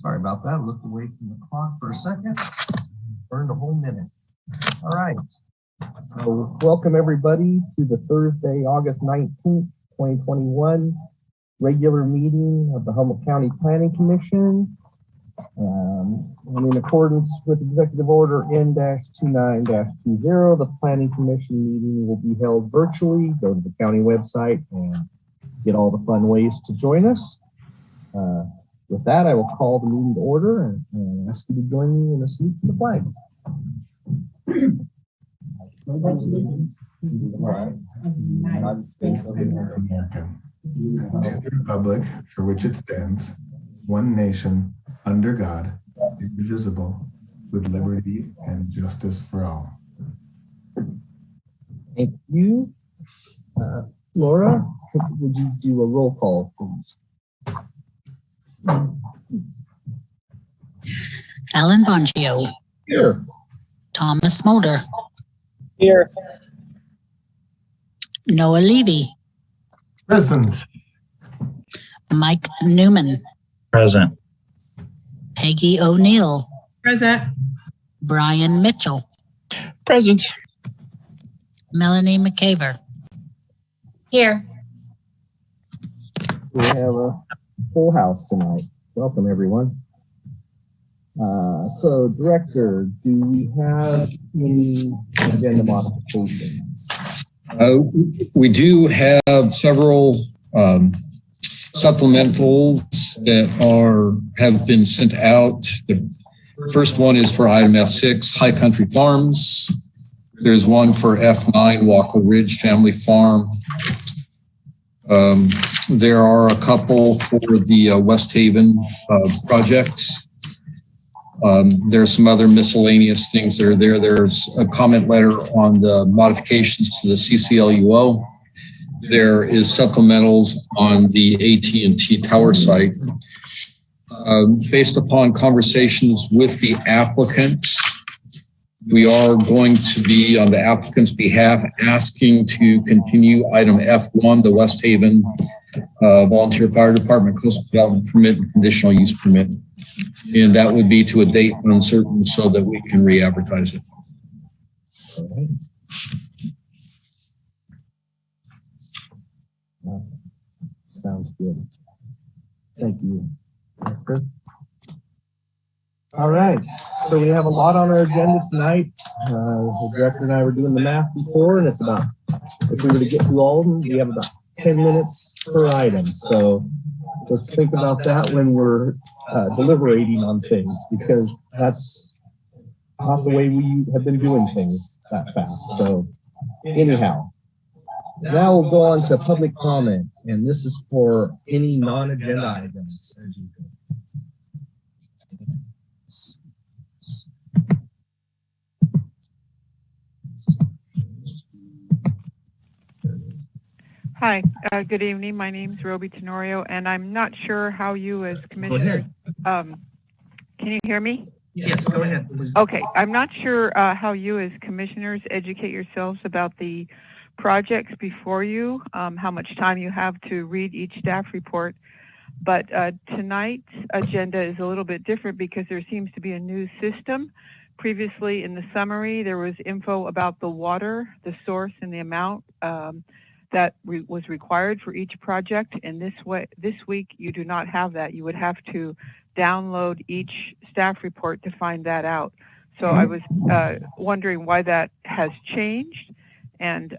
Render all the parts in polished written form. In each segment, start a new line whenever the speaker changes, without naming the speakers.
Sorry about that. Looked away from the clock for a second. Burned a whole minute. All right. So welcome everybody to the Thursday, August 19th, 2021 regular meeting of the Humboldt County Planning Commission. And in accordance with Executive Order N-29-20, the Planning Commission meeting will be held virtually. Go to the county website and get all the fun ways to join us. With that, I will call the meeting to order and ask you to join me in a salute to the flag.
United States of America, and the republic for which it stands, one nation, under God, indivisible, with liberty and justice for all.
Thank you. Laura, would you do a roll call, please?
Alan Bongio.
Here.
Thomas Mulder.
Here.
Noah Levy.
Present.
Mike Newman.
Present.
Peggy O'Neill.
Present.
Brian Mitchell.
Present.
Melanie McCaver.
Here.
We have a full house tonight. Welcome, everyone. So, Director, do we have any agenda modifications?
We do have several supplementals that have been sent out. The first one is for item F6, High Country Farms. There's one for F9, Walker Ridge Family Farm. There are a couple for the West Haven projects. There's some other miscellaneous things that are there. There's a comment letter on the modifications to the CCLUO. There is supplementals on the AT&T tower site. Based upon conversations with the applicant, we are going to be, on the applicant's behalf, asking to continue item F1, the West Haven Volunteer Fire Department Coastal Development Permit and Conditional Use Permit. And that would be to a date uncertain so that we can re-advertise it.
All right. Sounds good. Thank you. All right, so we have a lot on our agenda tonight. The director and I were doing the math before, and it's about, if we were to get through all of them, we have about 10 minutes per item. So let's think about that when we're deliberating on things, because that's not the way we have been doing things that fast. So anyhow, now we'll go on to public comment, and this is for any non-agenda items, as usual.
Hi, good evening. My name is Roby Tenorio, and I'm not sure how you as commissioners, can you hear me?
Yes, go ahead, please.
Okay, I'm not sure how you as commissioners educate yourselves about the projects before you, how much time you have to read each staff report. But tonight's agenda is a little bit different because there seems to be a new system. Previously in the summary, there was info about the water, the source, and the amount that was required for each project. And this week, you do not have that. You would have to download each staff report to find that out. So I was wondering why that has changed. And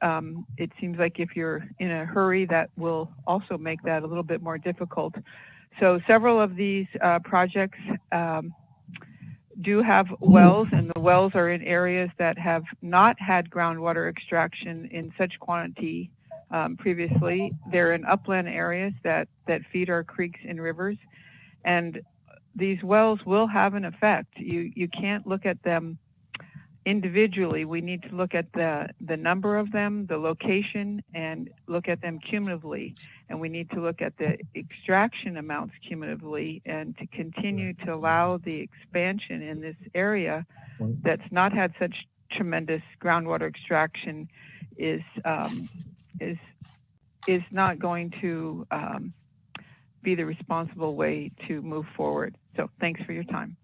it seems like if you're in a hurry, that will also make that a little bit more difficult. So several of these projects do have wells, and the wells are in areas that have not had groundwater extraction in such quantity previously. They're in upland areas that feed our creeks and rivers. And these wells will have an effect. You can't look at them individually. We need to look at the number of them, the location, and look at them cumulatively. And we need to look at the extraction amounts cumulatively, and to continue to allow the expansion in this area that's not had such tremendous groundwater extraction is not going to be the responsible way to move forward. So thanks for your time.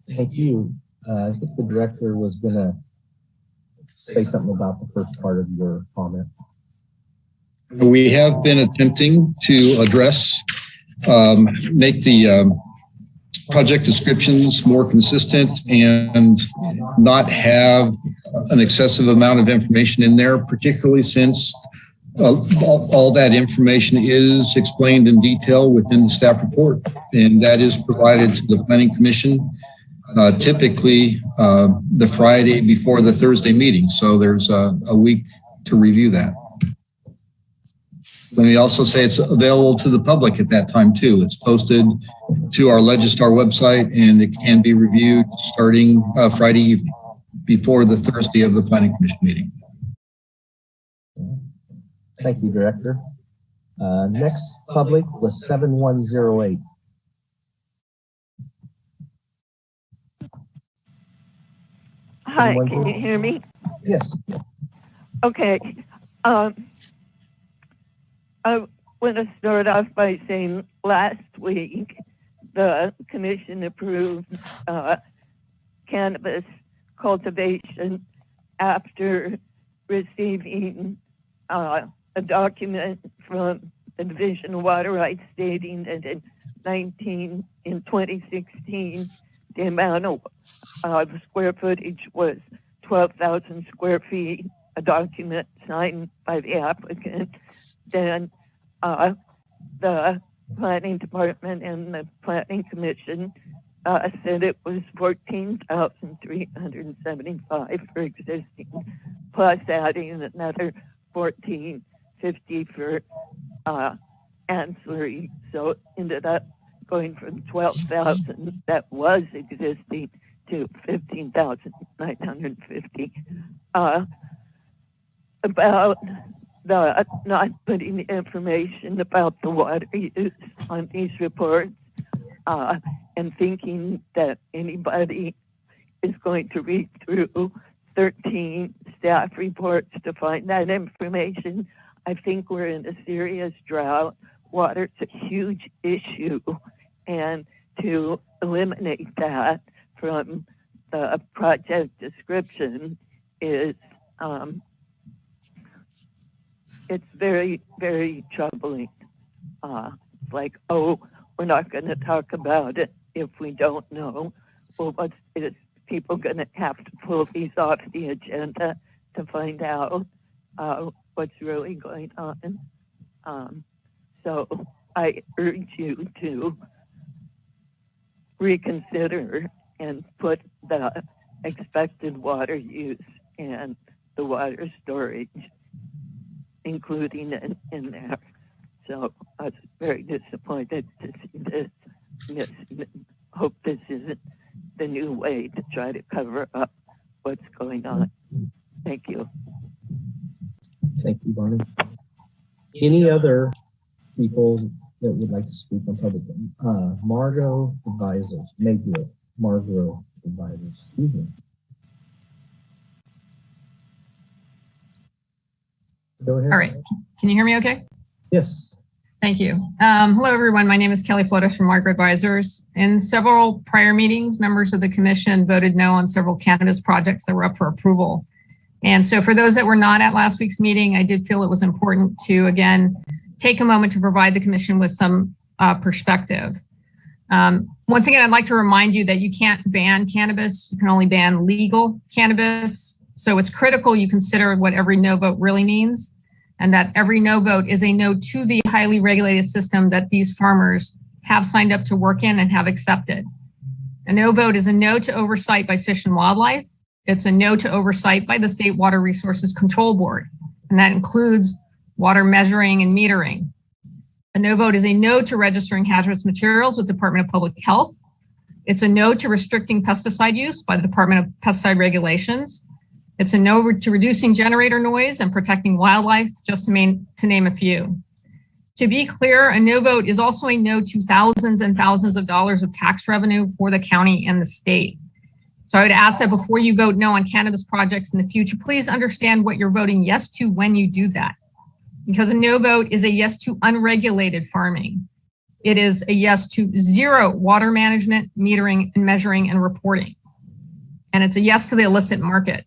Thank you. I think the director was going to say something about the first part of your comment.
We have been attempting to address, make the project descriptions more consistent and not have an excessive amount of information in there, particularly since all that information is explained in detail within the staff report, and that is provided to the Planning Commission typically the Friday before the Thursday meeting. So there's a week to review that. Let me also say it's available to the public at that time too. It's posted to our Legistar website, and it can be reviewed starting Friday evening before the Thursday of the Planning Commission meeting.
Thank you, Director. Next public was 7108.
Hi, can you hear me?
Yes.
Okay. I want to start off by saying last week the commission approved cannabis cultivation after receiving a document from the Division of Water Rights stating that in 2016 the amount of square footage was 12,000 square feet, a document signed by the applicant. Then the planning department and the planning commission said it was 14,375 for existing, plus adding another 1,450 for ancillary. So it ended up going from 12,000 that was existing to 15,950. About the not putting information about the water use on these reports, and thinking that anybody is going to read through 13 staff reports to find that information. I think we're in a serious drought. Water's a huge issue, and to eliminate that from the project description is it's very, very troubling. It's like, oh, we're not going to talk about it if we don't know. Well, is people going to have to pull these off the agenda to find out what's really going on? So I urge you to reconsider and put the expected water use and the water storage, including it in there. So I was very disappointed to see this. Hope this isn't the new way to try to cover up what's going on. Thank you.
Thank you, Bonnie. Any other people that would like to speak on public? Margot Advisors, Margot Advisors. Excuse me. Go ahead.
All right. Can you hear me okay?
Yes.
Thank you. Hello, everyone. My name is Kelly Floodis from Margaret Advisors. In several prior meetings, members of the commission voted no on several cannabis projects that were up for approval. And so for those that were not at last week's meeting, I did feel it was important to, again, take a moment to provide the commission with some perspective. Once again, I'd like to remind you that you can't ban cannabis. You can only ban legal cannabis. So it's critical you consider what every no vote really means, and that every no vote is a no to the highly regulated system that these farmers have signed up to work in and have accepted. A no vote is a no to oversight by Fish and Wildlife. It's a no to oversight by the State Water Resources Control Board, and that includes water measuring and metering. A no vote is a no to registering hazardous materials with Department of Public Health. It's a no to restricting pesticide use by the Department of Pesticide Regulations. It's a no to reducing generator noise and protecting wildlife, just to name a few. To be clear, a no vote is also a no to thousands and thousands of dollars of tax revenue for the county and the state. So I would ask that before you vote no on cannabis projects in the future, please understand what you're voting yes to when you do that. Because a no vote is a yes to unregulated farming. it is a yes to zero water management, metering, and measuring and reporting. And it's a yes to the illicit market.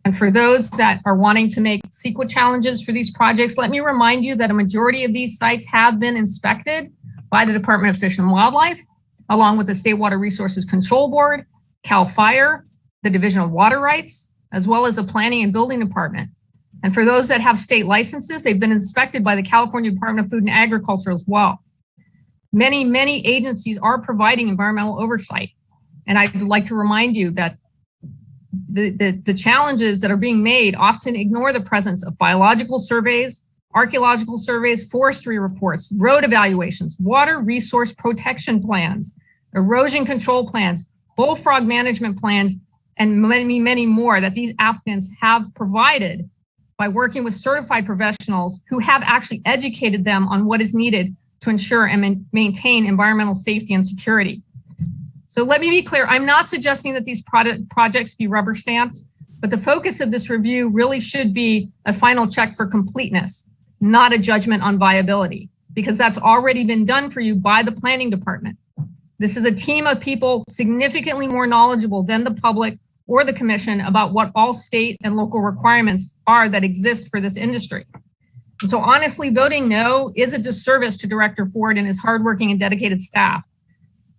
And for those that are wanting to make CEQA challenges for these projects, let me remind you that a majority of these sites have been inspected by the Department of Fish and Wildlife, along with the State Water Resources Control Board, CAL FIRE, the Division of Water Rights, as well as the Planning and Building Department. And for those that have state licenses, they've been inspected by the California Department of Food and Agriculture as well. Many, many agencies are providing environmental oversight. And I'd like to remind you that the challenges that are being made often ignore the presence of biological surveys, archaeological surveys, forestry reports, road evaluations, water resource protection plans, erosion control plans, bullfrog management plans, and many, many more that these applicants have provided by working with certified professionals who have actually educated them on what is needed to ensure and maintain environmental safety and security. So let me be clear, I'm not suggesting that these projects be rubber stamped, but the focus of this review really should be a final check for completeness, not a judgment on viability, because that's already been done for you by the planning department. This is a team of people significantly more knowledgeable than the public or the commission about what all state and local requirements are that exist for this industry. And so honestly, voting no is a disservice to Director Ford and his hardworking and dedicated staff.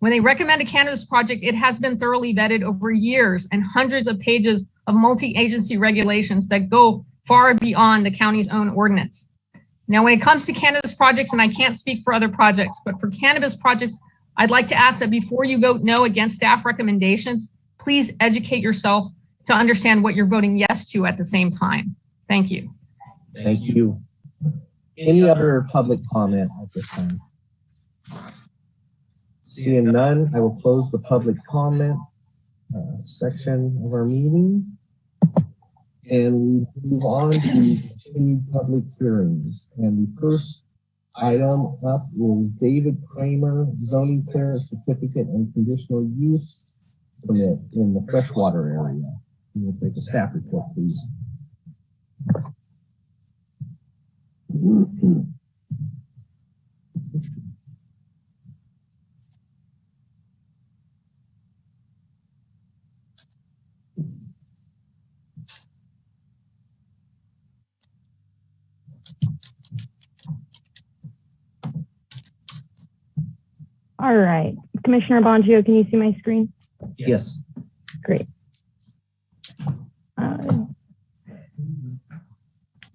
When they recommend a cannabis project, it has been thoroughly vetted over years and hundreds of pages of multi-agency regulations that go far beyond the county's own ordinance. Now, when it comes to cannabis projects, and I can't speak for other projects, but for cannabis projects, I'd like to ask that before you vote no against staff recommendations, please educate yourself to understand what you're voting yes to at the same time. Thank you.
Thank you. Any other public comment at this time? Seeing none, I will close the public comment section of our meeting. And we move on to continued public hearings. And the first item up is David Kramer, zoning clearance certificate and conditional use permit in the freshwater area. We'll take a staff report, please.
All right, Commissioner Bongio, can you see my screen?
Yes.
Great.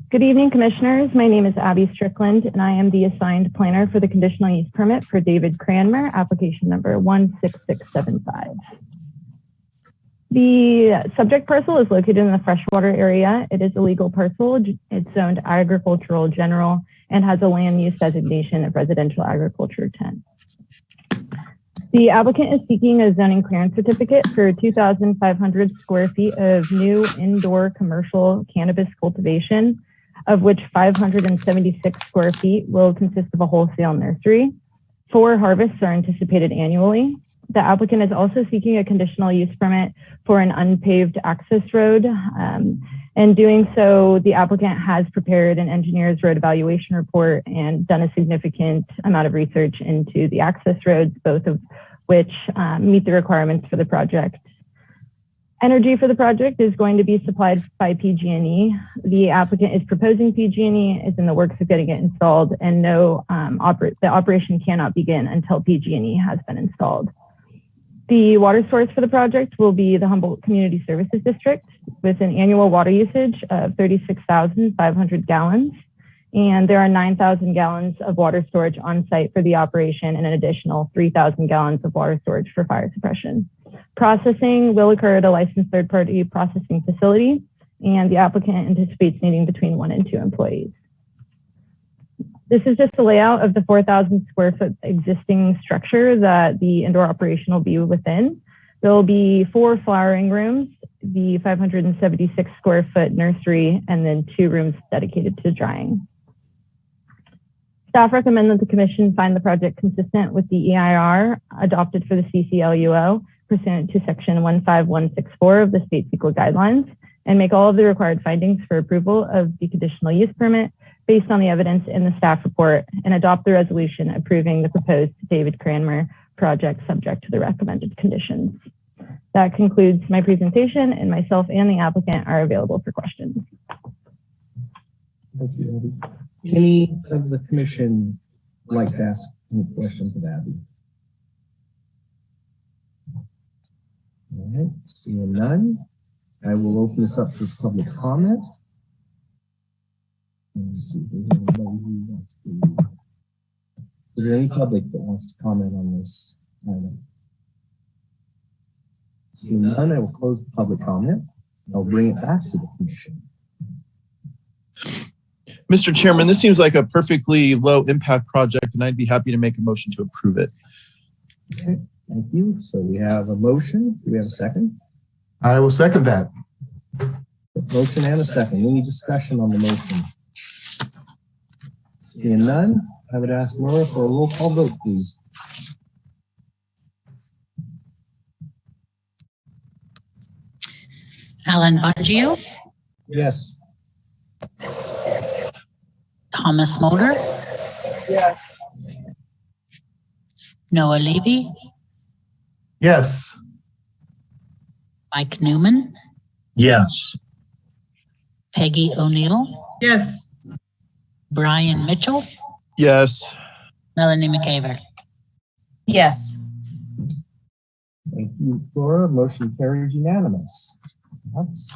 Good evening, commissioners. My name is Abby Strickland, and I am the assigned planner for the conditional use permit for David Cranmer, application number 16675. The subject parcel is located in the freshwater area. It is a legal parcel. It's zoned agricultural general and has a land use designation of residential agriculture 10. The applicant is seeking a zoning clearance certificate for 2,500 square feet of new indoor commercial cannabis cultivation, of which 576 square feet will consist of a wholesale nursery. 4 harvests are anticipated annually. The applicant is also seeking a conditional use permit for an unpaved access road. In doing so, the applicant has prepared an engineer's road evaluation report and done a significant amount of research into the access roads, both of which meet the requirements for the project. Energy for the project is going to be supplied by PG&E. The applicant is proposing PG&E, is in the works of getting it installed, and the operation cannot begin until PG&E has been installed. The water source for the project will be the Humboldt Community Services District with an annual water usage of 36,500 gallons. And there are 9,000 gallons of water storage on site for the operation and an additional 3,000 gallons of water storage for fire suppression. Processing will occur at a licensed third-party processing facility, and the applicant anticipates needing between 1 and 2 employees. This is just a layout of the 4,000 square foot existing structure that the indoor operation will be within. There will be 4 flowering rooms, the 576 square foot nursery, and then 2 rooms dedicated to drying. Staff recommend that the commission find the project consistent with the EIR adopted for the CCLUO pursuant to section 15164 of the state CEQA guidelines and make all of the required findings for approval of the conditional use permit based on the evidence in the staff report, and adopt the resolution approving the proposed David Cranmer project subject to the recommended conditions. That concludes my presentation, and myself and the applicant are available for questions.
Thank you, Abby. Any of the commission like to ask any questions of Abby? All right, seeing none, I will open this up for public comment. Let's see if there's anybody who wants to. Is there any public that wants to comment on this item? Seeing none, I will close the public comment. I'll bring it back to the commission.
Mr. Chairman, this seems like a perfectly low impact project, and I'd be happy to make a motion to approve it.
Okay, thank you. So we have a motion. Do we have a second?
I will second that.
Motion and a second. Any discussion on the motion? Seeing none, I would ask Laura for a roll call vote, please.
Alan Bongio,
Yes.
Thomas Mulder,
Yes.
Noah Levy,
Yes.
Mike Newman,
Yes.
Peggy O'Neill,
Yes.
Brian Mitchell,
Yes.
Melanie McCaver.
Yes.
Thank you, Laura. Motion carries unanimous. That's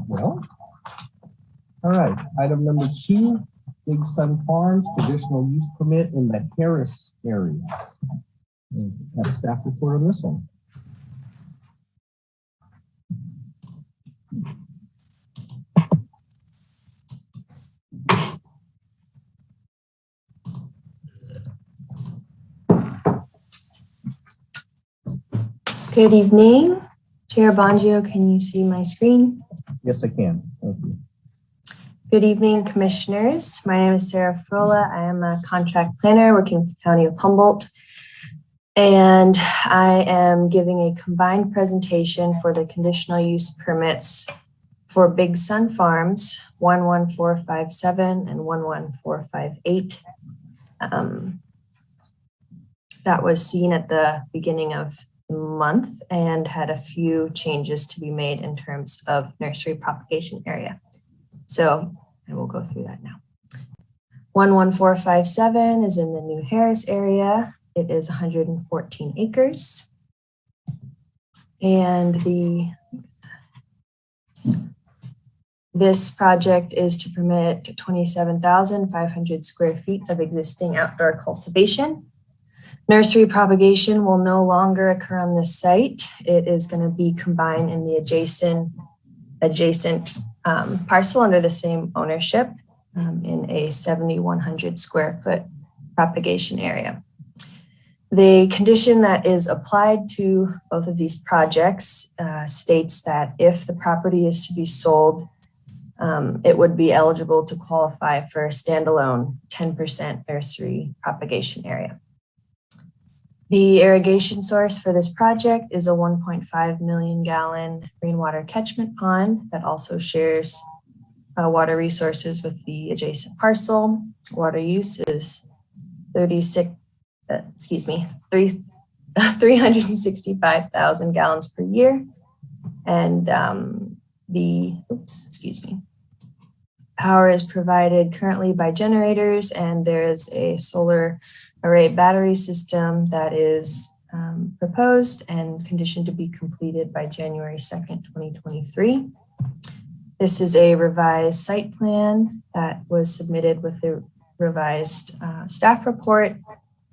well. All right. Item number 2, Big Sun Farms conditional use permit in the Terrace area. We have a staff report on this one.
Good evening. Chair Bongio, can you see my screen?
Yes, I can. Thank you.
Good evening, commissioners. My name is Sarah Frola. I am a contract planner working with the County of Humboldt. And I am giving a combined presentation for the conditional use permits for Big Sun Farms 11457 and 11458. That was seen at the beginning of month and had a few changes to be made in terms of nursery propagation area. So I will go through that now. 11457 is in the New Harris area. It is 114 acres. And this project is to permit 27,500 square feet of existing outdoor cultivation. Nursery propagation will no longer occur on this site. It is going to be combined in the adjacent parcel under the same ownership in a 7,100 square foot propagation area. The condition that is applied to both of these projects states that if the property is to be sold, it would be eligible to qualify for a standalone 10% nursery propagation area. The irrigation source for this project is a 1.5 million gallon rainwater catchment pond that also shares water resources with the adjacent parcel. Water use is 365,000 gallons per year. And power is provided currently by generators, and there is a solar array battery system that is proposed and conditioned to be completed by January 2nd, 2023. This is a revised site plan that was submitted with the revised staff report,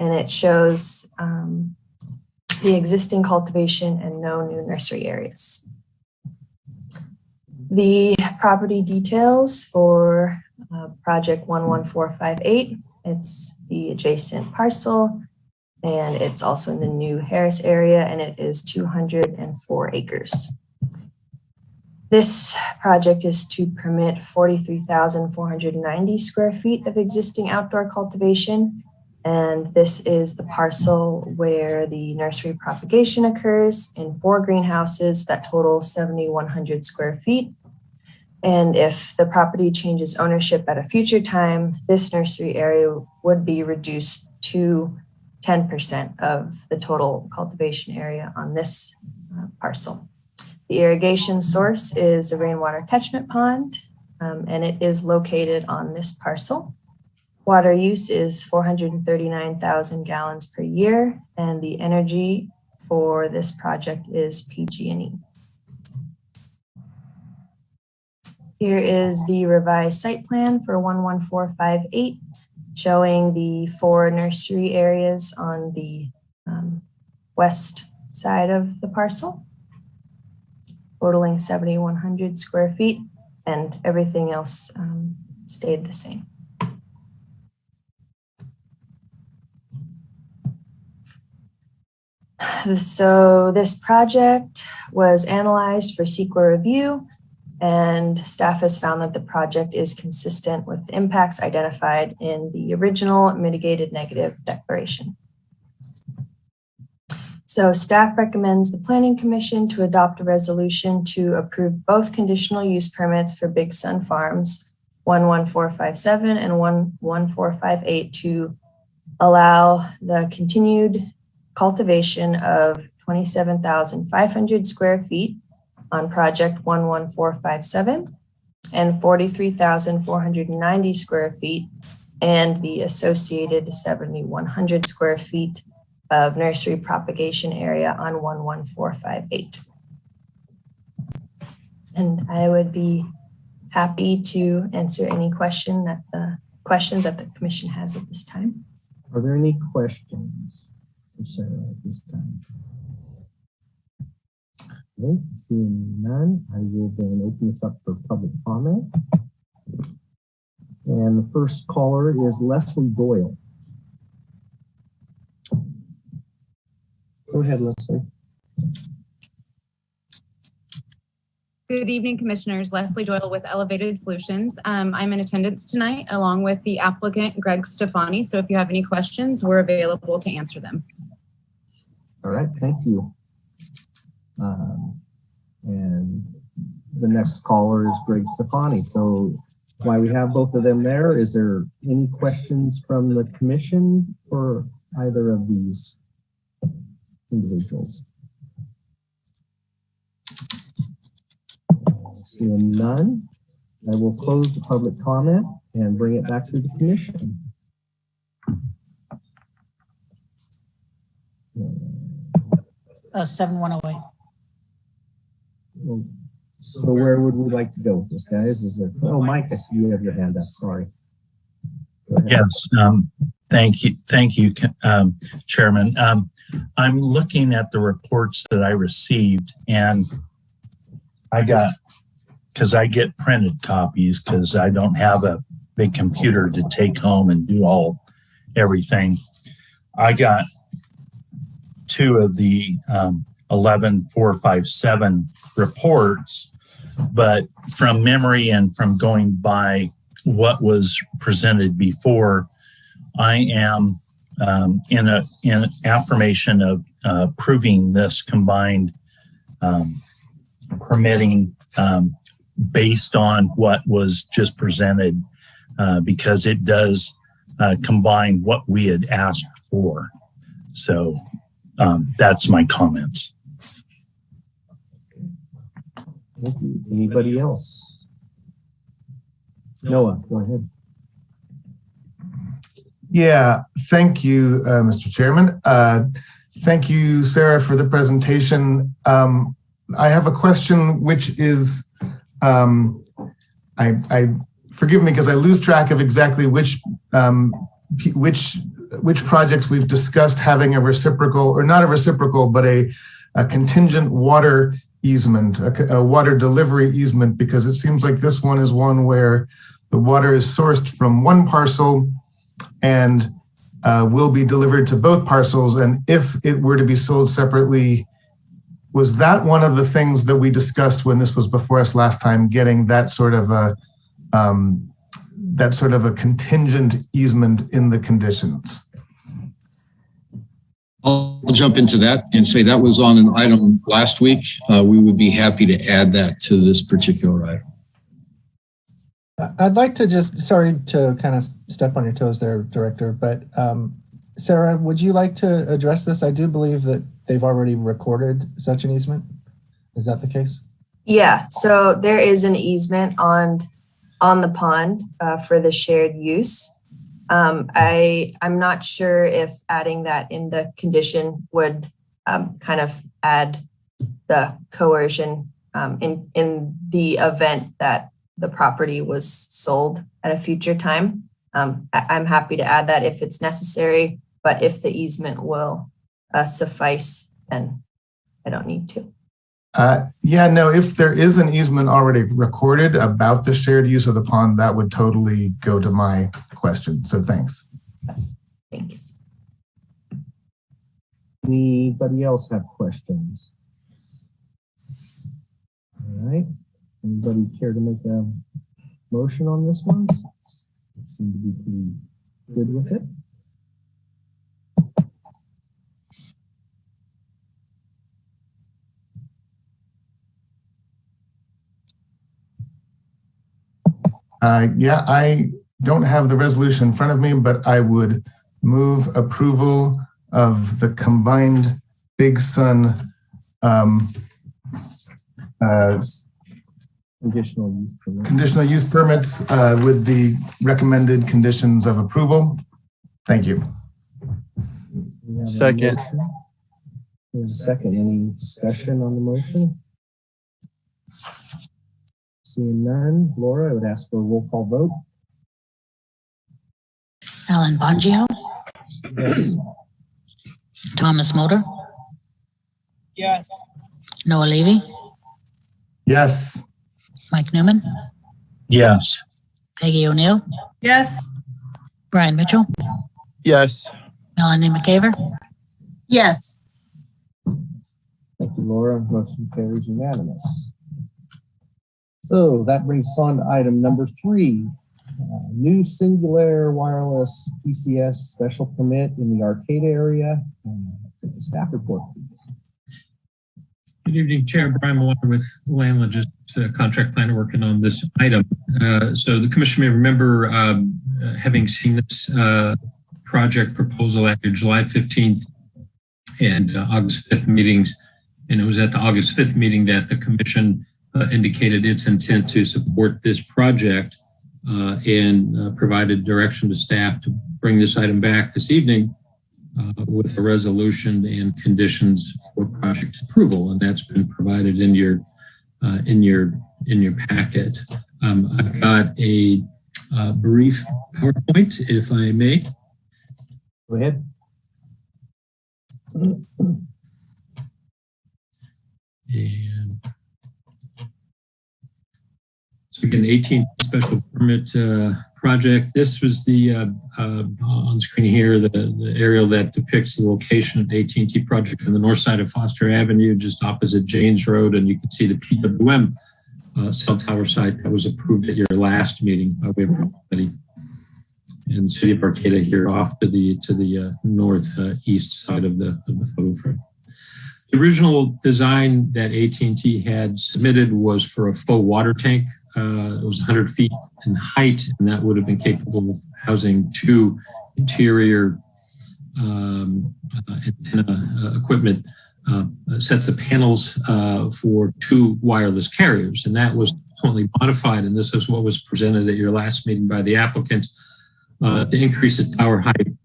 and it shows the existing cultivation and no new nursery areas. The property details for project 11458, it's the adjacent parcel, and it's also in the New Harris area, and it is 204 acres. This project is to permit 43,490 square feet of existing outdoor cultivation, and this is the parcel where the nursery propagation occurs in 4 greenhouses that total 7,100 square feet. And if the property changes ownership at a future time, this nursery area would be reduced to 10% of the total cultivation area on this parcel. The irrigation source is a rainwater catchment pond, and it is located on this parcel. Water use is 439,000 gallons per year, and the energy for this project is PG&E. Here is the revised site plan for 11458, showing the 4 nursery areas on the west side of the parcel, totaling 7,100 square feet, and everything else stayed the same. So this project was analyzed for CEQA review, and staff has found that the project is consistent with the impacts identified in the original mitigated negative declaration. So staff recommends the Planning Commission to adopt a resolution to approve both conditional use permits for Big Sun Farms 11457 and 11458 to allow the continued cultivation of 27,500 square feet on project 11457 and 43,490 square feet and the associated 7,100 square feet of nursery propagation area on 11458. And I would be happy to answer any questions that the commission has at this time.
Are there any questions for Sarah at this time? Okay, seeing none, I will then open this up for public comment. And the first caller is Leslie Doyle. Go ahead, Leslie.
Good evening, Commissioners. Leslie Doyle with Elevated Solutions. I'm in attendance tonight along with the applicant, Greg Stefani. So if you have any questions, we're available to answer them.
All right, thank you. And the next caller is Greg Stefani. So while we have both of them there, is there any questions from the commission for either of these individuals? Seeing none, I will close the public comment and bring it back to the commission.
7108.
So where would we like to go with this, guys? Is it? Oh, Mike, I see you have your hand up. Sorry.
Yes. Thank you, Chairman. I'm looking at the reports that I received, and because I get printed copies because I don't have a big computer to take home and do everything. I got 2 of the 11457 reports, but from memory and from going by what was presented before, I am in affirmation of approving this combined permitting based on what was just presented because it does combine what we had asked for. So that's my comments.
Thank you. Anybody else? Noah, go ahead.
Yeah, thank you, Mr. Chairman. Thank you, Sarah, for the presentation. I have a question, which is, I forgive me because I lose track of exactly which projects we've discussed having a reciprocal, or not a reciprocal, but a contingent water easement, a water delivery easement, because it seems like this one is one where the water is sourced from one parcel and will be delivered to both parcels. And if it were to be sold separately, was that one of the things that we discussed when this was before us last time, getting that sort of a contingent easement in the conditions?
I'll jump into that and say that was on an item last week. We would be happy to add that to this particular item.
I'd like to just, sorry to kind of step on your toes there, Director, but Sarah, would you like to address this? I do believe that they've already recorded such an easement. Is that the case?
Yeah, so there is an easement on the pond for the shared use. I'm not sure if adding that in the condition would kind of add the coercion in the event that the property was sold at a future time. I'm happy to add that if it's necessary, but if the easement will suffice, then I don't need to.
Yeah, no, if there is an easement already recorded about the shared use of the pond, that would totally go to my question. So thanks.
Thanks.
Anybody else have questions? All right. Anybody care to make a motion on this one? Seem to be pretty good with it.
Yeah, I don't have the resolution in front of me, but I would move approval of the combined Big Sun conditional use permits with the recommended conditions of approval. Thank you.
Second.
Second. Any discussion on the motion? Seeing none, Laura, I would ask for a roll call vote.
Alan Bongio.
Yes.
Thomas Mulder.
Yes.
Noah Levy.
Yes.
Mike Newman.
Yes.
Peggy O'Neill.
Yes.
Brian Mitchell.
Yes.
Melanie McCaver.
Yes.
Thank you, Laura. Motion carries unanimous. So that brings us on to item number 3. New singular wireless PCS special permit in the Arcade area. The staff report, please.
Good evening, Chair. Brian Malone with Land Logistics Contract Planner working on this item. So the Commission may remember having seen this project proposal at your July 15th and August 5th meetings. And it was at the August 5th meeting that the Commission indicated its intent to support this project and provided direction to staff to bring this item back this evening with a resolution and conditions for project approval, and that's been provided in your packet. I've got a brief PowerPoint, if I may.
Go ahead.
And so again, the 18th special permit project. This was the on screen here, the aerial that depicts the location of the AT&T project on the north side of Foster Avenue, just opposite Janes Road, and you can see the PWM cell tower site that was approved at your last meeting. We approved already. And the city of Arcata here off to the northeast side of the photo frame. The original design that AT&T had submitted was for a faux water tank. It was 100 feet in height, and that would have been capable of housing 2 interior antenna equipment sets of panels for 2 wireless carriers. And that was totally modified, and this is what was presented at your last meeting by the applicant to increase the tower height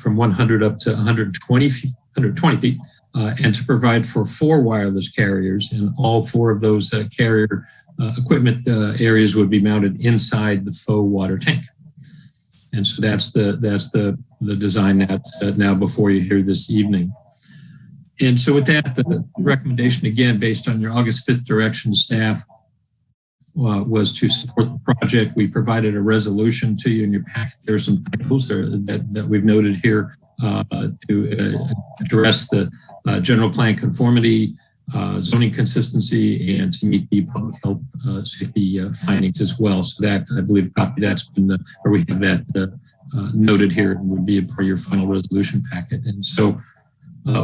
from 100 up to 120 feet, and to provide for 4 wireless carriers, and all 4 of those carrier equipment areas would be mounted inside the faux water tank. And so that's the design that's now before you here this evening. And so with that, the recommendation, again, based on your August 5th direction to staff, was to support the project. We provided a resolution to you in your packet. There are some typos that we've noted here to address the general plan conformity, zoning consistency, and to meet the public health safety findings as well. So that, I believe, copy that's been, or we have that noted here, and would be a part of your final resolution packet. And so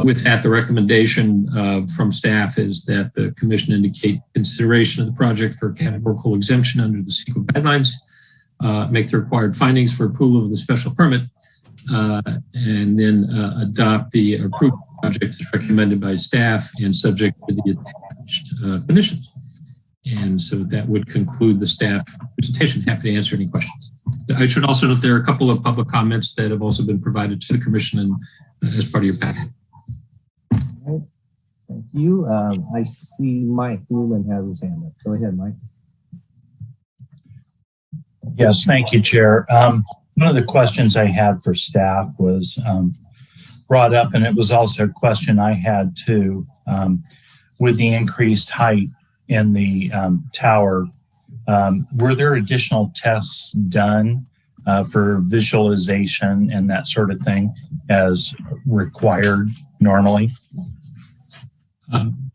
with that, the recommendation from staff is that the commission indicate consideration of the project for categorical exemption under the CEQA guidelines make the required findings for approval of the special permit, and then adopt the approved project as recommended by staff and subject to the attached conditions. And so that would conclude the staff presentation. Happy to answer any questions. I should also note there are a couple of public comments that have also been provided to the commission and as part of your packet.
All right. Thank you. I see Mike Newman has his hand up. Go ahead, Mike.
Yes, thank you, Chair. One of the questions I had for staff was brought up, and it was also a question I had too, with the increased height in the tower. Were there additional tests done for visualization and that sort of thing as required normally?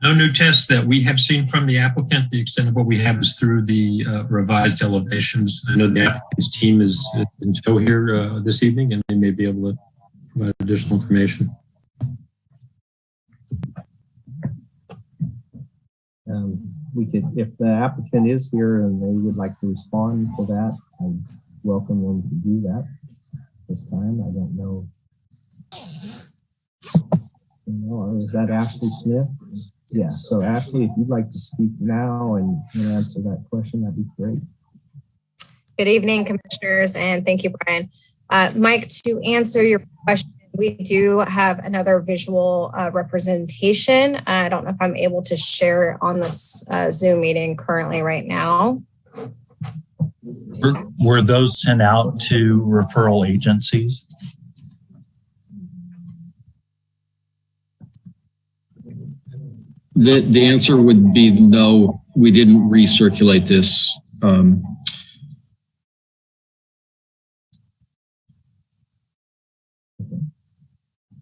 No new tests that we have seen from the applicant. The extent of what we have is through the revised elevations. I know the applicant's team is in tow here this evening, and they may be able to provide additional information.
We could, if the applicant is here and they would like to respond to that, I welcome them to do that this time. I don't know. Or is that Ashley Smith? Yeah, so Ashley, if you'd like to speak now and answer that question, that'd be great.
Good evening, commissioners, and thank you, Brian. Mike, to answer your question, we do have another visual representation. I don't know if I'm able to share it on this Zoom meeting currently right now.
Were those sent out to referral agencies?
The answer would be no, we didn't recirculate this.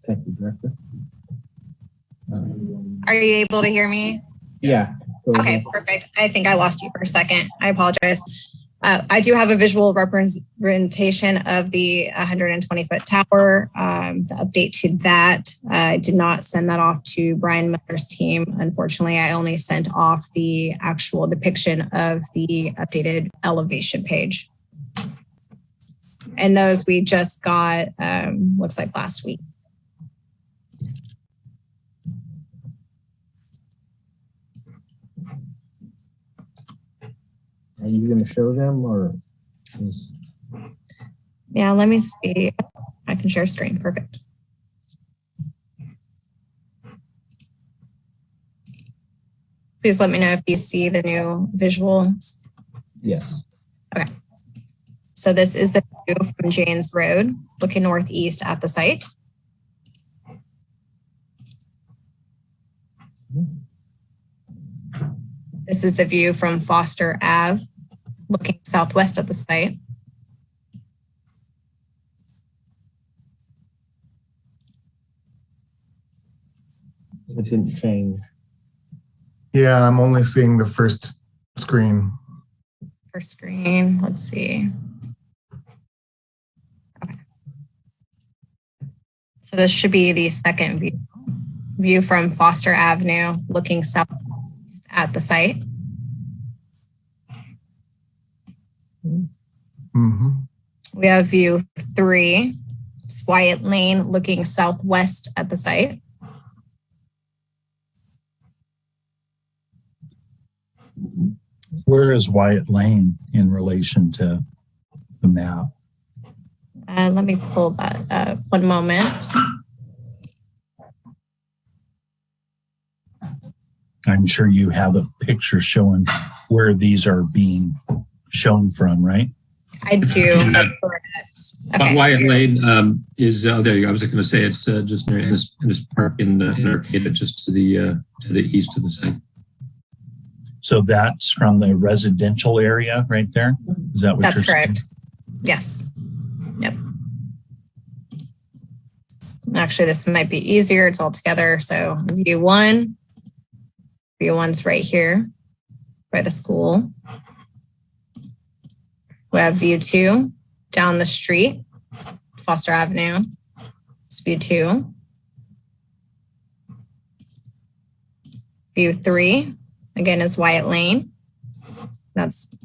Thank you, Director.
Are you able to hear me?
Yeah.
Okay, perfect. I think I lost you for a second. I apologize. I do have a visual representation of the 120-foot tower, the update to that. I did not send that off to Brian Miller's team. Unfortunately, I only sent off the actual depiction of the updated elevation page. And those we just got, looks like last week.
Are you going to show them or?
Yeah, let me see. I can share screen. Perfect. Please let me know if you see the new visuals.
Yes.
Okay. So this is the view from Janes Road, looking northeast at the site. This is the view from Foster Ave, looking southwest at the site.
It didn't change.
Yeah, I'm only seeing the first screen.
First screen, let's see. Okay. So this should be the second view. View from Foster Avenue, looking southwest at the site.
Mm-hmm.
We have view 3, it's Wyatt Lane, looking southwest at the site.
Where is Wyatt Lane in relation to the map?
Let me pull that up. One moment.
I'm sure you have a picture showing where these are being shown from, right?
I do. That's correct. Okay.
Wyatt Lane is there. You go. I was going to say it's just near Ennis Park in Arcata, just to the east of the site.
So that's from the residential area right there? Is that what
That's
you're
correct.
saying?
Yes. Yep. Actually, this might be easier. It's all together. So view 1. View 1's right here by the school. We have view 2 down the street, Foster Avenue. It's view 2. View 3, again, is Wyatt Lane. That's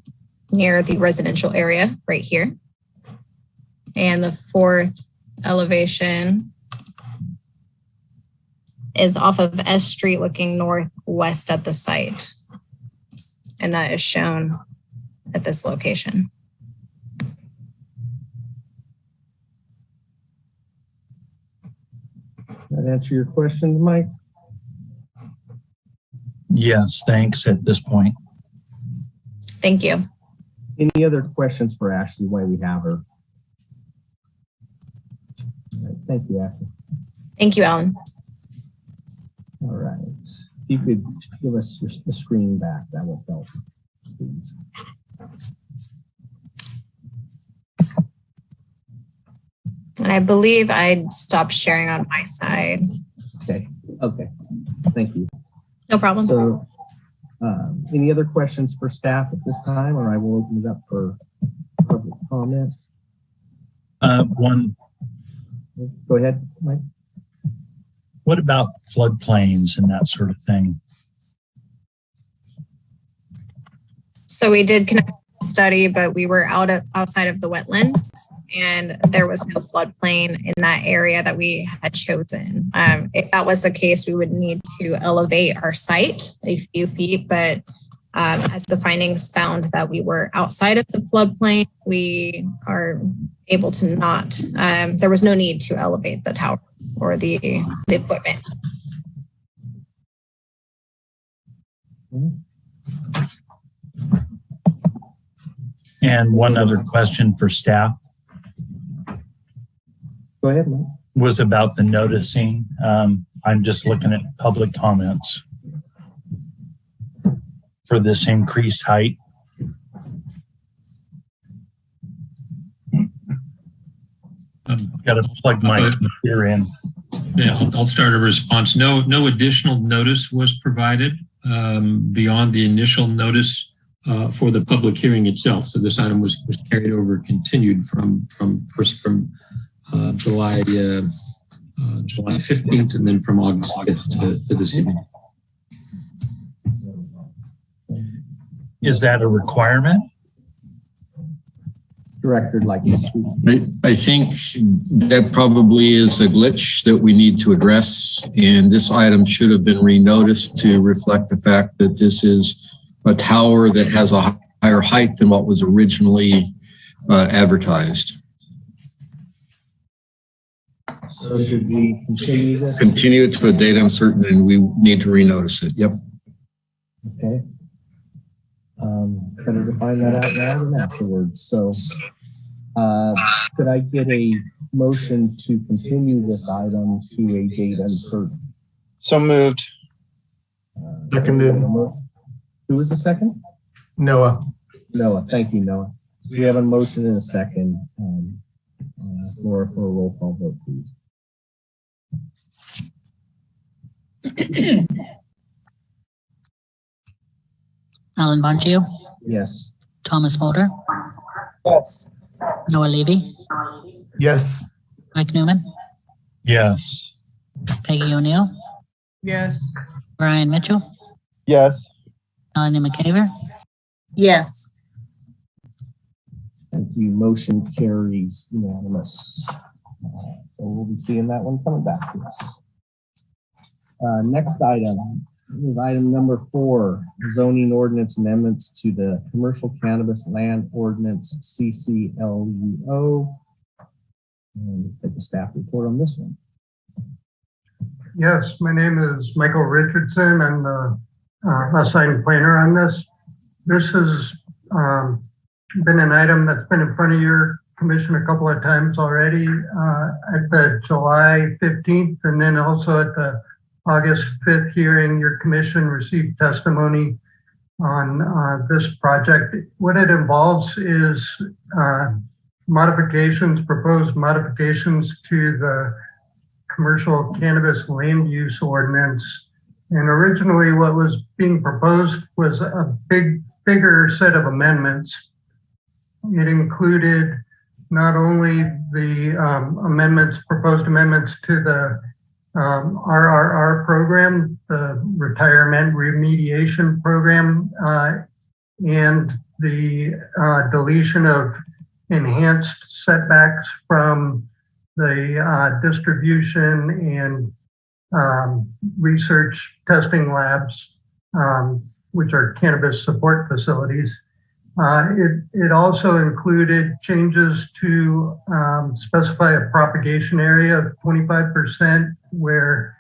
near the residential area right here. And the fourth elevation is off of S Street looking northwest at the site. And that is shown at this location.
That answer your question, Mike?
Yes, thanks at this point.
Thank you.
Any other questions for Ashley while we have her? All right, thank you, Ashley.
Thank you, Alan.
All right. If you could give us the screen back, that would help, please.
And I believe I stopped sharing on my side.
Okay. Thank you.
No problem.
So, any other questions for staff at this time, or I will open it up for public comment?
One.
Go ahead, Mike.
What about floodplains and that sort of thing?
So we did conduct a study, but we were outside of the wetlands, and there was no floodplain in that area that we had chosen. If that was the case, we would need to elevate our site a few feet, but as the findings found that we were outside of the floodplain, we are able to not, there was no need to elevate the tower or the equipment.
And one other question for staff.
Go ahead, Mike.
Was about the noticing. I'm just looking at public comments for this increased height. Got to plug my computer in.
Yeah, I'll start a response. No additional notice was provided beyond the initial notice for the public hearing itself. So this item was carried over, continued from July 15th, and then from August 5th to this evening.
Is that a requirement?
Director, like you speak.
I think that probably is a glitch that we need to address, and this item should have been renoticed to reflect the fact that this is a tower that has a higher height than what was originally advertised.
So should we continue this?
Continue it to a date uncertain, and we need to renotice it. Yep.
Okay. Better to find that out now than afterwards. So could I get a motion to continue this item to a date uncertain?
So moved.
Seconded.
Who was the second?
Noah.
Noah. Thank you, Noah. We have a motion and a second. For a roll call vote, please.
Alan Bonjio,
Yes.
Thomas Mulder,
Yes.
Noah Levy,
Yes.
Mike Newman,
Yes.
Peggy O'Neill,
Yes.
Brian Mitchell,
Yes.
Melanie McCaver.
Yes.
Thank you. Motion carries unanimous. So we'll be seeing that one coming back to us. Next item is item number 4, zoning ordinance amendments to the commercial cannabis land ordinance CCLUO. And take the staff report on this one.
Yes, my name is Michael Richardson. I'm the assigned planner on this. This has been an item that's been in front of your commission a couple of times already at the July 15th, and then also at the August 5th hearing. Your commission received testimony on this project. What it involves is proposed modifications to the commercial cannabis land use ordinance. And originally what was being proposed was a bigger set of amendments. It included not only the proposed amendments to the RRR program, the retirement remediation program, and the deletion of enhanced setbacks from the distribution and research testing labs, which are cannabis support facilities. It also included changes to specify a propagation area of 25%, where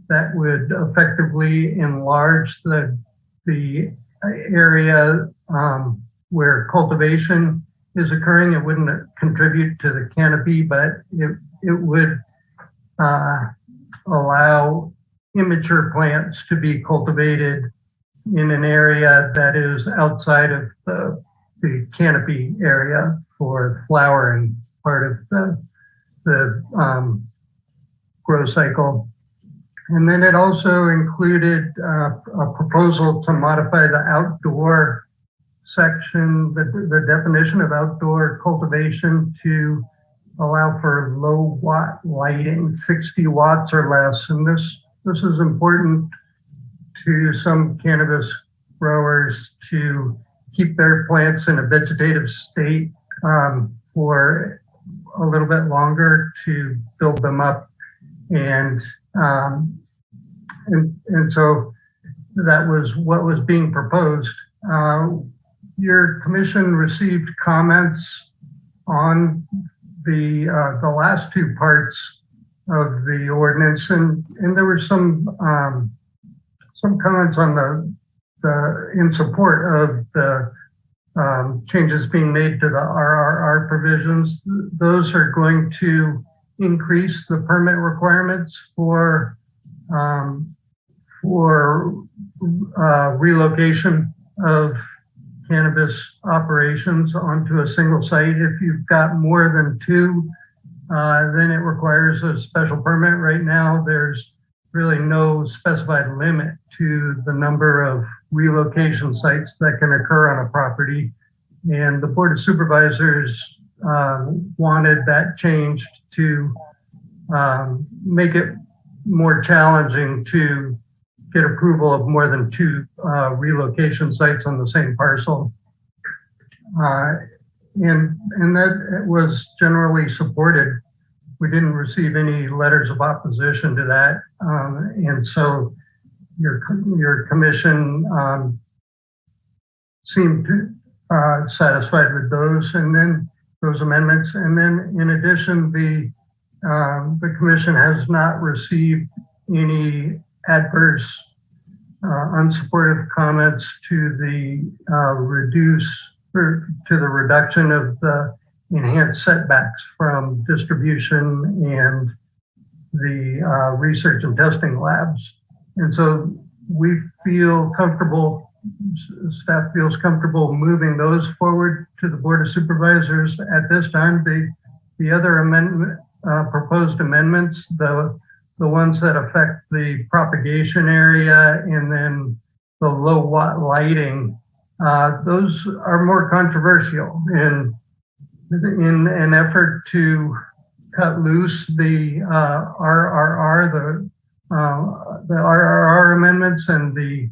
that would effectively enlarge the area where cultivation is occurring. It wouldn't contribute to the canopy, but it would allow immature plants to be cultivated in an area that is outside of the canopy area for flowering part of the grow cycle. And then it also included a proposal to modify the outdoor section, the definition of outdoor cultivation, to allow for low watt lighting, 60 watts or less. And this is important to some cannabis growers to keep their plants in a vegetative state for a little bit longer, to build them up. And so that was what was being proposed. Your commission received comments on the last two parts of the ordinance, and there were some comments on the in support of the changes being made to the RRR provisions. Those are going to increase the permit requirements for relocation of cannabis operations onto a single site. If you've got more than two, then it requires a special permit. Right now, there's really no specified limit to the number of relocation sites that can occur on a property. And the Board of Supervisors wanted that changed to make it more challenging to get approval of more than two relocation sites on the same parcel. And that was generally supported. We didn't receive any letters of opposition to that. And so your commission seemed satisfied with those, and then those amendments. And then in addition, the commission has not received any adverse unsupportive comments to the reduction of the enhanced setbacks from distribution and the research and testing labs. And so we feel comfortable, staff feels comfortable moving those forward to the Board of Supervisors at this time. The other proposed amendments, the ones that affect the propagation area and then the low watt lighting, those are more controversial. And in an effort to cut loose the RRR, the RRR amendments and the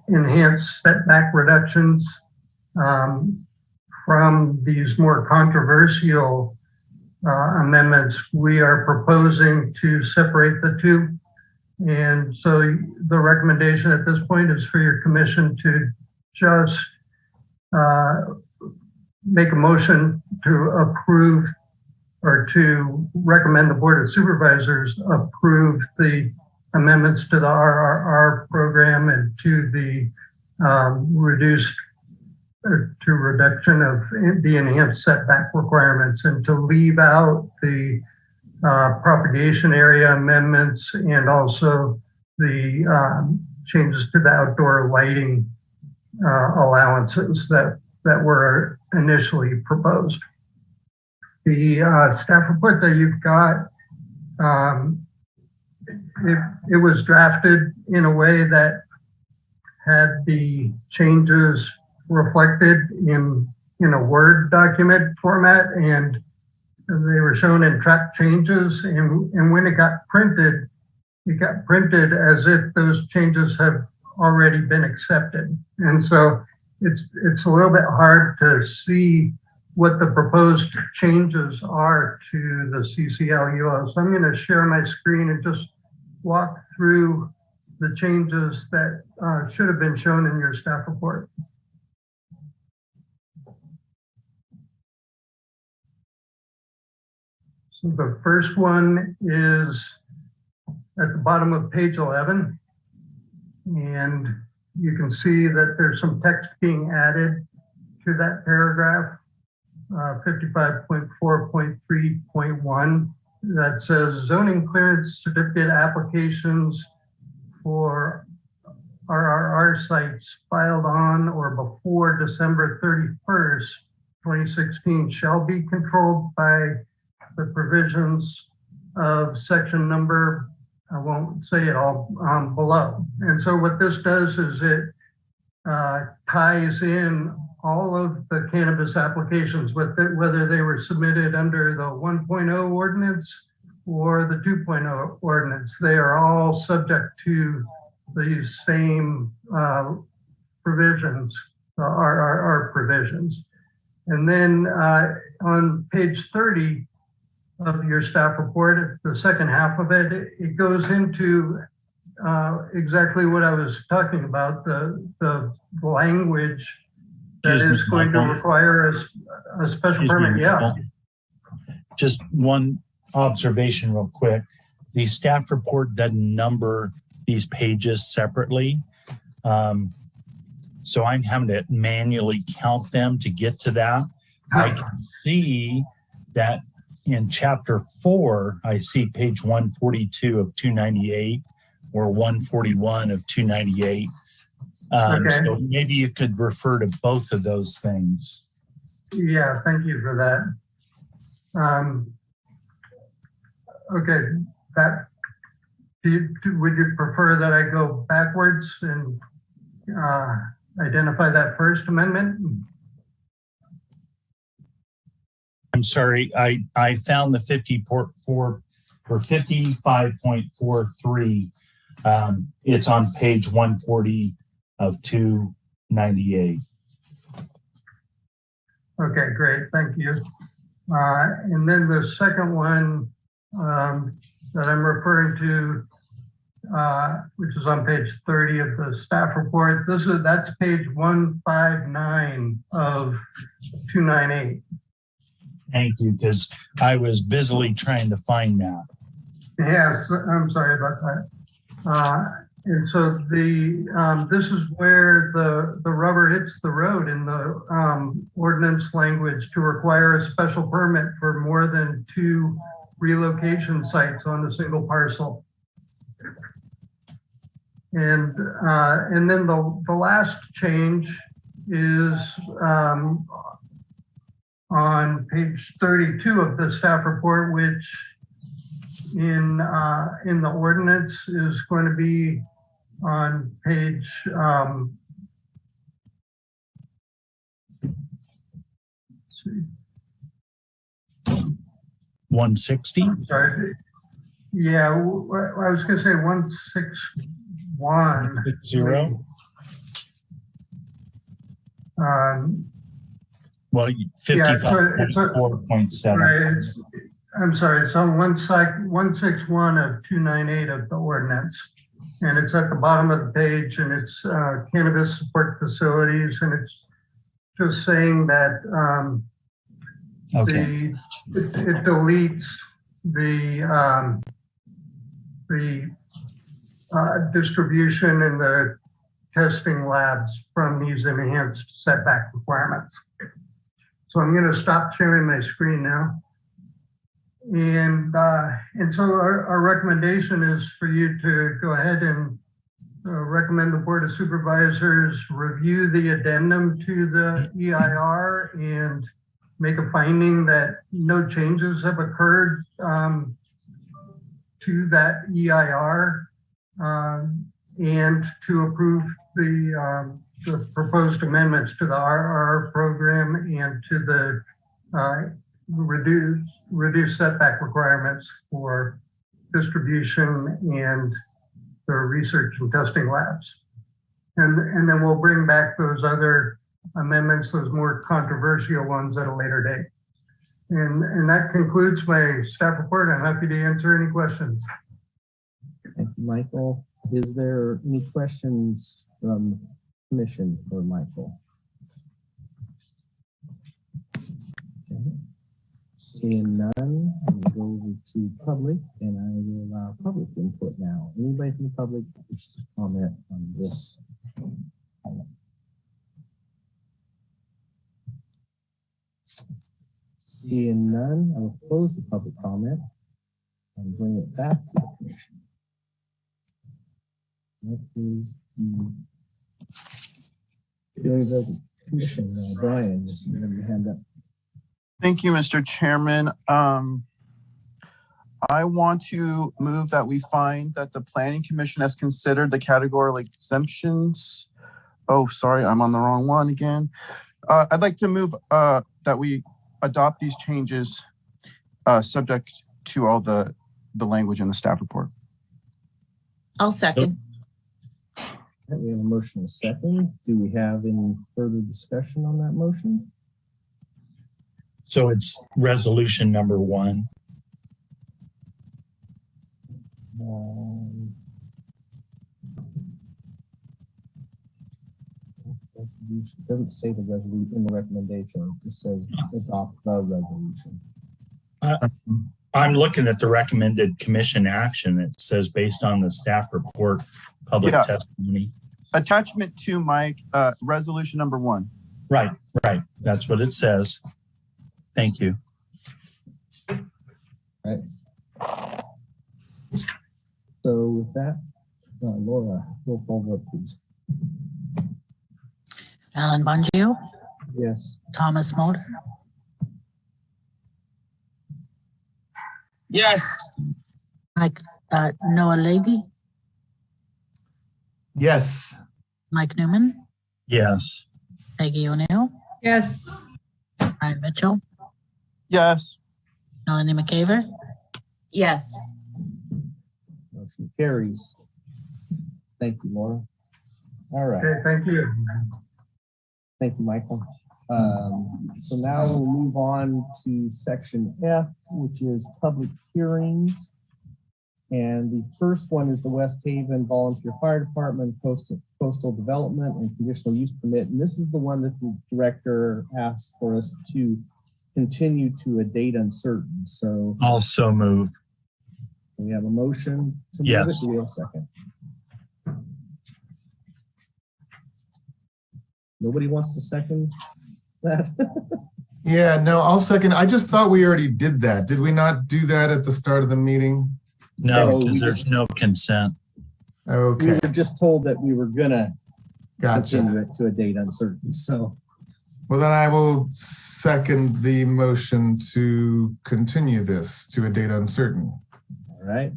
enhanced setback reductions from these more controversial amendments, we are proposing to separate the two. And so the recommendation at this point is for your commission to just make a motion to approve or to recommend the Board of Supervisors approve the amendments to the RRR program and to the reduction of the enhanced setback requirements, and to leave out the propagation area amendments and also the changes to the outdoor lighting allowances that were initially proposed. The staff report that you've got, it was drafted in a way that had the changes reflected in a Word document format, and they were shown in track changes. And when it got printed as if those changes have already been accepted. And so it's a little bit hard to see what the proposed changes are to the CCLUO. So I'm going to share my screen and just walk through the changes that should have been shown in your staff report. So the first one is at the bottom of page 11. And you can see that there's some text being added to that paragraph, 55.4.3.1, that says zoning clearance certificate applications for RRR sites filed on or before December 31st, 2016 shall be controlled by the provisions of section number, I won't say it all, below. And so what this does is it ties in all of the cannabis applications, whether they were submitted under the 1.0 ordinance or the 2.0 ordinance. They are all subject to the same provisions, RRR provisions. And then on page 30 of your staff report, the second half of it, it goes into exactly what I was talking about, the language that is going to require a special permit. Yeah.
Just one observation real quick. The staff report doesn't number these pages separately. So I'm having to manually count them to get to that. I can see that in chapter 4, I see page 142 of 298 or 141 of 298.
Okay.
So maybe you could refer to both of those things.
Yeah, thank you for that. Okay, would you prefer that I go backwards and identify that first amendment?
I'm sorry, I found the 55.43. It's on page 140 of 298.
Okay, great, thank you. And then the second one that I'm referring to, which is on page 30 of the staff report, that's page 159 of 298.
Thank you, because I was busily trying to find that.
Yes, I'm sorry about that. And so this is where the rubber hits the road in the ordinance language to require a special permit for more than 2 relocation sites on a single parcel. And then the last change is on page 32 of the staff report, which in the ordinance is going to be on page
160.
Sorry. Yeah, I was going to say 161.
160. Well, 55.4.7.
Right, I'm sorry, it's on 161 of 298 of the ordinance. And it's at the bottom of the page, and it's cannabis support facilities, and it's just saying that it deletes the distribution and the testing labs from these enhanced setback requirements. So I'm going to stop sharing my screen now. And so our recommendation is for you to go ahead and recommend the Board of Supervisors review the addendum to the EIR and make a finding that no changes have occurred to that EIR and to approve the proposed amendments to the RR program and to the reduced setback requirements for distribution and the research and testing labs. And then we'll bring back those other amendments, those more controversial ones at a later date. And that concludes my staff report. I'm happy to answer any questions.
Thank you, Michael. Is there any questions from Commission for Michael? Okay. Seeing none, I'm going to go over to public, and I will allow public input now. Anybody from the public wishes to comment on this item? Seeing none, I will close the public comment and bring it back to the commission. What is the feelings of the commission? Brian, just have your hand up.
Thank you, Mr. Chairman. I want to move that we find that the Planning Commission has considered the categorical exemptions. Oh, sorry, I'm on the wrong one again. I'd like to move that we adopt these changes subject to all the language in the staff report.
I'll second.
We have a motion and a second. Do we have any further discussion on that motion?
So it's resolution number 1.
It doesn't say the resolution in the recommendation. It just says adopt the resolution.
I'm looking at the recommended commission action. It says based on the staff report, public testimony.
Attachment 2, Mike, resolution number 1.
Right. That's what it says. Thank you.
Right. So with that, Laura, roll call vote, please.
Alan Bongio,
Yes.
Thomas Mulder,
Yes.
Noah Levy,
Yes.
Mike Newman,
Yes.
Peggy O'Neill,
Yes.
Brian Mitchell,
Yes.
Melanie McCaver,
Yes.
Motion carries. Thank you, Laura. All right.
Okay, thank you.
Thank you, Michael. So now we'll move on to section F, which is public hearings. And the first one is the West Haven Volunteer Fire Department Coastal Development and Conditional Use Permit. And this is the one that the director asked for us to continue to a date uncertain. So
Also move.
we have a motion to move
Yes.
it. Do we have a second? Nobody wants to second that?
Yeah, no, I'll second. I just thought we already did that. Did we not do that at the start of the meeting?
No, because there's no consent.
Okay.
We were just told that we were gonna
Gotcha.
continue it to a date uncertain. So
Well, then I will second the motion to continue this to a date uncertain.
all right.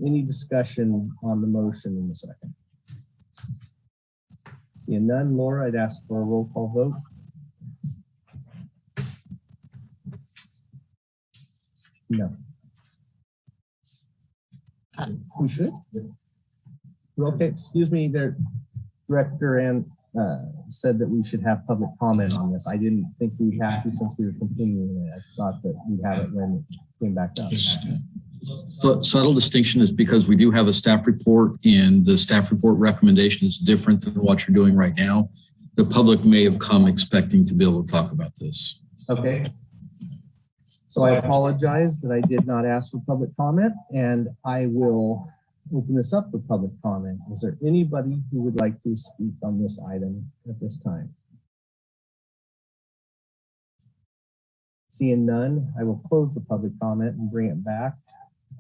Any discussion on the motion in a second? Seeing none, Laura, I'd ask for a roll call vote. No. We should? Okay, excuse me, the director and said that we should have public comment on this. I didn't think we'd have to since we were continuing it. I thought that we'd have it when it came back up.
The subtle distinction is because we do have a staff report and the staff report recommendation is different than what you're doing right now. The public may have come expecting to be able to talk about this.
Okay. So I apologize that I did not ask for public comment, and I will open this up for public comment. Is there anybody who would like to speak on this item at this time? Seeing none, I will close the public comment and bring it back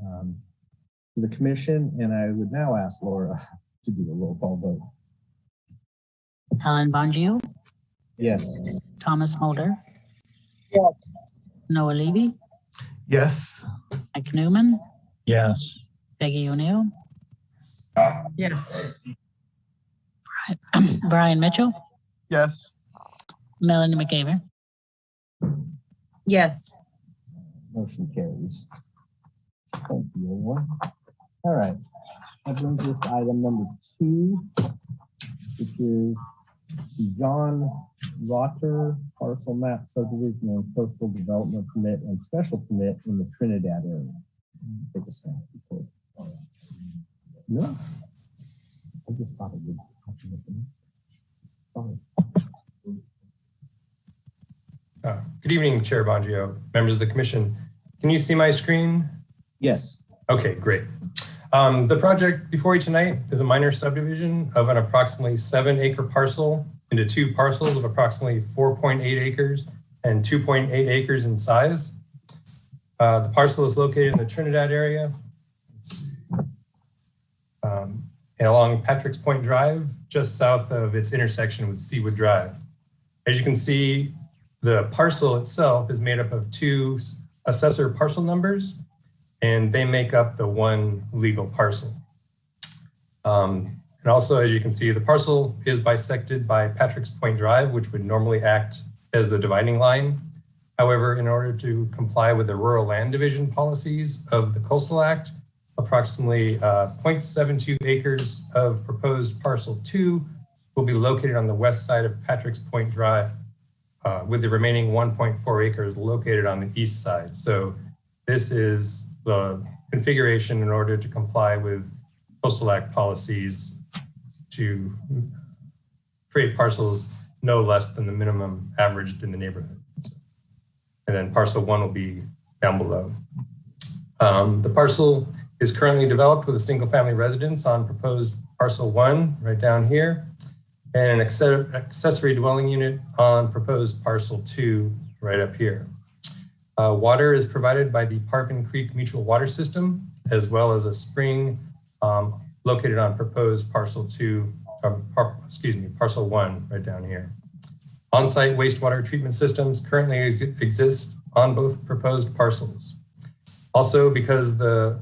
to the commission, and I would now ask Laura to do a roll call vote.
Alan Bongio,
Yes.
Thomas Mulder,
Yes.
Noah Levy,
Yes.
Mike Newman,
Yes.
Peggy O'Neill,
Yes.
Brian Mitchell,
Yes.
Melanie McCaver.
Yes.
Motion carries. Thank you, everyone. All right. That brings us to item number 2. which is John Rotter parcel map subdivision and coastal development permit and special permit in the Trinidad area. Take a snap before. No, I just thought it would. Sorry.
Good evening, Chair Bongio, members of the commission. Can you see my screen?
Yes.
Okay, great. The project before you tonight is a minor subdivision of an approximately 7-acre parcel into 2 parcels of approximately 4.8 acres and 2.8 acres in size. The parcel is located in the Trinidad area and along Patrick's Point Drive, just south of its intersection with Seawood Drive. As you can see, the parcel itself is made up of 2 assessor parcel numbers, and they make up the 1 legal parcel. And also, as you can see, the parcel is bisected by Patrick's Point Drive, which would normally act as the dividing line. However, in order to comply with the rural land division policies of the Coastal Act, approximately 0.72 acres of proposed parcel 2 will be located on the west side of Patrick's Point Drive, with the remaining 1.4 acres located on the east side. So this is the configuration in order to comply with Coastal Act policies to create parcels no less than the minimum averaged in the neighborhood. And then parcel 1 will be down below. The parcel is currently developed with a single family residence on proposed parcel 1 right down here, and an accessory dwelling unit on proposed parcel 2 right up here. Water is provided by the Parvin Creek Mutual Water System, as well as a spring located on proposed parcel 1 right down here. On-site wastewater treatment systems currently exist on both proposed parcels. Also, because the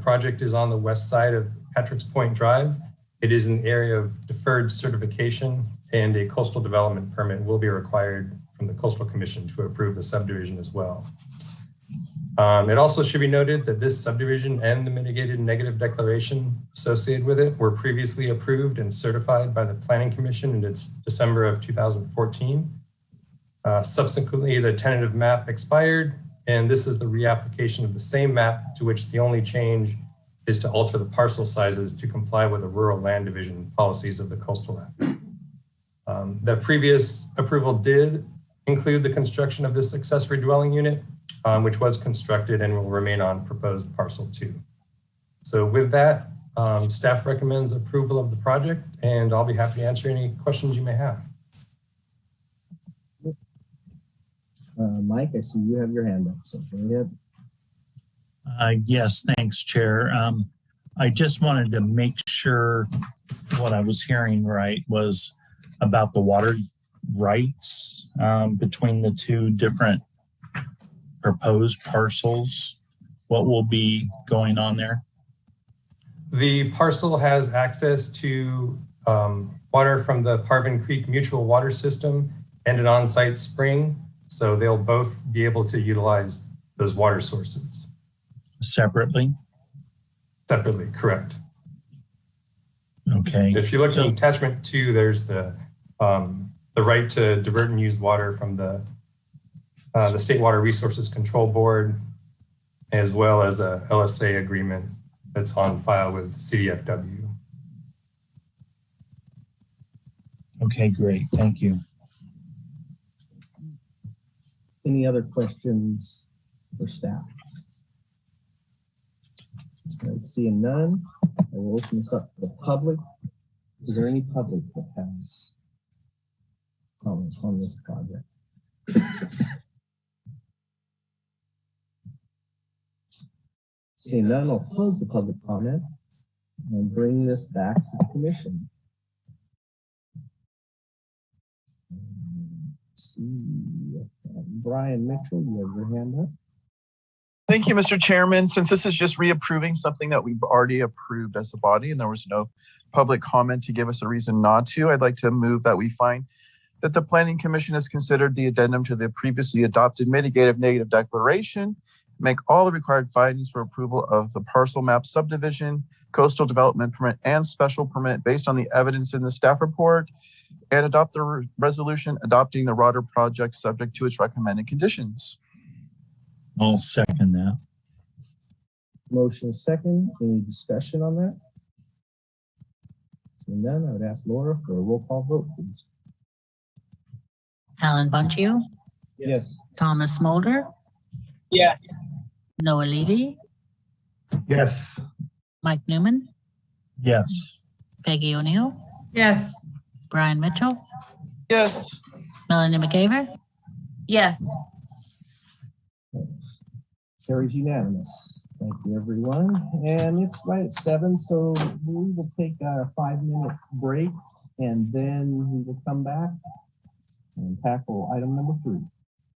project is on the west side of Patrick's Point Drive, it is an area of deferred certification, and a coastal development permit will be required from the Coastal Commission to approve the subdivision as well. It also should be noted that this subdivision and the mitigated negative declaration associated with it were previously approved and certified by the Planning Commission in its December of 2014. Subsequently, the tentative map expired, and this is the reapplication of the same map, to which the only change is to alter the parcel sizes to comply with the rural land division policies of the Coastal Act. The previous approval did include the construction of this accessory dwelling unit, which was constructed and will remain on proposed parcel 2. So with that, staff recommends approval of the project, and I'll be happy to answer any questions you may have.
Mike, I see you have your hand up, so go ahead.
Yes, thanks, Chair. I just wanted to make sure what I was hearing right was about the water rights between the 2 different proposed parcels. What will be going on there?
The parcel has access to water from the Parvin Creek Mutual Water System and an on-site spring, so they'll both be able to utilize those water sources.
Separately?
Separately, correct.
Okay.
If you look at attachment 2, there's the right to divert and use water from the State Water Resources Control Board, as well as a LSA agreement that's on file with CDFW.
Okay, great. Thank you.
Any other questions for staff? Seeing none, I will open this up to the public. Is there any public that has comments on this project? Seeing none, I'll close the public comment and bring this back to the commission. Let's see, Brian Mitchell, you have your hand up.
Thank you, Mr. Chairman. Since this is just reapproving something that we've already approved as a body and there was no public comment to give us a reason not to, I'd like to move that we find that the Planning Commission has considered the addendum to the previously adopted mitigative negative declaration, make all the required findings for approval of the parcel map subdivision, coastal development permit and special permit based on the evidence in the staff report, and adopt the resolution adopting the water project subject to its recommended conditions.
I'll second that.
Motion second. Any discussion on that? Seeing none, I would ask Laura for a roll call vote, please.
Alan Bunchio,
Yes.
Thomas Smolder,
Yes.
Noah Levy,
Yes.
Mike Newman,
Yes.
Peggy O'Neill,
Yes.
Brian Mitchell,
Yes.
Melanie McCaver.
Yes.
Carries unanimous. Thank you, everyone. And it's right at 7, so we will take a 5-minute break, and then we will come back and tackle item number 3.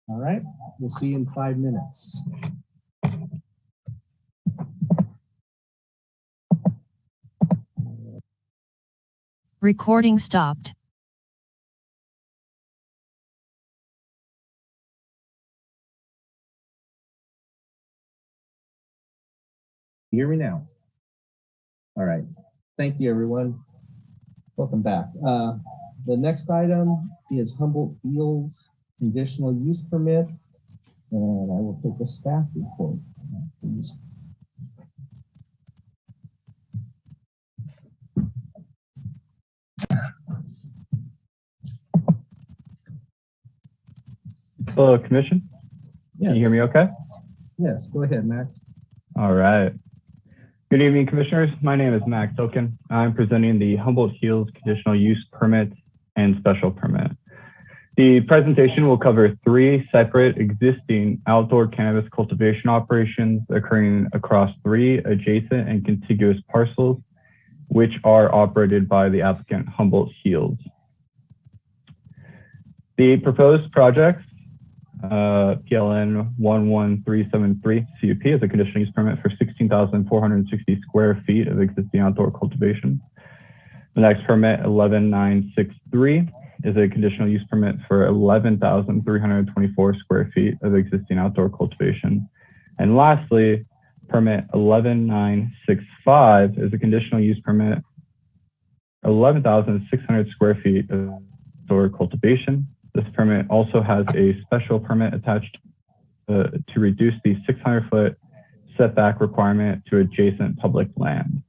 All right, we'll see you in 5 minutes.
Recording stopped.
You hear me now? All right. Thank you, everyone. Welcome back. The next item is Humboldt Fields conditional use permit, and I will take a staff report, please.
Hello, Commission.
Yes.
Can you hear me okay?
Yes, go ahead, Max.
All right. Good evening, Commissioners. My name is Max Oken. I'm presenting the Humboldt Fields conditional use permit and special permit. The presentation will cover 3 separate existing outdoor cannabis cultivation operations occurring across 3 adjacent and contiguous parcels, which are operated by the applicant Humboldt Fields. The proposed projects, PLN 11373 CUP is a conditional use permit for 16,460 square feet of existing outdoor cultivation. The next permit, 11963, is a conditional use permit for 11,324 square feet of existing outdoor cultivation. And lastly, permit 11965 is a conditional use permit, 11,600 square feet of outdoor cultivation. This permit also has a special permit attached to reduce the 600-foot setback requirement to adjacent public land.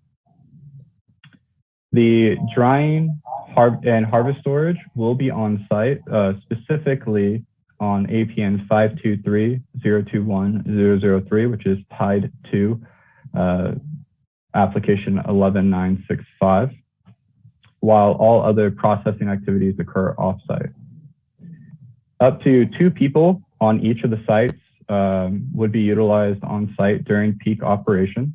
The drying and harvest storage will be on site, specifically on APN 523-021-003, which is tied to application 11965, while all other processing activities occur off-site. Up to 2 people on each of the sites would be utilized on site during peak operation.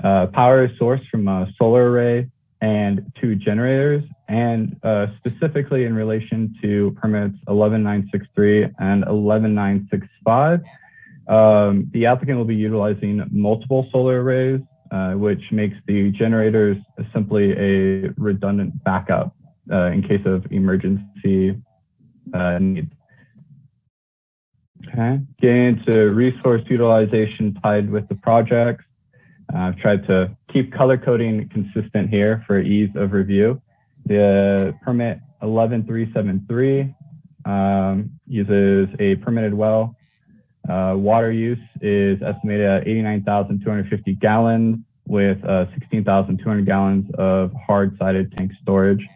Power is sourced from a solar array and 2 generators, and specifically in relation to permits 11963 and 11965, the applicant will be utilizing multiple solar arrays, which makes the generators simply a redundant backup in case of emergency needs. Okay, getting into resource utilization tied with the projects. I've tried to keep color coding consistent here for ease of review. The permit 11373 uses a permitted well. Water use is estimated at 89,250 gallons with 16,200 gallons of hard-sided tank storage.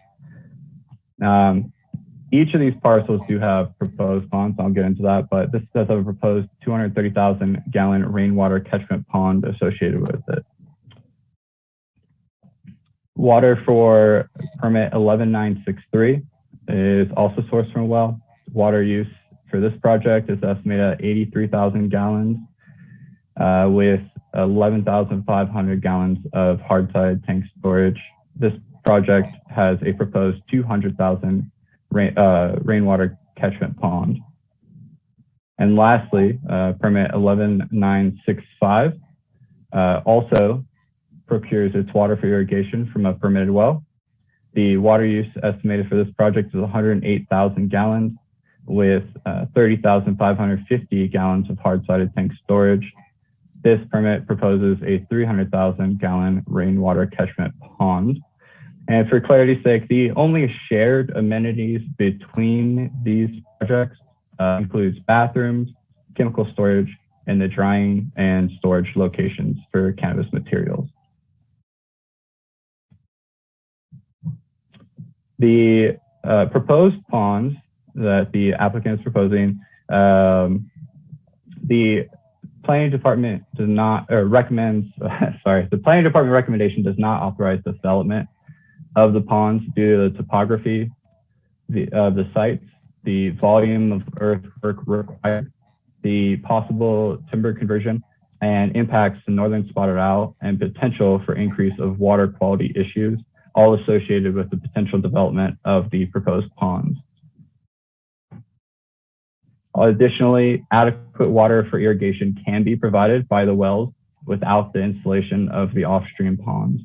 Each of these parcels do have proposed ponds. I'll get into that, but this does have a proposed 230,000 gallon rainwater catchment pond associated with it. Water for permit 11963 is also sourced from a well. Water use for this project is estimated at 83,000 gallons with 11,500 gallons of hard-sided tank storage. This project has a proposed 200,000 rainwater catchment pond. And lastly, permit 11965 also procures its water for irrigation from a permitted well. The water use estimated for this project is 108,000 gallons with 30,550 gallons of hard-sided tank storage. This permit proposes a 300,000 gallon rainwater catchment pond. And for clarity's sake, the only shared amenities between these projects includes bathrooms, chemical storage, and the drying and storage locations for cannabis materials. The proposed ponds that the applicant is proposing, the planning department does not, or recommends, the planning department recommendation does not authorize development of the ponds due to the topography of the sites, the volume of earthwork required, the possible timber conversion, and impacts to northern spotted owl and potential for increase of water quality issues, all associated with the potential development of the proposed ponds. Additionally, adequate water for irrigation can be provided by the wells without the installation of the offstream ponds.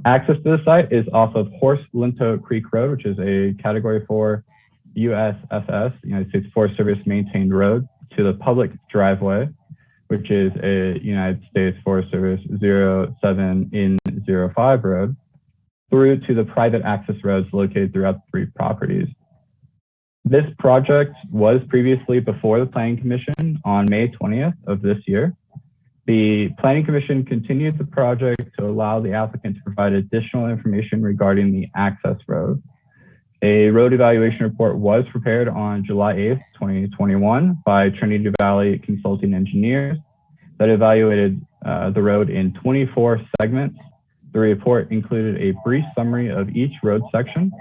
Access to the site is off of Horse Linto Creek Road, which is a Category 4 USFS, United States Forest Service maintained road, to the public driveway, which is a United States Forest Service 07-05 road, through to the private access roads located throughout the 3 properties. This project was previously before the Planning Commission on May 20th of this year. The Planning Commission continued the project to allow the applicant to provide additional information regarding the access road. A road evaluation report was prepared on July 8th, 2021 by Trinity Valley Consulting Engineers that evaluated the road in 24 segments. The report included a brief summary of each road section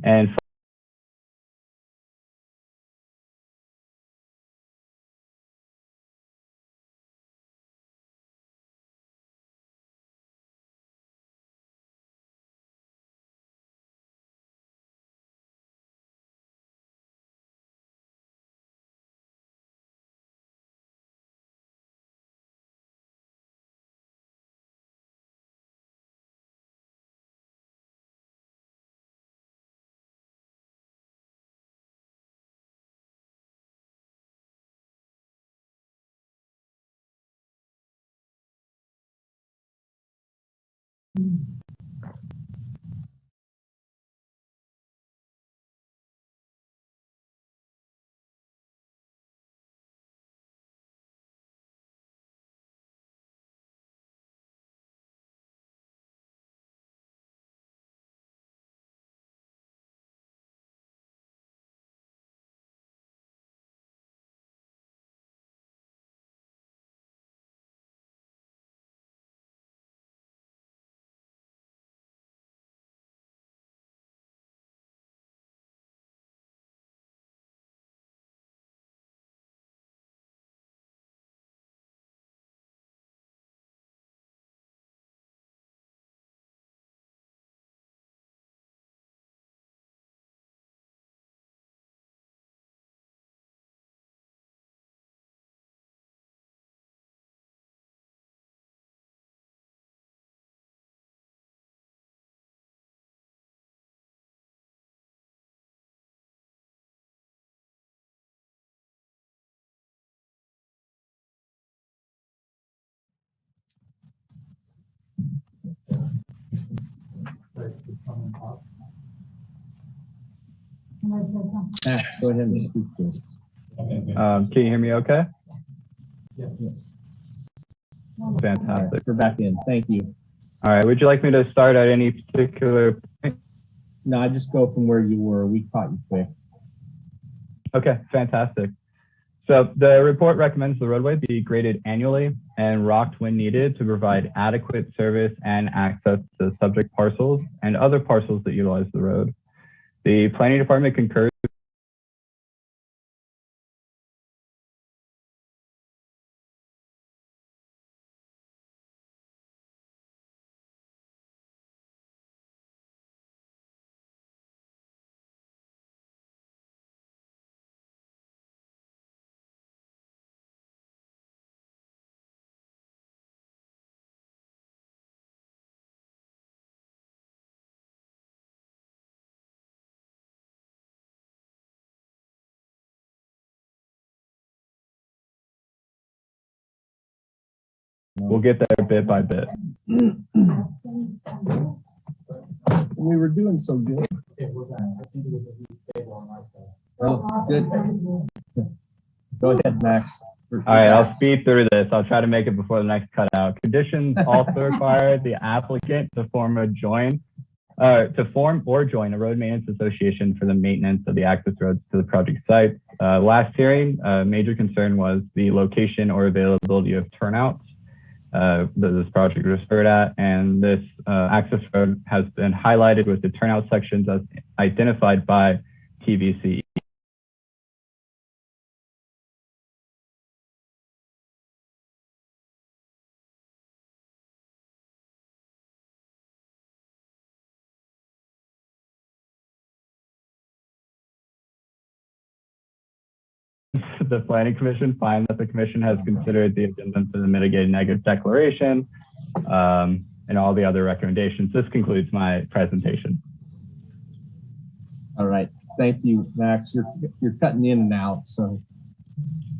and
Max, go ahead and speak to us.
can you hear me okay?
Yes.
Fantastic.
We're back in. Thank you.
All right. Would you like me to start at any particular point?
No, I just go from where you were. We caught you quick.
Okay, fantastic. So the report recommends the roadway be graded annually and rocked when needed to provide adequate service and access to subject parcels and other parcels that utilize the road. The planning department concurs we'll get there bit by bit.
We were doing so good. Oh, good. Go ahead, Max.
All right, I'll speed through this. I'll try to make it before the next cutout. Conditions also require the applicant to form or join a road maintenance association for the maintenance of the access roads to the project site. Last hearing, a major concern was the location or availability of turnouts that this project referred at, and this access road has been highlighted with the turnout sections as identified by TVC. The Planning Commission finds that the Commission has considered the addendum to the mitigated negative declaration and all the other recommendations. This concludes my presentation.
All right, thank you, Max. You're cutting in and out, so.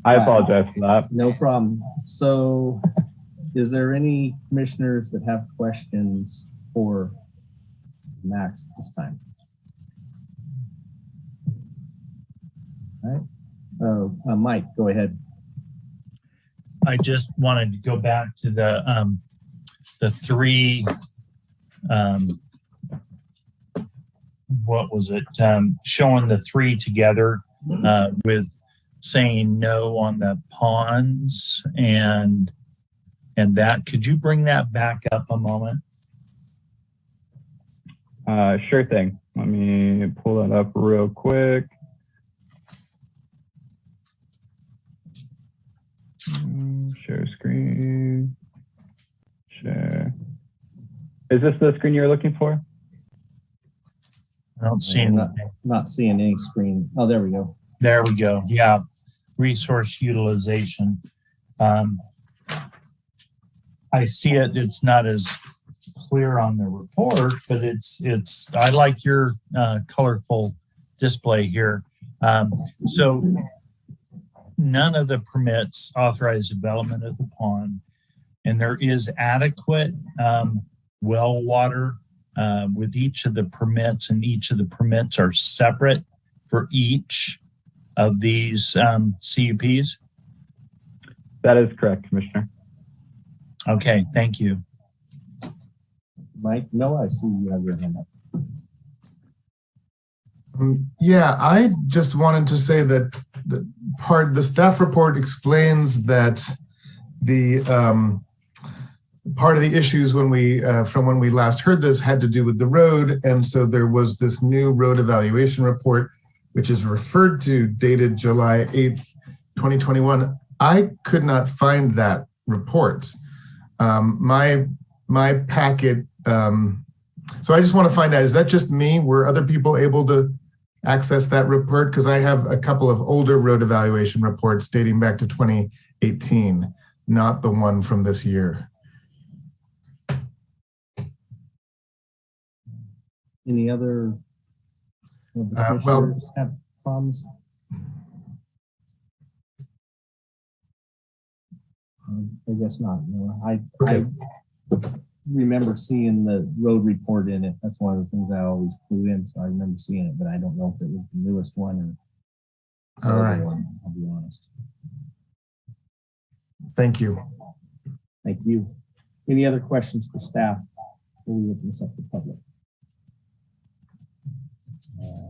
I apologize for that.
No problem. So, is there any commissioners that have questions for Max this time? All right. Mike, go ahead.
I just wanted to go back to the three, what was it? Showing the three together with saying no on the ponds and that. Could you bring that back up a moment?
Sure thing. Let me pull that up real quick. Share screen. Share. Is this the screen you're looking for?
I don't see anything.
Not seeing any screen. Oh, there we go.
There we go. Yeah. Resource utilization. I see it. It's not as clear on the report, but it's. I like your colorful display here. So none of the permits authorize development of the pond, and there is adequate well water with each of the permits, and each of the permits are separate for each of these CUPs.
That is correct, Commissioner.
Okay, thank you.
Mike, no, I see you have your hand up.
Yeah, I just wanted to say that the staff report explains that the part of the issues when we from when we last heard this had to do with the road, and so there was this new road evaluation report, which is referred to, dated July 8th, 2021. I could not find that report. My packet. So I just want to find out, is that just me? Were other people able to access that report? Because I have a couple of older road evaluation reports dating back to 2018, not the one from this year.
Any other
well,
have problems? I guess not. No, I remember seeing the road report in it. That's one of the things I always clue in, so I remember seeing it, but I don't know if it was the newest one or
all right.
one, I'll be honest.
Thank you.
Thank you. Any other questions for staff before we open this up to the public?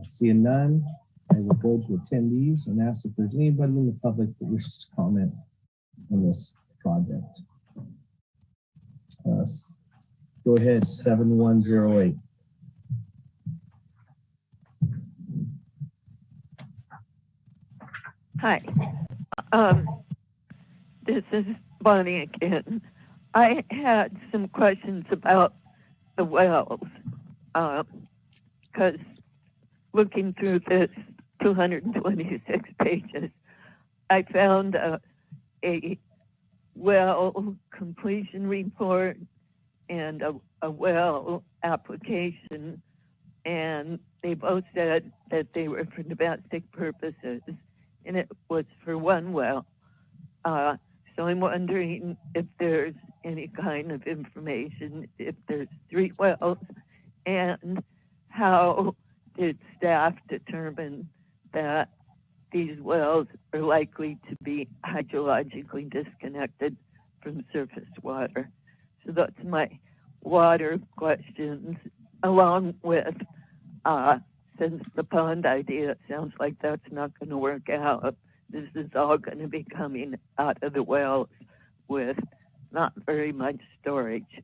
Seeing none, I will go to attendees and ask if there's anybody in the public that wishes to comment on this project. Go ahead, 7108.
Hi, this is Bonnie again. I had some questions about the wells, because looking through this 226 pages, I found a well completion report and a well application, and they both said that they were for domestic purposes, and it was for one well. So So I'm wondering if there's any kind of information, if there's 3 wells, and how did staff determine that these wells are likely to be hydrologically disconnected from surface water? So that's my water questions, along with, since the pond idea sounds like that's not going to work out, this is all going to be coming out of the wells with not very much storage.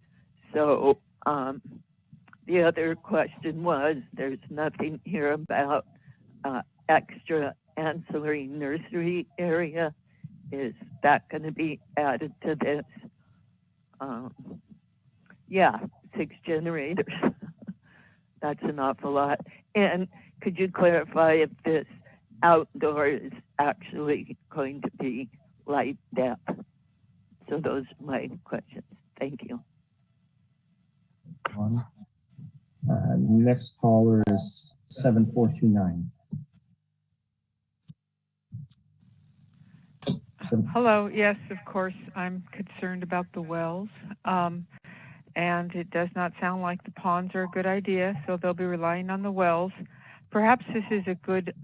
So the other question was, there's nothing here about extra ancillary nursery area. Is that going to be added to this? Yeah, 6 generators. That's an awful lot. And could you clarify if this outdoor is actually going to be light depth? So those are my questions. Thank you.
Next caller is 7429.
Hello. Yes, of course, I'm concerned about the wells. And it does not sound like the ponds are a good idea, so they'll be relying on the wells. Perhaps this is a good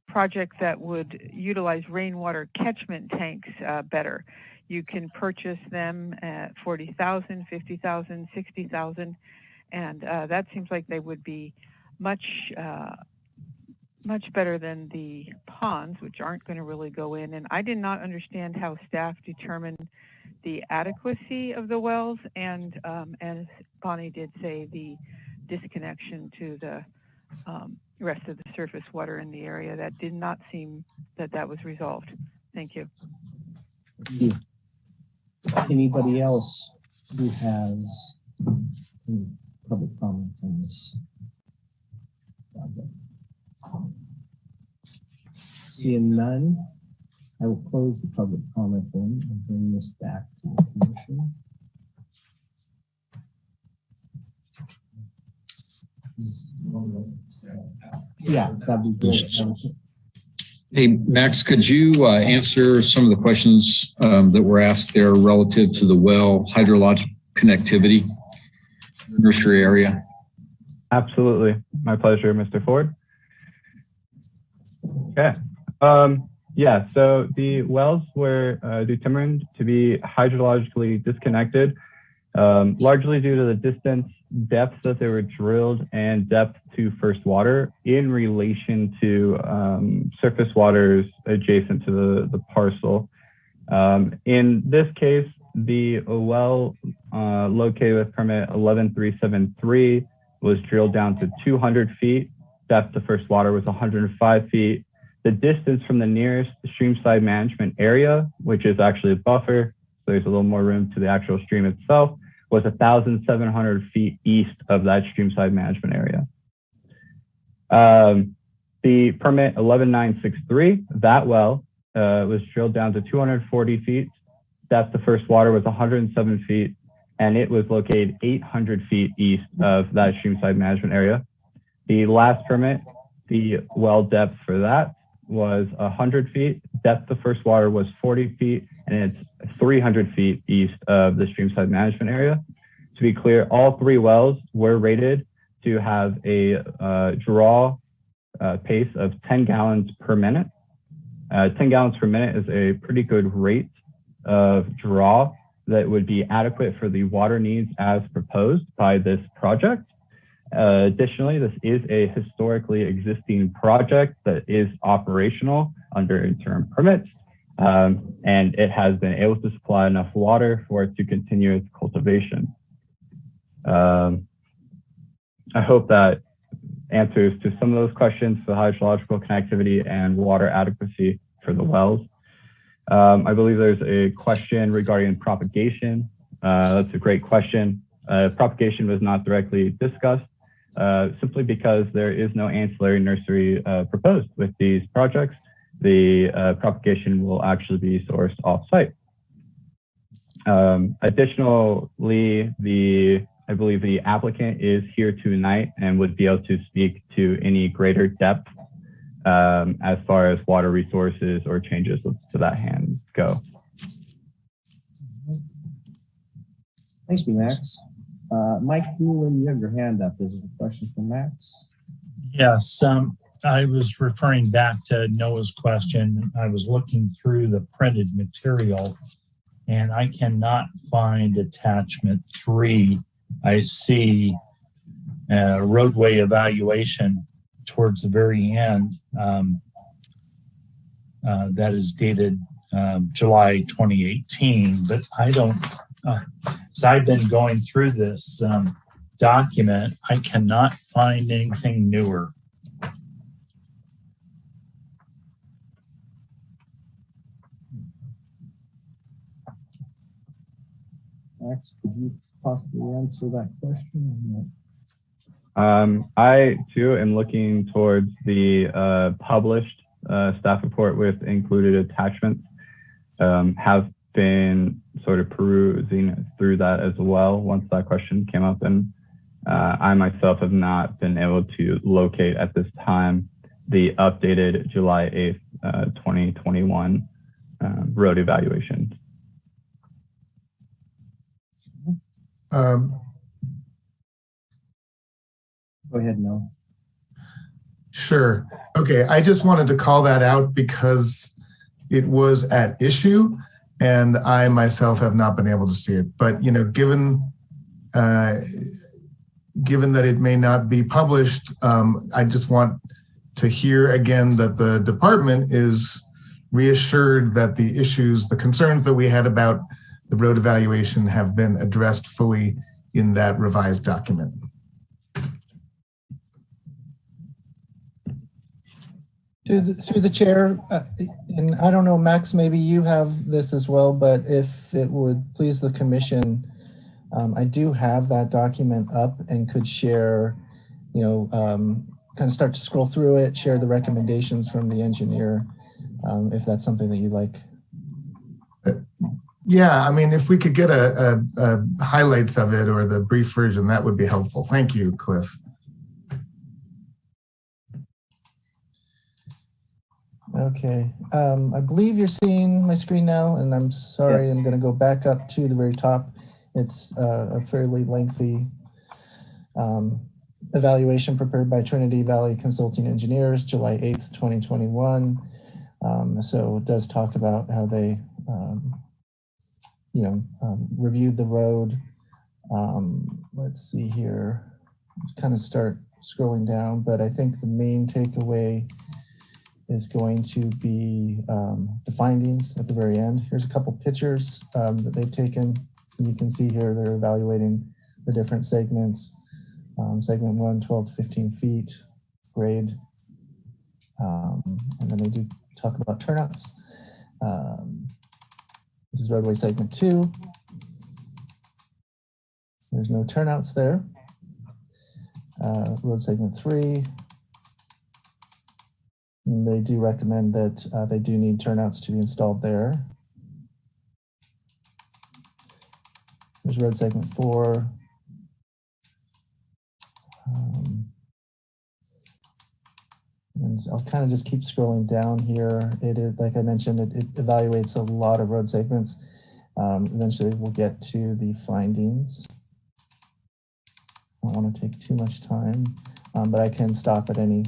project that would utilize rainwater catchment tanks better. You can purchase them at $40,000, $50,000, $60,000, and that seems like they would be much better than the ponds, which aren't going to really go in. And I did not understand how staff determined the adequacy of the wells, and as Bonnie did say, the disconnection to the rest of the surface water in the area. That did not seem that was resolved. Thank you.
Thank you. Anybody else who has any public comments on this project? Seeing none, I will close the public comment then and bring this back to the commission. Yeah, that'd be great.
Hey, Max, could you answer some of the questions that were asked there relative to the well hydrologic connectivity nursery area?
Absolutely. My pleasure, Mr. Ford. Okay. Yeah, so the wells were determined to be hydrologically disconnected, largely due to the distance, depth that they were drilled, and depth to first water in relation to surface waters adjacent to the parcel. In this case, the well located with permit 11373 was drilled down to 200 feet. Depth to first water was 105 feet. The distance from the nearest streamside management area, which is actually a buffer, so there's a little more room to the actual stream itself, was 1,700 feet east of that streamside management area. The permit 11963, that well was drilled down to 240 feet. Depth to first water was 107 feet, and it was located 800 feet east of that streamside management area. The last permit, the well depth for that was 100 feet. Depth to first water was 40 feet, and it's 300 feet east of the streamside management area. To be clear, all 3 wells were rated to have a draw pace of 10 gallons per minute. 10 gallons per minute is a pretty good rate of draw that would be adequate for the water needs as proposed by this project. Additionally, this is a historically existing project that is operational under interim permits, and it has been able to supply enough water for it to continue its cultivation. I hope that answers to some of those questions for hydrological connectivity and water adequacy for the wells. I believe there's a question regarding propagation. That's a great question. Propagation was not directly discussed, simply because there is no ancillary nursery proposed with these projects. The propagation will actually be sourced off-site. Additionally, I believe the applicant is here tonight and would be able to speak to any greater depth as far as water resources or changes to that hand go.
Thanks, Max. Mike Newland, you have your hand up. Is it a question for Max?
Yes, I was referring back to Noah's question. I was looking through the printed material and I cannot find attachment 3. I see roadway evaluation towards the very end. That is dated July 2018, but I don't, as I've been going through this document, I cannot find anything newer.
Max, could you possibly answer that question?
I too am looking towards the published staff report with included attachments. Have been sort of perusing through that as well once that question came up, and I myself have not been able to locate at this time the updated July 8th, 2021 road evaluation.
Um,
Go ahead, Noah.
Sure. Okay, I just wanted to call that out because it was at issue and I myself have not been able to see it. But, you know, given that it may not be published, I just want to hear again that the department is reassured that the issues, the concerns that we had about the road evaluation have been addressed fully in that revised document.
Through the chair, and I don't know, Max, maybe you have this as well, but if it would please the commission, I do have that document up and could share, you know, kind of start to scroll through it, share the recommendations from the engineer, if that's something that you like.
Yeah, I mean, if we could get a highlights of it or the brief version, that would be helpful. Thank you, Cliff.
Okay, I believe you're seeing my screen now, and I'm sorry,
Yes.
I'm going to go back up to the very top. It's a fairly lengthy evaluation prepared by Trinity Valley Consulting Engineers, July 8th, 2021. So it does talk about how they, reviewed the road. Let's see here, kind of start scrolling down, but I think the main takeaway is going to be the findings at the very end. Here's a couple pictures that they've taken. You can see here they're evaluating the different segments. Segment 1, 12 to 15 feet, grade. And then they do talk about turnouts. This is roadway segment 2. There's no turnouts there. Road segment 3. And they do recommend that they do need turnouts to be installed there. There's road segment 4. And I'll kind of just keep scrolling down here. It is, like I mentioned, it evaluates a lot of road segments. Eventually we'll get to the findings. I don't want to take too much time, but I can stop at any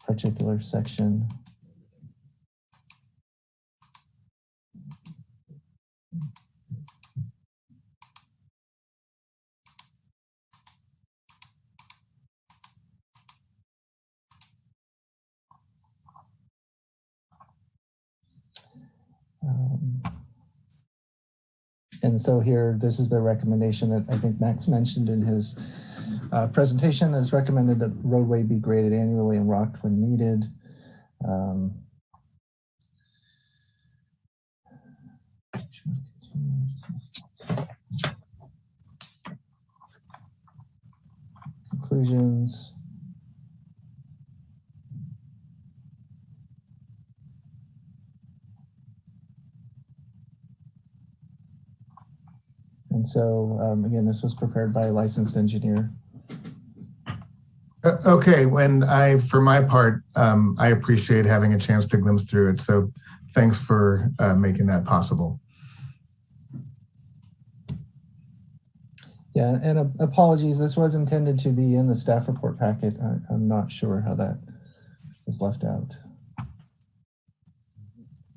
particular section. And so here, this is the recommendation that I think Max mentioned in his presentation. That it's recommended that roadway be graded annually and rocked when needed. Conclusions. And so, again, this was prepared by a licensed engineer.
Okay, for my part, I appreciate having a chance to glimpse through it. So thanks for making that possible.
Yeah, and apologies, this was intended to be in the staff report packet. I'm not sure how that was left out.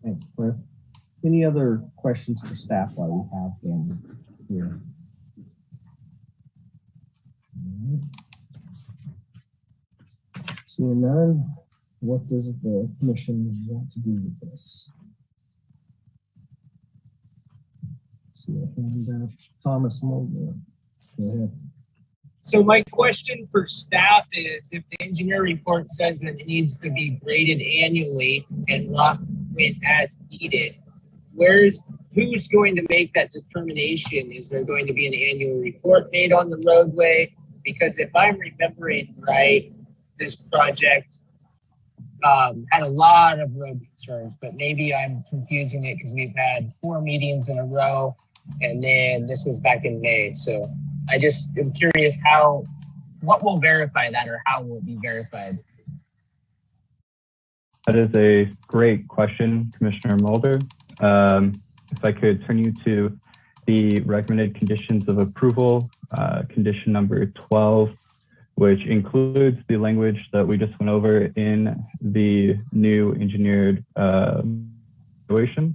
Thanks, Cliff. Any other questions for staff while we have them here? Seeing none, what does the commission want to do with this? See a hand up. Thomas Mulder. Go ahead.
So my question for staff is, if the engineer report says that it needs to be graded annually and rock went as needed, who's going to make that determination? Is there going to be an annual report made on the roadway? Because if I'm remembering right, this project had a lot of road concerns, but maybe I'm confusing it because we've had 4 meetings in a row, and then this was back in May. So I just am curious what will verify that, or how will it be verified?
That is a great question, Commissioner Mulder. If I could turn you to the recommended conditions of approval, condition number 12, which includes the language that we just went over in the new engineered evaluation.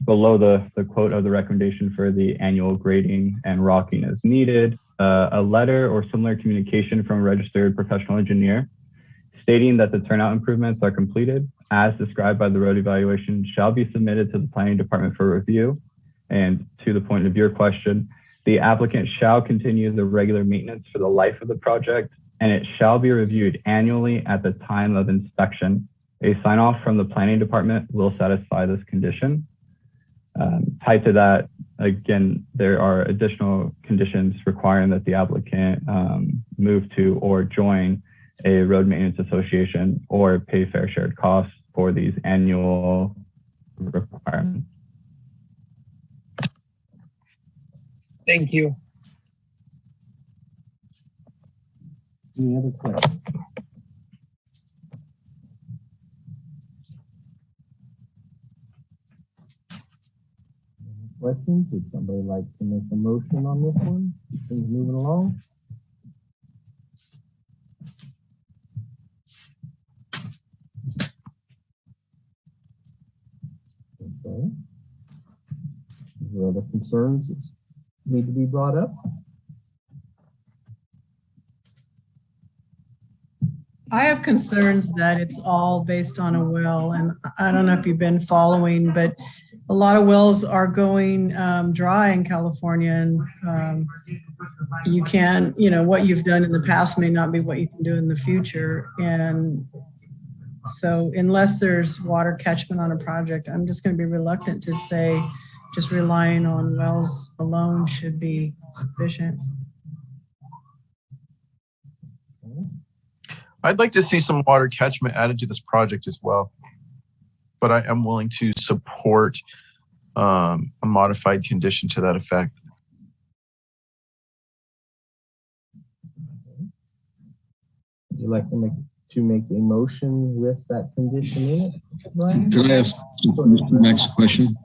Below the quote of the recommendation for the annual grading and rocking as needed, a letter or similar communication from a registered professional engineer stating that the turnout improvements are completed as described by the road evaluation shall be submitted to the planning department for review. And to the point of your question, the applicant shall continue the regular maintenance for the life of the project, and it shall be reviewed annually at the time of inspection. A sign off from the planning department will satisfy this condition. Tied to that, again, there are additional conditions requiring that the applicant move to or join a road maintenance association or pay fair shared costs for these annual requirements.
Thank you.
Any other questions? Questions? Would somebody like to make a motion on this one? Things moving along? Okay. Is there other concerns that need to be brought up?
I have concerns that it's all based on a well, and I don't know if you've been following, but a lot of wells are going dry in California, and you can, what you've done in the past may not be what you can do in the future. And so unless there's water catchment on a project, I'm just going to be reluctant to say just relying on wells alone should be sufficient.
I'd like to see some water catchment added to this project as well, but I am willing to support a modified condition to that effect.
Would you like to make a motion with that condition in it, Brian?
Can I ask Max a question?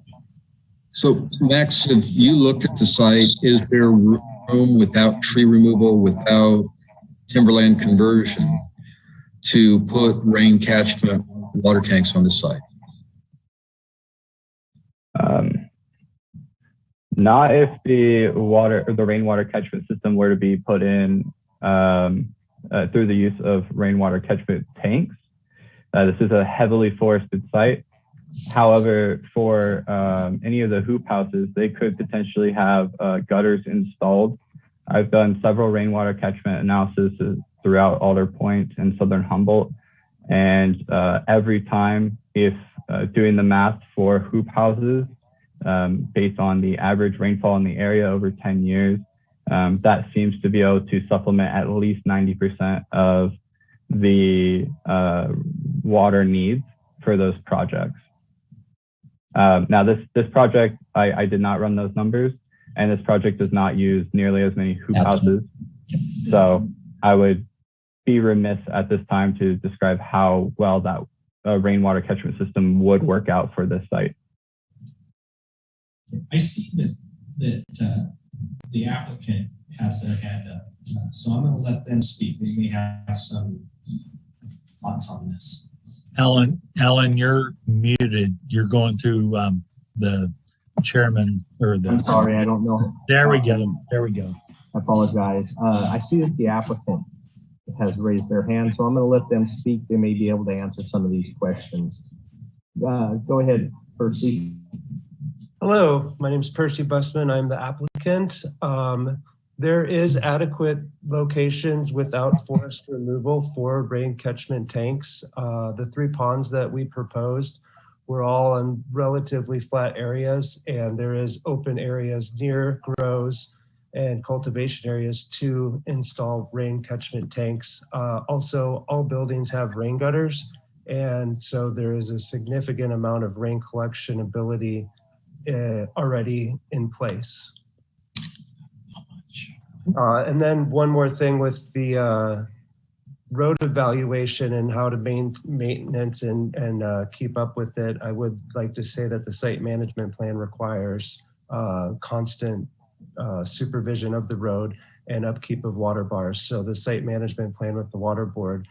So Max, have you looked at the site? Is there room without tree removal, without timberland conversion to put rain catchment water tanks on the site?
Not if the rainwater catchment system were to be put in through the use of rainwater catchment tanks. This is a heavily forested site. However, for any of the hoop houses, they could potentially have gutters installed. I've done several rainwater catchment analyses throughout Alder Point and southern Humboldt. And every time, if doing the math for hoop houses, based on the average rainfall in the area over 10 years, that seems to be able to supplement at least 90% of the water needs for those projects. Now, this project, I did not run those numbers, and this project does not use nearly as many hoop houses. So I would be remiss at this time to describe how well that rainwater catchment system would work out for this site.
I see that the applicant has their hand up, so I'm going to let them speak. They may have some thoughts on this.
Ellen, you're muted. You're going through the chairman or the.
I'm sorry, I don't know.
There we go. There we go.
I apologize. I see that the applicant has raised their hand, so I'm going to let them speak. They may be able to answer some of these questions. Go ahead, Percy.
Hello, my name is Percy Busman. I'm the applicant. There is adequate locations without forest removal for rain catchment tanks. The 3 ponds that we proposed were all in relatively flat areas, and there is open areas near grows and cultivation areas to install rain catchment tanks. Also, all buildings have rain gutters, and so there is a significant amount of rain collection ability already in place. And then one more thing with the road evaluation and how to maintenance and keep up with it, I would like to say that the site management plan requires constant supervision of the road and upkeep of water bars. So the site management plan with the water board,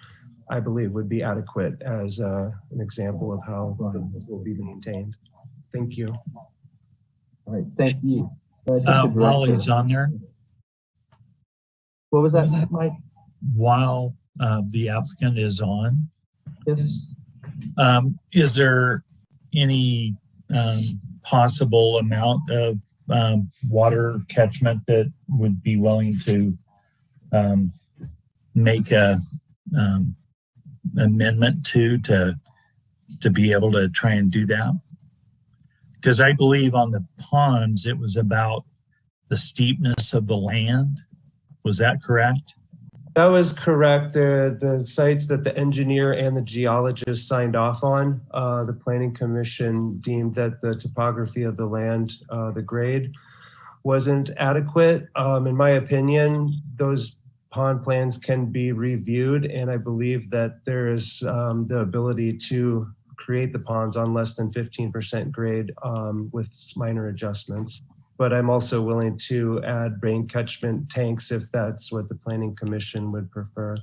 I believe, would be adequate as an example of how this will be maintained. Thank you.
All right, thank you.
While he's on there.
What was that, Mike?
While the applicant is on,
yes.
Is there any possible amount of water catchment that would be willing to make a amendment to be able to try and do that? Because I believe on the ponds, it was about the steepness of the land. Was that correct?
That was correct. The sites that the engineer and the geologist signed off on, the planning commission deemed that the topography of the land, the grade, wasn't adequate. In my opinion, those pond plans can be reviewed, and I believe that there is the ability to create the ponds on less than 15% grade with minor adjustments. But I'm also willing to add rain catchment tanks if that's what the planning commission would prefer.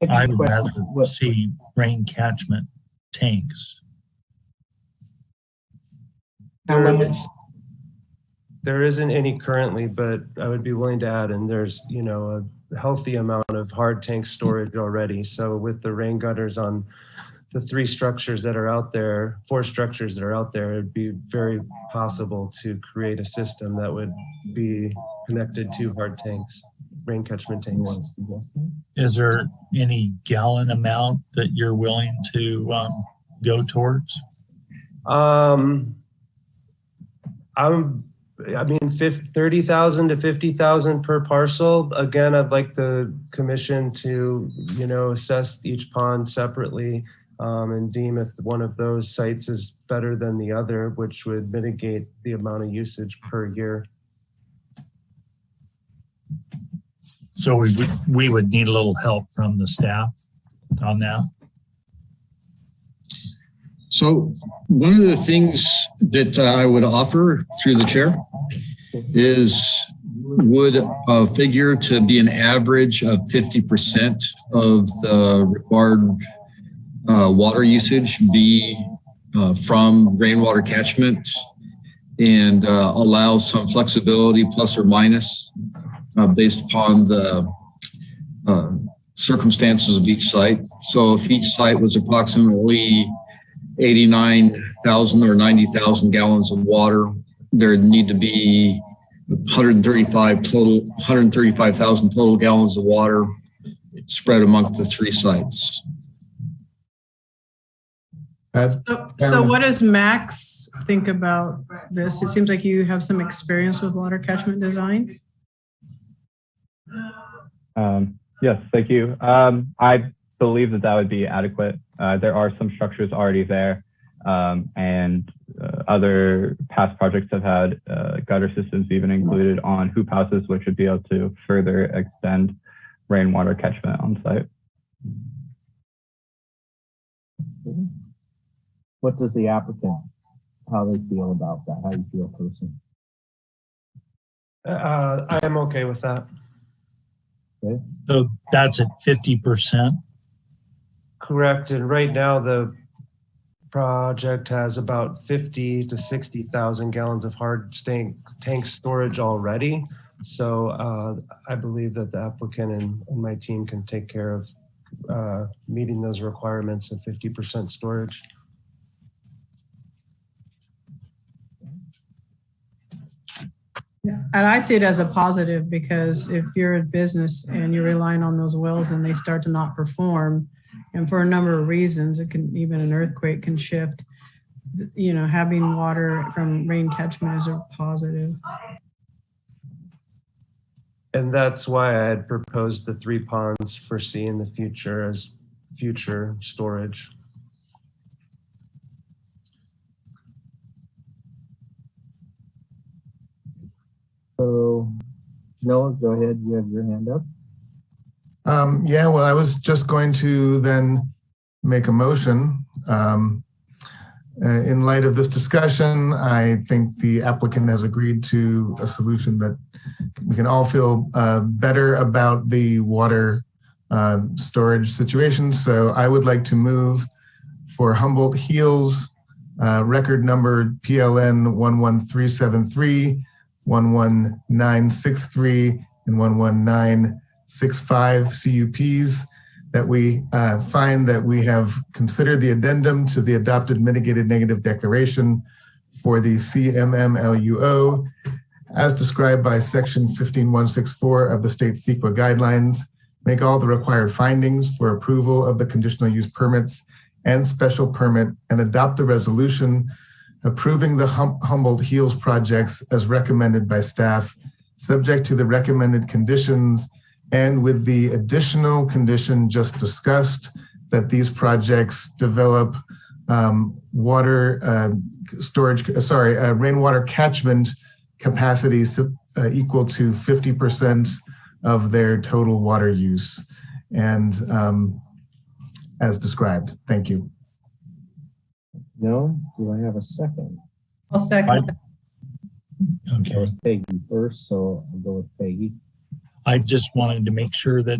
I would rather see rain catchment tanks.
There isn't any currently, but I would be willing to add, and there's, you know, a healthy amount of hard tank storage already. So with the rain gutters on the 3 structures that are out there, 4 structures that are out there, it'd be very possible to create a system that would be connected to hard tanks, rain catchment tanks.
Is there any gallon amount that you're willing to go towards?
I mean, 30,000 to 50,000 per parcel. Again, I'd like the commission to, you know, assess each pond separately and deem if one of those sites is better than the other, which would mitigate the amount of usage per year.
So we would need a little help from the staff on that.
So one of the things that I would offer through the chair is would a figure to be an average of 50% of the required water usage be from rainwater catchment and allow some flexibility plus or minus based upon the circumstances of each site. So if each site was approximately 89,000 or 90,000 gallons of water, there'd need to be 135,000 total gallons of water spread among the 3 sites.
So what does Max think about this? It seems like you have some experience with water catchment design.
Yes, thank you. I believe that would be adequate. There are some structures already there. and other past projects have had gutter systems even included on hoop houses, which would be able to further extend rainwater catchment on site.
What does the applicant, how they feel about that? How you feel, personally?
I am okay with that.
Okay.
So that's at 50%.
Correct. And right now the project has about 50 to 60,000 gallons of hard tank storage already. So I believe that the applicant and my team can take care of meeting those requirements of 50% storage.
Yeah, and I see it as a positive because if you're a business and you're relying on those wells and they start to not perform, and for a number of reasons, it can, even an earthquake can shift, you know, having water from rain catchment is a positive.
And that's why I had proposed the 3 ponds foresee in the future as future storage.
So, Noah, go ahead. You have your hand up.
Yeah, well, I was just going to then make a motion. In light of this discussion, I think the applicant has agreed to a solution that we can all feel better about the water storage situation. So I would like to move for Humboldt Heels, record number PLN 11373, 11963, and 11965 CUPs, that we find that we have considered the addendum to the adopted mitigated negative declaration for the CMMLUO as described by section 15164 of the state CEQA guidelines, make all the required findings for approval of the conditional use permits and special permit, and adopt the resolution approving the Humboldt Heels projects as recommended by staff, subject to the recommended conditions and with the additional condition just discussed that these projects develop rainwater catchment capacities equal to 50% of their total water use, and as described. Thank you.
No, do I have a second?
I'll second.
Okay.
That was Peggy first, so I'll go with Peggy.
I just wanted to make sure that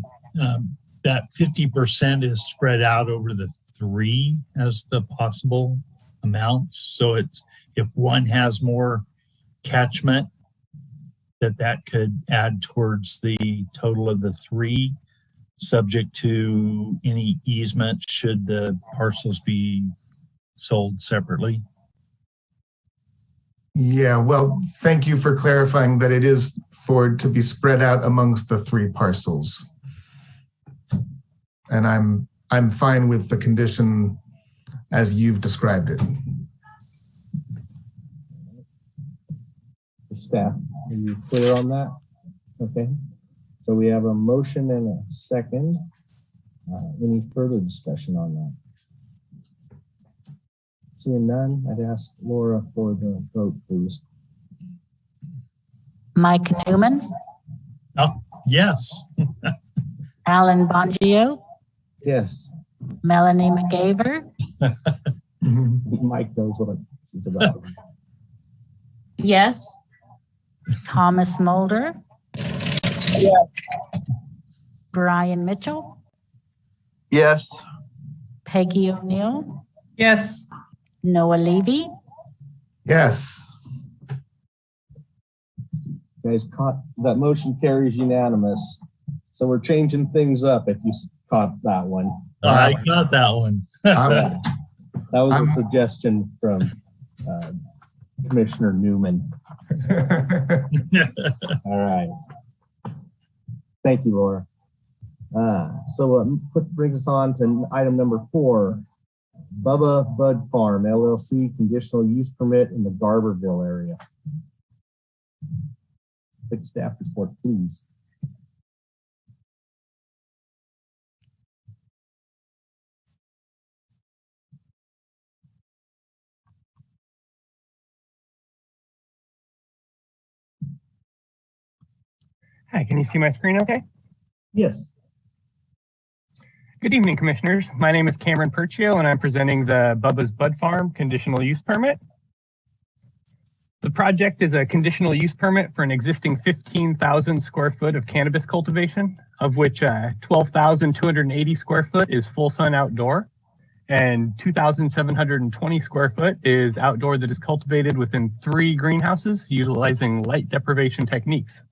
that 50% is spread out over the 3 as the possible amount. So it's, if one has more catchment, that could add towards the total of the 3, subject to any easement should the parcels be sold separately.
Yeah, well, thank you for clarifying that it is to be spread out amongst the 3 parcels. And I'm fine with the condition as you've described it.
The staff, are you clear on that? Okay. So we have a motion and a second. Any further discussion on that? Seeing none, I'd ask Laura for the vote, please.
Mike Newman,
Oh, yes.
Alan Bongio,
Yes.
Melanie McGaver,
Mike knows what it's about.
Yes.
Thomas Mulder,
Yeah.
Brian Mitchell,
Yes.
Peggy O'Neill,
Yes.
Noah Levy,
Yes.
Guys, that motion carries unanimous. So we're changing things up if you caught that one.
I got that one.
That was a suggestion from Commissioner Newman. All right. Thank you, Laura. So brings us on to item number 4, Bubba Bud Farm, LLC, conditional use permit in the Barberville area. Quick staff report, please.
Hi, can you see my screen okay?
Yes.
Good evening, Commissioners. My name is Cameron Perchio, and I'm presenting the Bubba's Bud Farm conditional use permit. The project is a conditional use permit for an existing 15,000 square foot of cannabis cultivation, of which 12,280 square foot is full sun outdoor, and 2,720 square foot is outdoor that is cultivated within 3 greenhouses utilizing light deprivation techniques.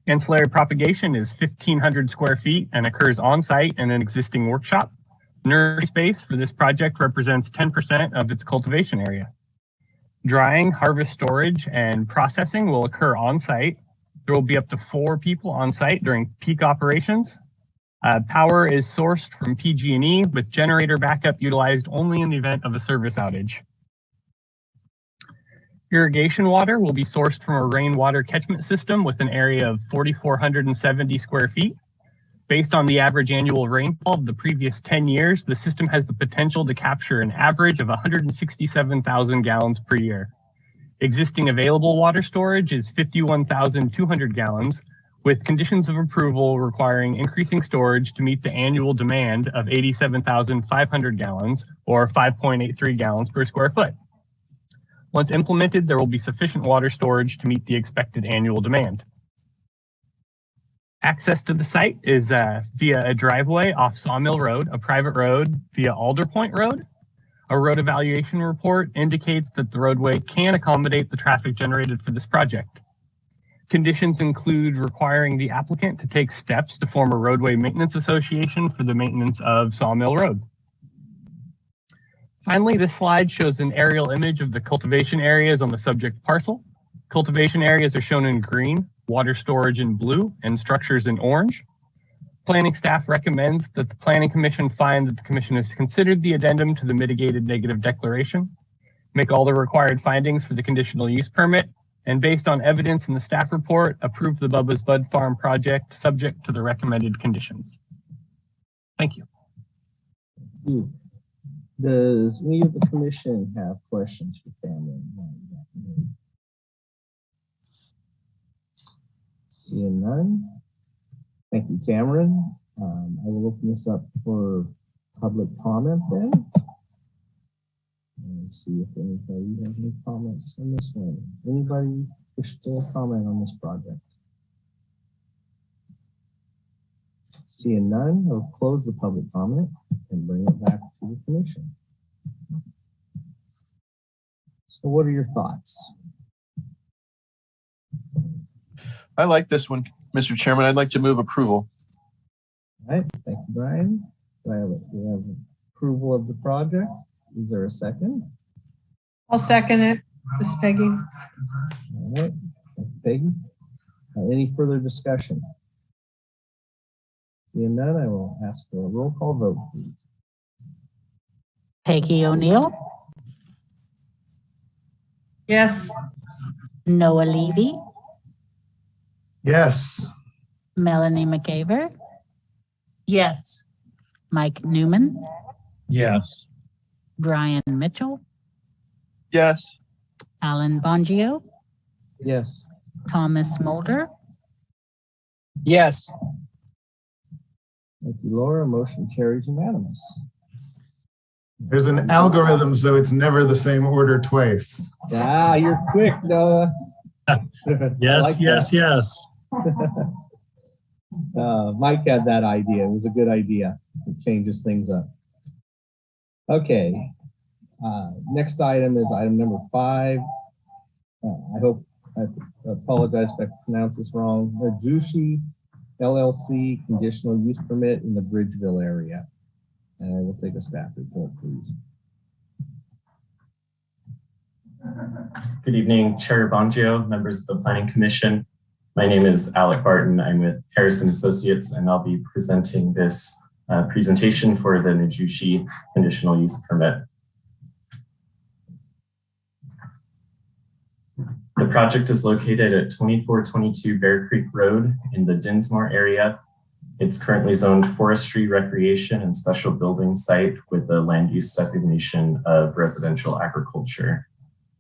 Ancillary propagation is 1,500 square feet and occurs on site in an existing workshop. Nursery space for this project represents 10% of its cultivation area. Drying, harvest, storage, and processing will occur on site. There will be up to 4 people on site during peak operations. Power is sourced from PG&E with generator backup utilized only in the event of a service outage. Irrigation water will be sourced from a rainwater catchment system with an area of 4,470 square feet. Based on the average annual rainfall of the previous 10 years, the system has the potential to capture an average of 167,000 gallons per year. Existing available water storage is 51,200 gallons, with conditions of approval requiring increasing storage to meet the annual demand of 87,500 gallons, or 5.83 gallons per square foot. Once implemented, there will be sufficient water storage to meet the expected annual demand. Access to the site is via a driveway off Sawmill Road, a private road via Alder Point Road. A road evaluation report indicates that the roadway can accommodate the traffic generated for this project. Conditions include requiring the applicant to take steps to form a roadway maintenance association for the maintenance of Sawmill Road. Finally, this slide shows an aerial image of the cultivation areas on the subject parcel. Cultivation areas are shown in green, water storage in blue, and structures in orange. Planning staff recommends that the Planning Commission find that the Commission has considered the addendum to the mitigated negative declaration, make all the required findings for the conditional use permit, and based on evidence in the staff report, approve the Bubba's Bud Farm project subject to the recommended conditions. Thank you.
Does any of the Commission have questions for Cameron? Seeing none. Thank you, Cameron. I will open this up for public comment then. Let's see if anybody has any comments on this one. Anybody wish to comment on this project? Seeing none, I'll close the public comment and bring it back to the Commission. So what are your thoughts?
I like this one, Mr. Chairman. I'd like to move approval.
All right, thank you, Brian. We have approval of the project. Is there a second?
I'll second it. This is Peggy.
All right, thank you, Peggy. Any further discussion? Seeing none, I will ask for a roll call vote, please.
Peggy O'Neill,
Yes.
Noah Levy,
Yes.
Melanie McCaver,
Yes.
Mike Newman,
Yes.
Brian Mitchell,
Yes.
Alan Bongio,
Yes.
Thomas Mulder,
Yes.
Thank you, Laura. Motion carries unanimous.
There's an algorithm, so it's never the same order twice.
Ah, you're quick, Noah.
Yes,
like
yes, yes.
Mike had that idea. It was a good idea. It changes things up. Okay. Next item is item number 5. I apologize if I pronounce this wrong. The Jushi LLC conditional use permit in the Bridgeville area. And I will take a staff report, please.
Good evening, Chair Bongio, members of the Planning Commission. My name is Alec Barton. I'm with Terrace and Associates, and I'll be presenting this presentation for the Najushi conditional use permit. The project is located at 2422 Bear Creek Road in the Dinsmore area. It's currently zoned forestry, recreation, and special building site with the land use designation of residential agriculture.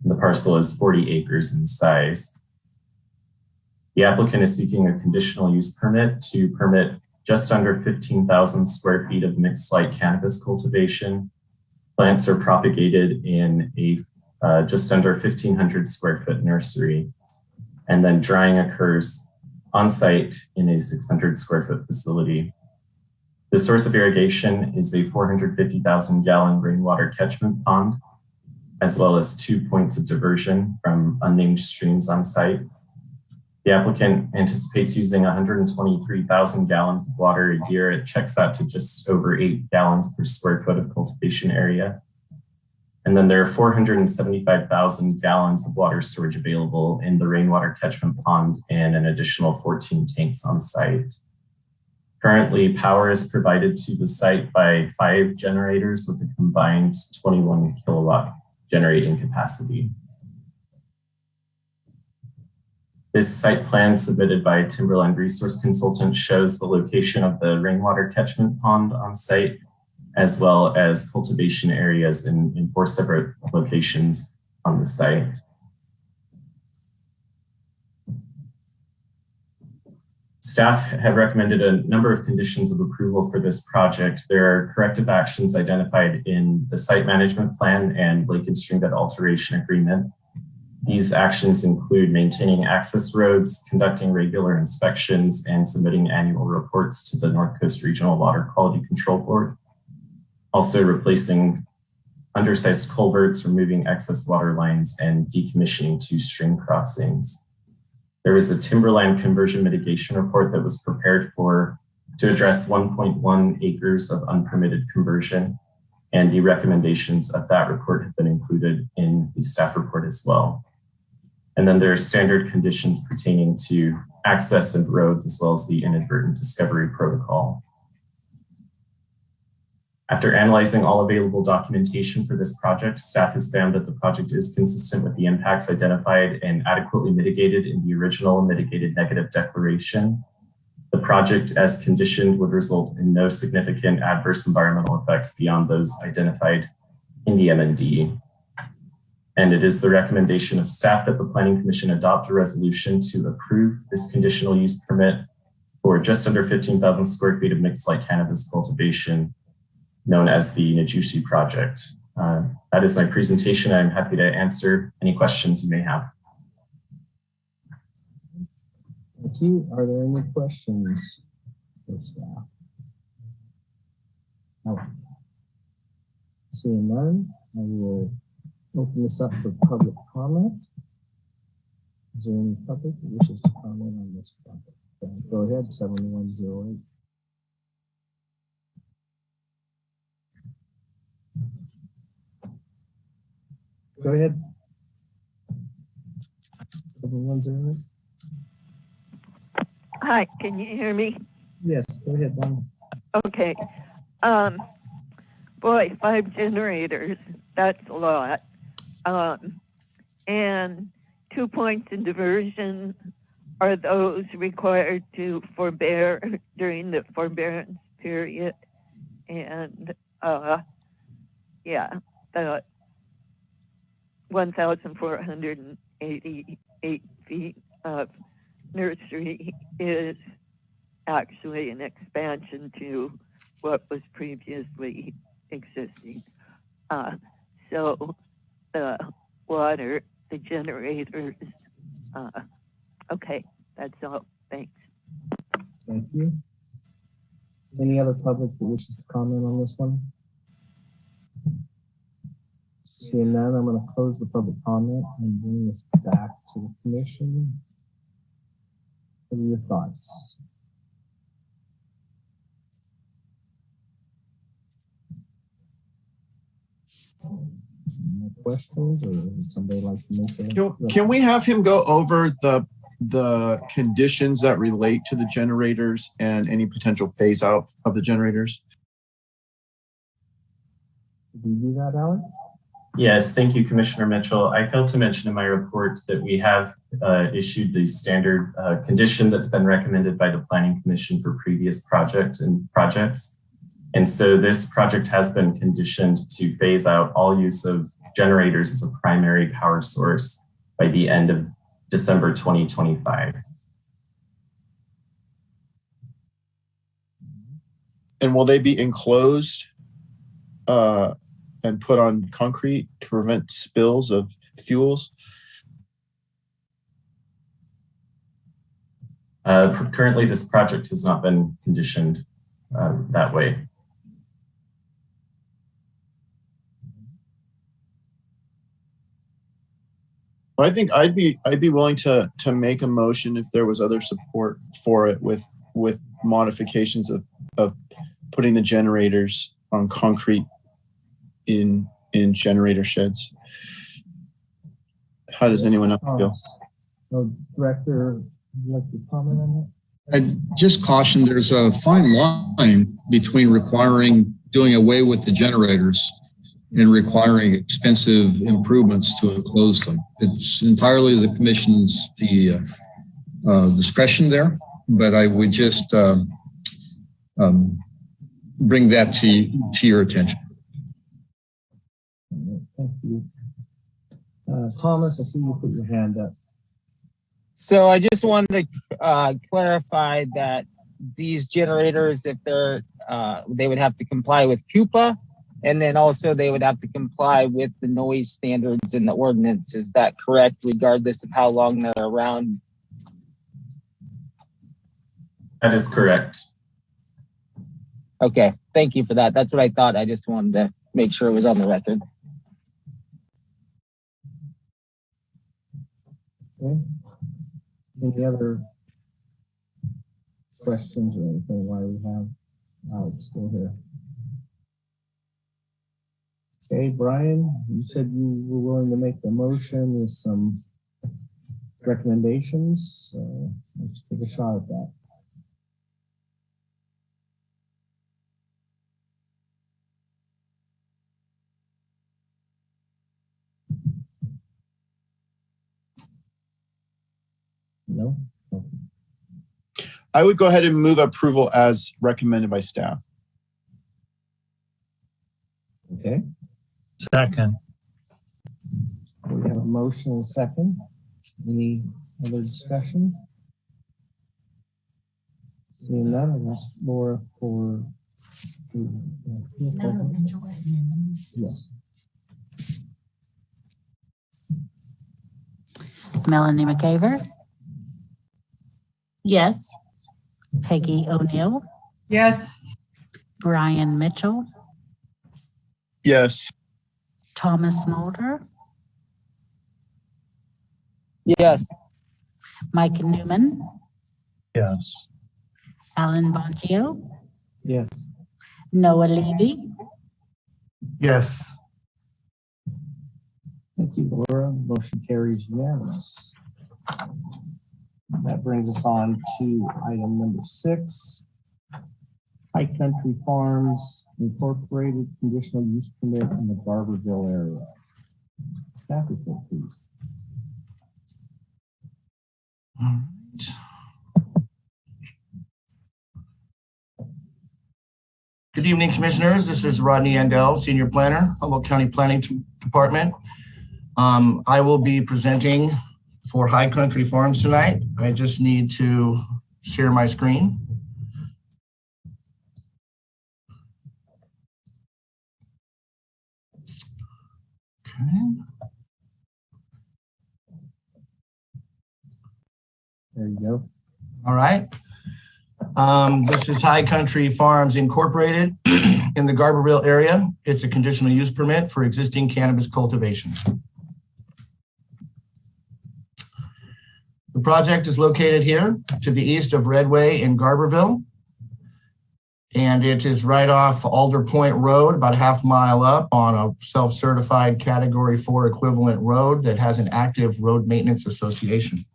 The parcel is 40 acres in size. The applicant is seeking a conditional use permit to permit just under 15,000 square feet of mixed light cannabis cultivation. Plants are propagated in a just under 1,500 square foot nursery, and then drying occurs on site in a 600 square foot facility. The source of irrigation is a 450,000 gallon rainwater catchment pond, as well as 2 points of diversion from unnamed streams on site. The applicant anticipates using 123,000 gallons of water a year. It checks out to just over 8 gallons per square foot of cultivation area. And then there are 475,000 gallons of water storage available in the rainwater catchment pond and an additional 14 tanks on site. Currently, power is provided to the site by 5 generators with a combined 21 kilowatt generating capacity. This site plan submitted by a Timberland resource consultant shows the location of the rainwater catchment pond on site, as well as cultivation areas in 4 separate locations on the site. Staff have recommended a number of conditions of approval for this project. There are corrective actions identified in the site management plan and lake and stream bed alteration agreement. These actions include maintaining access roads, conducting regular inspections, and submitting annual reports to the North Coast Regional Water Quality Control Board. Also replacing undersized culverts, removing excess water lines, and decommissioning 2 stream crossings. There was a timberland conversion mitigation report that was prepared to address 1.1 acres of unpermitted conversion, and the recommendations of that report have been included in the staff report as well. And then there are standard conditions pertaining to access and roads, as well as the inadvertent discovery protocol. After analyzing all available documentation for this project, staff has found that the project is consistent with the impacts identified and adequately mitigated in the original mitigated negative declaration. The project as conditioned would result in no significant adverse environmental effects beyond those identified in the M&D. And it is the recommendation of staff that the Planning Commission adopt a resolution to approve this conditional use permit for just under 15,000 square feet of mixed light cannabis cultivation, known as the Najushi project. That is my presentation. I'm happy to answer any questions you may have.
Thank you. Are there any questions for staff? No. Seeing none, I will open this up for public comment. Is there any public that wishes to comment on this project? Go ahead, 7108. Go ahead. 7108.
Hi, can you hear me?
Yes, go ahead, Don.
Okay. Boy, 5 generators, that's a lot. And 2 points in diversion, are those required to forbear during the forbearance period? And yeah, the 1,488 feet of nursery is actually an expansion to what was previously existing. So the water, the generators, okay, that's all. Thanks.
Thank you. Any other public that wishes to comment on this one? Seeing none, I'm going to close the public comment and bring this back to the commission. What are your thoughts? Any questions, or would somebody like to make a...
Can we have him go over the conditions that relate to the generators and any potential phase out of the generators?
Did you do that, Alec?
Yes, thank you, Commissioner Mitchell. I failed to mention in my report that we have issued the standard condition that's been recommended by the Planning Commission for previous projects. And so this project has been conditioned to phase out all use of generators as a primary power source by the end of December 2025.
And will they be enclosed and put on concrete to prevent spills of fuels?
Currently, this project has not been conditioned that way.
I think I'd be willing to make a motion if there was other support for it with modifications of putting the generators on concrete in generator sheds. How does anyone else feel?
So, Director, would you like to comment on that?
I just caution there's a fine line between doing away with the generators and requiring expensive improvements to enclose them. It's entirely the commission's discretion there, but I would just bring that to your attention.
Thank you. Thomas, I see you put your hand up.
So I just wanted to clarify that these generators, if they're, they would have to comply with CUPA, and then also they would have to comply with the noise standards in the ordinance. Is that correct, regardless of how long they're around?
That is correct.
Okay, thank you for that. That's what I thought. I just wanted to make sure it was on the record.
Okay. Any other questions or anything while we have Alex still here? Okay, Brian, you said you were willing to make the motion with some recommendations, so let's take a shot at that. No? Okay.
I would go ahead and move approval as recommended by staff.
Okay.
Second.
We have a motion and a second. Any other discussion? Seeing none, I'll ask Laura for yes.
Melanie McCaver,
Yes.
Peggy O'Neill,
Yes.
Brian Mitchell,
Yes.
Thomas Mulder,
Yes.
Mike Newman,
Yes.
Alan Bongio,
Yes.
Noah Levy,
Yes.
Thank you, Laura. Motion carries unanimous. That brings us on to item number 6. High Country Farms Incorporated Conditional Use Permit in the Barberville area. Staff report, please.
All right. Good evening, Commissioners. This is Rodney Andel, Senior Planner, Humboldt County Planning Department. I will be presenting for High Country Farms tonight. I just need to share my screen. Okay.
There you go.
All right. This is High Country Farms Incorporated in the Barberville area. It's a conditional use permit for existing cannabis cultivation. The project is located here to the east of Roadway in Barberville, and it is right off Alder Point Road, about a half mile up on a self-certified Category 4 equivalent road that has an active road maintenance association.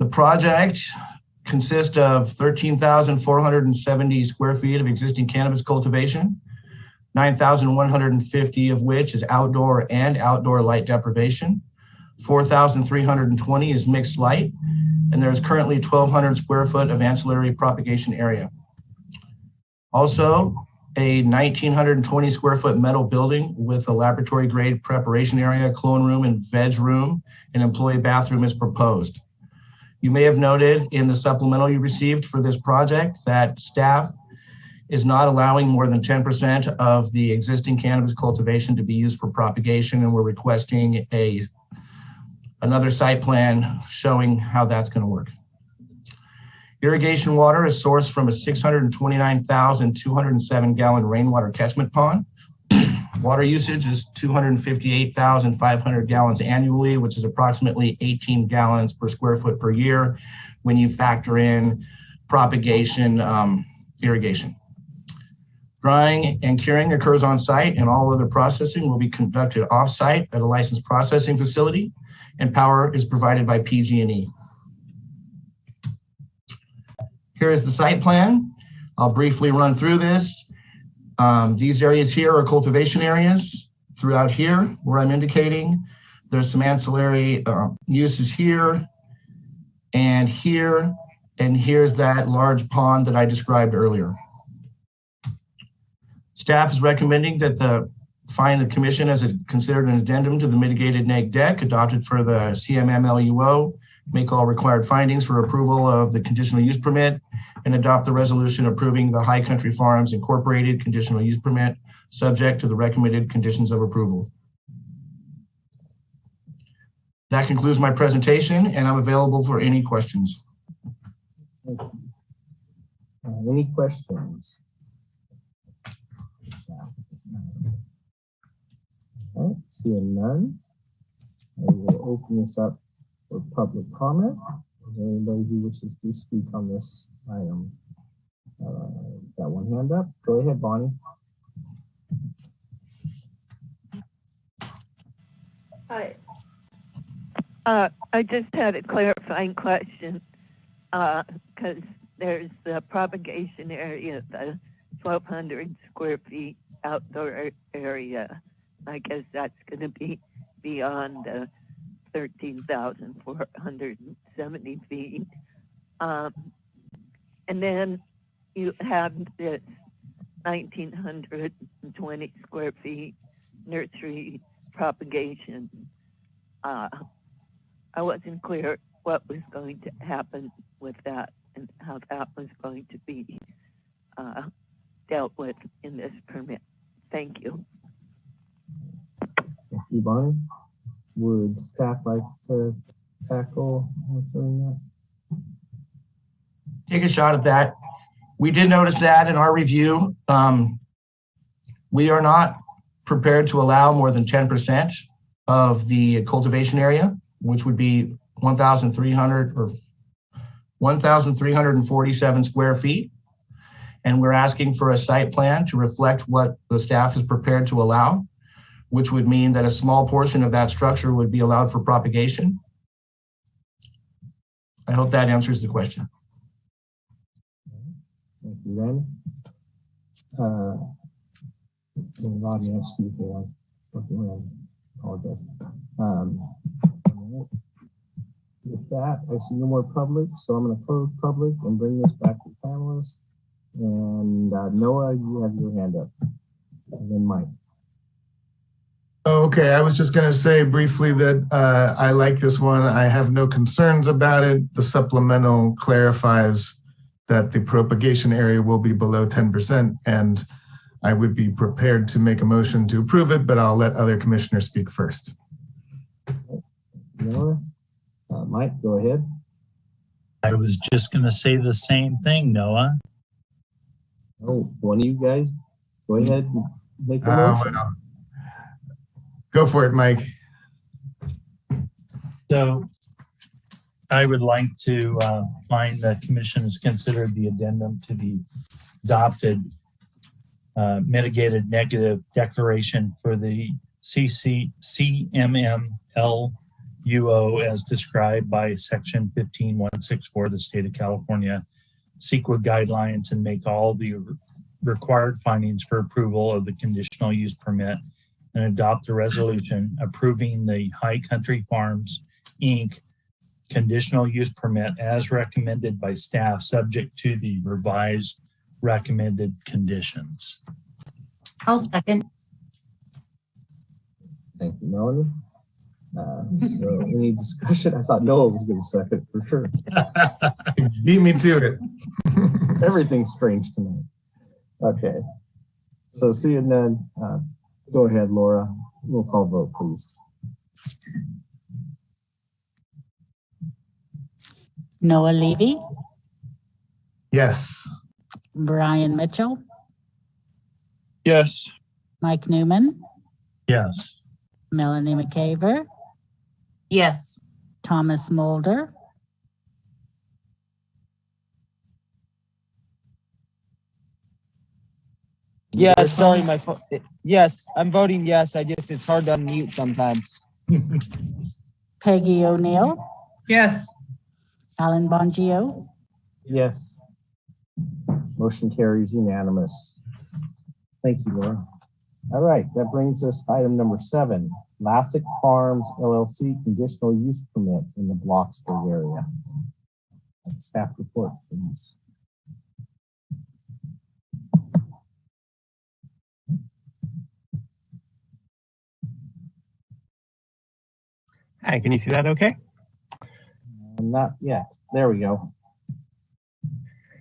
The project consists of 13,470 square feet of existing cannabis cultivation, 9,150 of which is outdoor and outdoor light deprivation. 4,320 is mixed light, and there is currently 1,200 square foot of ancillary propagation area. Also, a 1,920 square foot metal building with a laboratory grade preparation area, clone room, and veg room, and employee bathroom is proposed. You may have noted in the supplemental you received for this project that staff is not allowing more than 10% of the existing cannabis cultivation to be used for propagation, and we're requesting another site plan showing how that's going to work. Irrigation water is sourced from a 629,207 gallon rainwater catchment pond. Water usage is 258,500 gallons annually, which is approximately 18 gallons per square foot per year when you factor in propagation irrigation. Drying and curing occurs on site, and all other processing will be conducted off site at a licensed processing facility, and power is provided by PG&E. Here is the site plan. I'll briefly run through this. These areas here are cultivation areas. Throughout here, where I'm indicating, there's some ancillary uses here, and here's that large pond that I described earlier. Staff is recommending that the commission as considered an addendum to the mitigated neg deck adopted for the CMMLUO, make all required findings for approval of the conditional use permit, and adopt the resolution approving the High Country Farms Incorporated conditional use permit subject to the recommended conditions of approval. That concludes my presentation, and I'm available for any questions.
Any questions? Okay, seeing none, I will open this up for public comment. Is there anybody who wishes to speak on this item? Got one hand up. Go ahead, Bonnie.
Hi. I just had a clarifying question because there's the propagation area, the 1,200 square feet outdoor area. I guess that's going to be beyond the 13,470 feet. And then you have this 1,920 square feet nursery propagation. I wasn't clear what was going to happen with that and how that was going to be dealt with in this permit. Thank you.
Thank you, Bonnie. Would staff like to tackle answering that?
Take a shot at that. We did notice that in our review. We are not prepared to allow more than 10% of the cultivation area, which would be 1,347 square feet. And we're asking for a site plan to reflect what the staff is prepared to allow, which would mean that a small portion of that structure would be allowed for propagation. I hope that answers the question.
Thank you, Randy. Rodney, excuse me, I'm looking around. Apologize. With that, I see no more public, so I'm going to close public and bring this back to the panelists. And Noah, you have your hand up. And then Mike.
Okay, I was just going to say briefly that I like this one. I have no concerns about it. The supplemental clarifies that the propagation area will be below 10%, and I would be prepared to make a motion to approve it, but I'll let other commissioners speak first.
Noah, Mike, go ahead.
I was just going to say the same thing, Noah.
Oh, one of you guys, go ahead and make a motion.
Well, go for it, Mike.
So I would like to find that commission has considered the addendum to the adopted mitigated negative declaration for the CMMLUO as described by section 15164 of the state of California CEQA guidelines, and make all the required findings for approval of the conditional use permit, and adopt a resolution approving the High Country Farms Inc. conditional use permit as recommended by staff, subject to the revised recommended conditions.
I'll second.
Thank you, Melanie. So any discussion? I thought Noah was going to second for sure.
Beat me to it.
Everything's strange tonight. Okay. So seeing none, go ahead, Laura. Roll call vote, please.
Noah Levy,
Yes.
Brian Mitchell,
Yes.
Mike Newman,
Yes.
Melanie McCaver,
Yes.
Thomas Mulder,
Yes, sorry, my phone. Yes, I'm voting yes. It's hard to unmute sometimes.
Peggy O'Neill,
Yes.
Alan Bongio,
Yes. Motion carries unanimous. Thank you, Laura. All right, that brings us to item number 7, Lassick Farms LLC conditional use permit in the Bloxburg area. Staff report, please.
Hi, can you see that okay?
Not yet. There we go.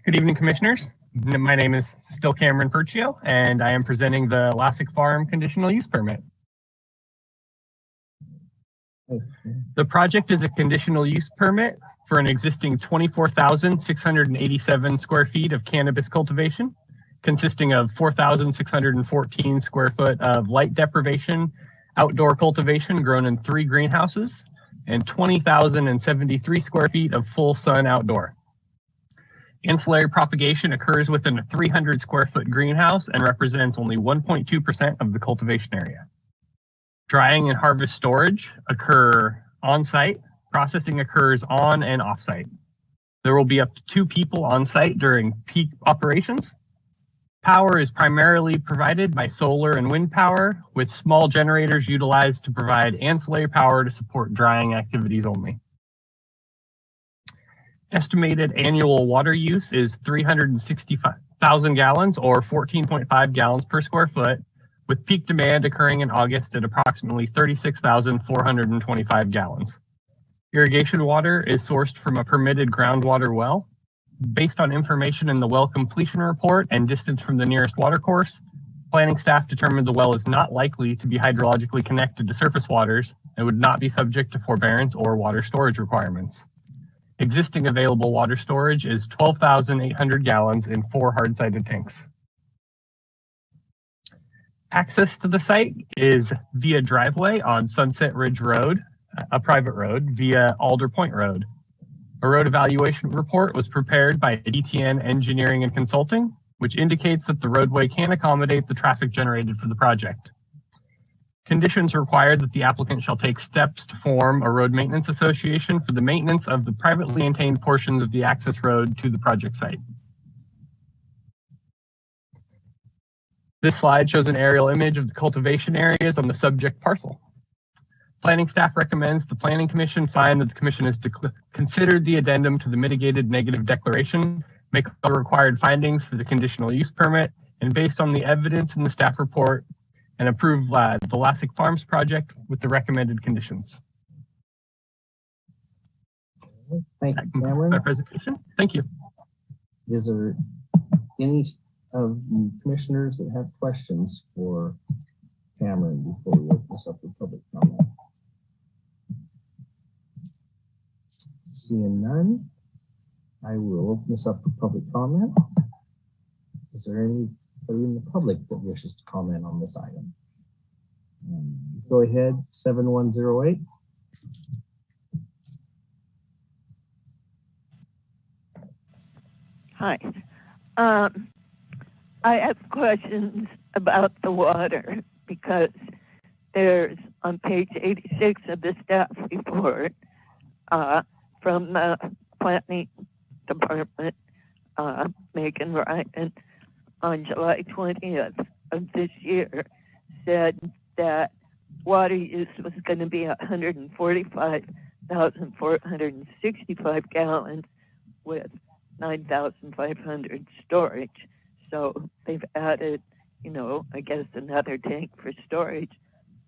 Good evening, commissioners. My name is still Cameron Furtado, and I am presenting the Lassick Farm conditional use permit. The project is a conditional use permit for an existing 24,687 square feet of cannabis cultivation, consisting of 4,614 square foot of light deprivation outdoor cultivation grown in 3 greenhouses, and 20,073 square feet of full sun outdoor. Ancillary propagation occurs within a 300 square foot greenhouse and represents only 1.2% of the cultivation area. Drying and harvest storage occur on site. Processing occurs on and off site. There will be up to 2 people on site during peak operations. Power is primarily provided by solar and wind power, with small generators utilized to provide ancillary power to support drying activities only. Estimated annual water use is 365,000 gallons or 14.5 gallons per square foot, with peak demand occurring in August at approximately 36,425 gallons. Irrigation water is sourced from a permitted groundwater well. Based on information in the well completion report and distance from the nearest water course, planning staff determined the well is not likely to be hydrologically connected to surface waters and would not be subject to forbearance or water storage requirements. Existing available water storage is 12,800 gallons in 4 hard-sided tanks. Access to the site is via driveway on Sunset Ridge Road, a private road, via Alder Point Road. A road evaluation report was prepared by DTN Engineering and Consulting, which indicates that the roadway can accommodate the traffic generated for the project. Conditions require that the applicant shall take steps to form a road maintenance association for the maintenance of the privately maintained portions of the access road to the project site. This slide shows an aerial image of the cultivation areas on the subject parcel. Planning staff recommends the Planning Commission find that the Commission has considered the addendum to the mitigated negative declaration, make all required findings for the conditional use permit, and based on the evidence in the staff report, and approve the Lassick Farms project with the recommended conditions.
Thank you, Cameron.
My presentation. Thank you.
Is there any of the commissioners that have questions for Cameron before we open this up for public comment? Seeing none, I will open this up for public comment. Is there anybody in the public that wishes to comment on this item? Go ahead, 7108.
Hi. I have questions about the water because there's on page 86 of the staff report from the planning department, Megan Ryan, on July 20th of this year, said that water use was going to be 145,465 gallons with 9,500 storage. So they've added, I guess another tank for storage.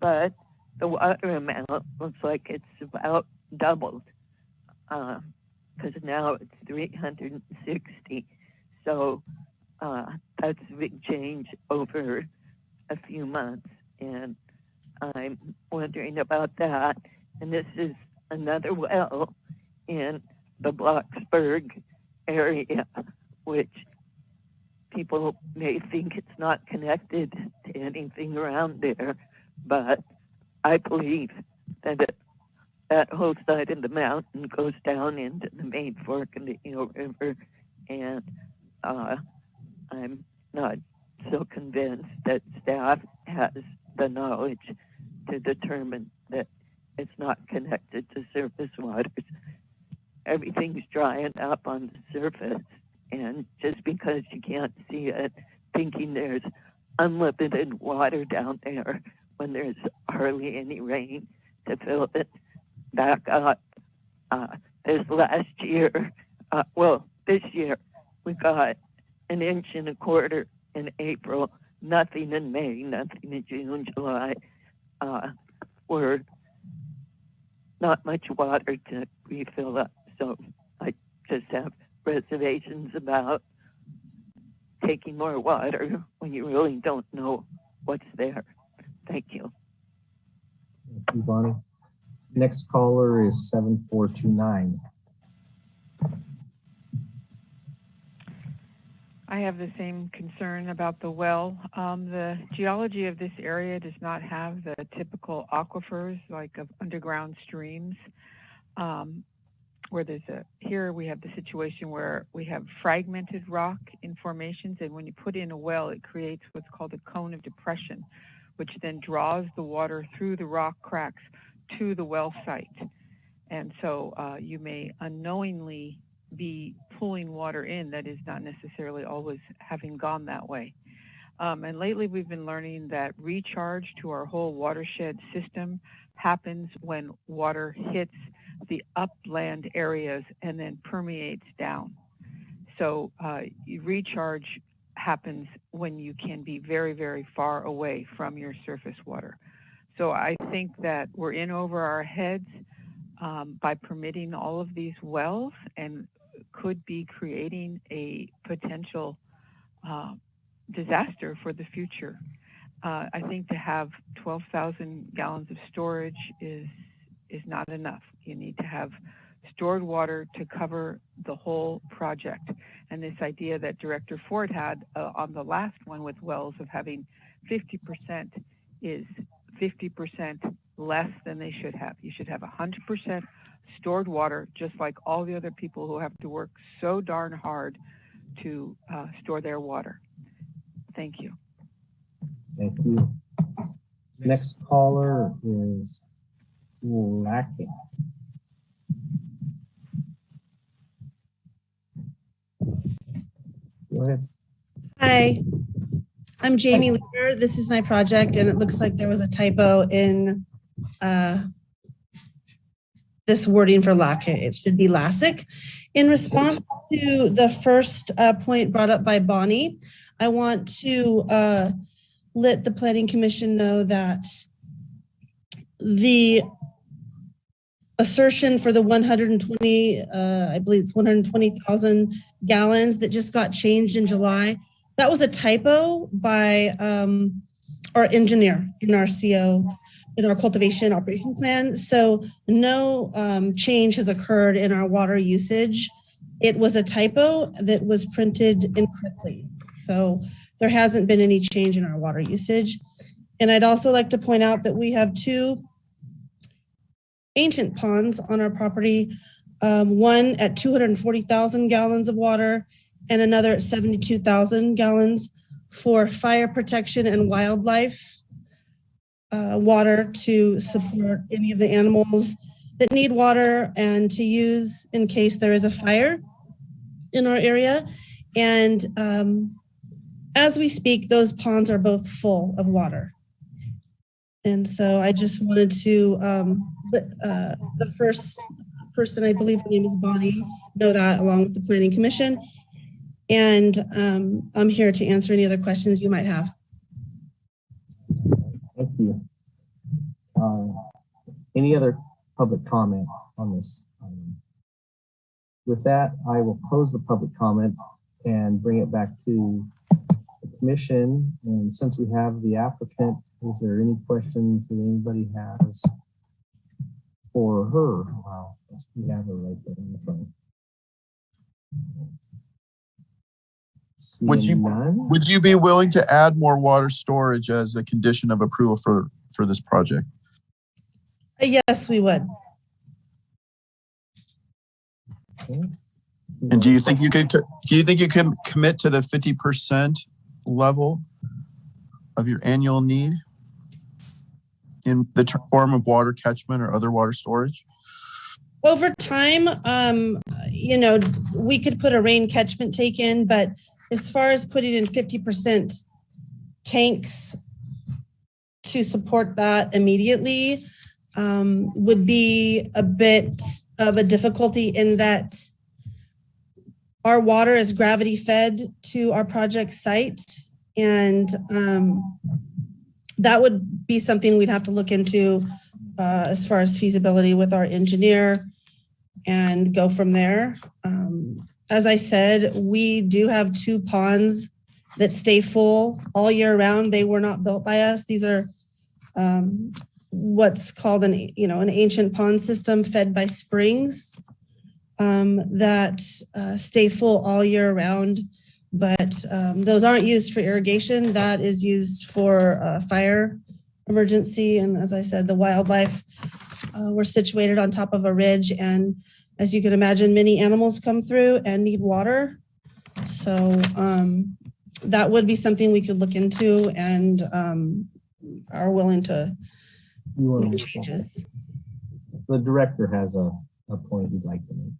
But the water amount looks like it's about doubled, because now it's 360. So that's a big change over a few months, and I'm wondering about that. And this is another well in the Blocksburg area, which people may think it's not connected to anything around there, but I believe that that whole side of the mountain goes down into the main fork of the Eel River, and I'm not so convinced that staff has the knowledge to determine that it's not connected to surface waters. Everything's drying up on the surface, and just because you can't see it, thinking there's unlimited water down there when there's hardly any rain to fill it back up. This year we got 1.25 inches in April, nothing in May, nothing in June, July. We're not much water to refill up, so I just have reservations about taking more water when you really don't know what's there. Thank you.
Thank you, Bonnie. Next caller is 7429.
I have the same concern about the well. The geology of this area does not have the typical aquifers like of underground streams, where here we have the situation where we have fragmented rock in formations, and when you put in a well, it creates what's called a cone of depression, which then draws the water through the rock cracks to the well site. And so you may unknowingly be pulling water in that is not necessarily always having gone that way. And lately we've been learning that recharge to our whole watershed system happens when water hits the upland areas and then permeates down. So recharge happens when you can be very, very far away from your surface water. So I think that we're in over our heads by permitting all of these wells, and could be creating a potential disaster for the future. I think to have 12,000 gallons of storage is not enough. You need to have stored water to cover the whole project. And this idea that Director Ford had on the last one with wells of having 50% is 50% less than they should have. You should have 100% stored water, just like all the other people who have to work so darn hard to store their water. Thank you.
Thank you. Next caller is lacking. Go ahead.
Hi, I'm Jamie Leader. This is my project, and it looks like there was a typo in this wording for LACIC. It should be LASIC. In response to the first point brought up by Bonnie, I want to let the Planning Commission know that the assertion for the 120, I believe it's 120,000 gallons that just got changed in July, that was a typo by our engineer in our CO, in our cultivation operation plan. So no change has occurred in our water usage. It was a typo that was printed incorrectly. So there hasn't been any change in our water usage. And I'd also like to point out that we have two ancient ponds on our property, one at 240,000 gallons of water and another at 72,000 gallons for fire protection and wildlife water to support any of the animals that need water and to use in case there is a fire in our area. And as we speak, those ponds are both full of water. And so I just wanted to let the first person, I believe her name is Bonnie, know that, along with the Planning Commission. And I'm here to answer any other questions you might have.
Thank you. Any other public comment on this item? With that, I will close the public comment and bring it back to the commission. And since we have the applicant, is there any questions that anybody has for her? Wow, we have her right there in the front.
Would you be willing to add more water storage as a condition of approval for this project?
Yes, we would.
Okay.
And do you think you could commit to the 50% level of your annual need in the form of water catchment or other water storage?
Over time, we could put a rain catchment tank in, but as far as putting in 50% tanks to support that immediately would be a bit of a difficulty in that our water is gravity fed to our project site. And that would be something we'd have to look into as far as feasibility with our engineer and go from there. As I said, we do have 2 ponds that stay full all year round. They were not built by us. These are what's called an ancient pond system fed by springs that stay full all year round. But those aren't used for irrigation. That is used for fire emergency. And as I said, the wildlife, we're situated on top of a ridge. And as you can imagine, many animals come through and need water. So that would be something we could look into and are willing to make changes.
The director has a point he'd like to make.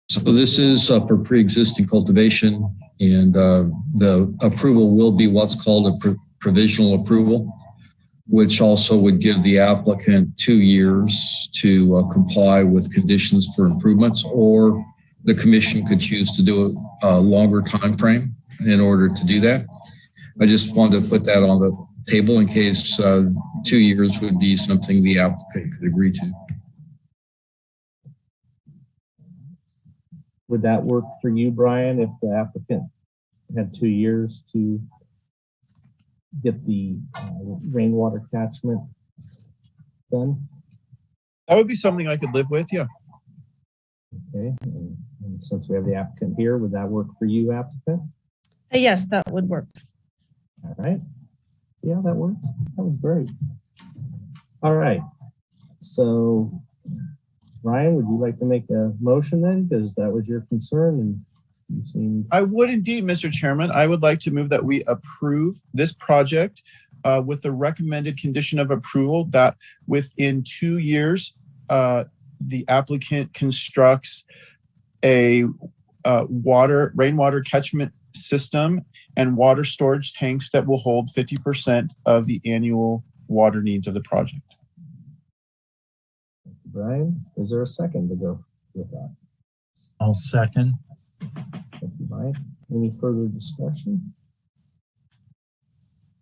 So this is for pre-existing cultivation, and the approval will be what's called a provisional approval, which also would give the applicant 2 years to comply with conditions for improvements, or the commission could choose to do a longer time frame in order to do that. I just wanted to put that on the table in case 2 years would be something the applicant could agree to.
Would that work for you, Brian, if the applicant had 2 years to get the rainwater catchment done?
That would be something I could live with, yeah.
Okay, and since we have the applicant here, would that work for you, applicant?
Yes, that would work.
All right. Yeah, that works. That was great. All right. So, Ryan, would you like to make a motion then? Because that was your concern and you seemed...
I would indeed, Mr. Chairman. I would like to move that we approve this project with the recommended condition of approval that within 2 years, the applicant constructs a rainwater catchment system and water storage tanks that will hold 50% of the annual water needs of the project.
Brian, is there a second to go with that?
I'll second.
Thank you, Mike. Any further discussion?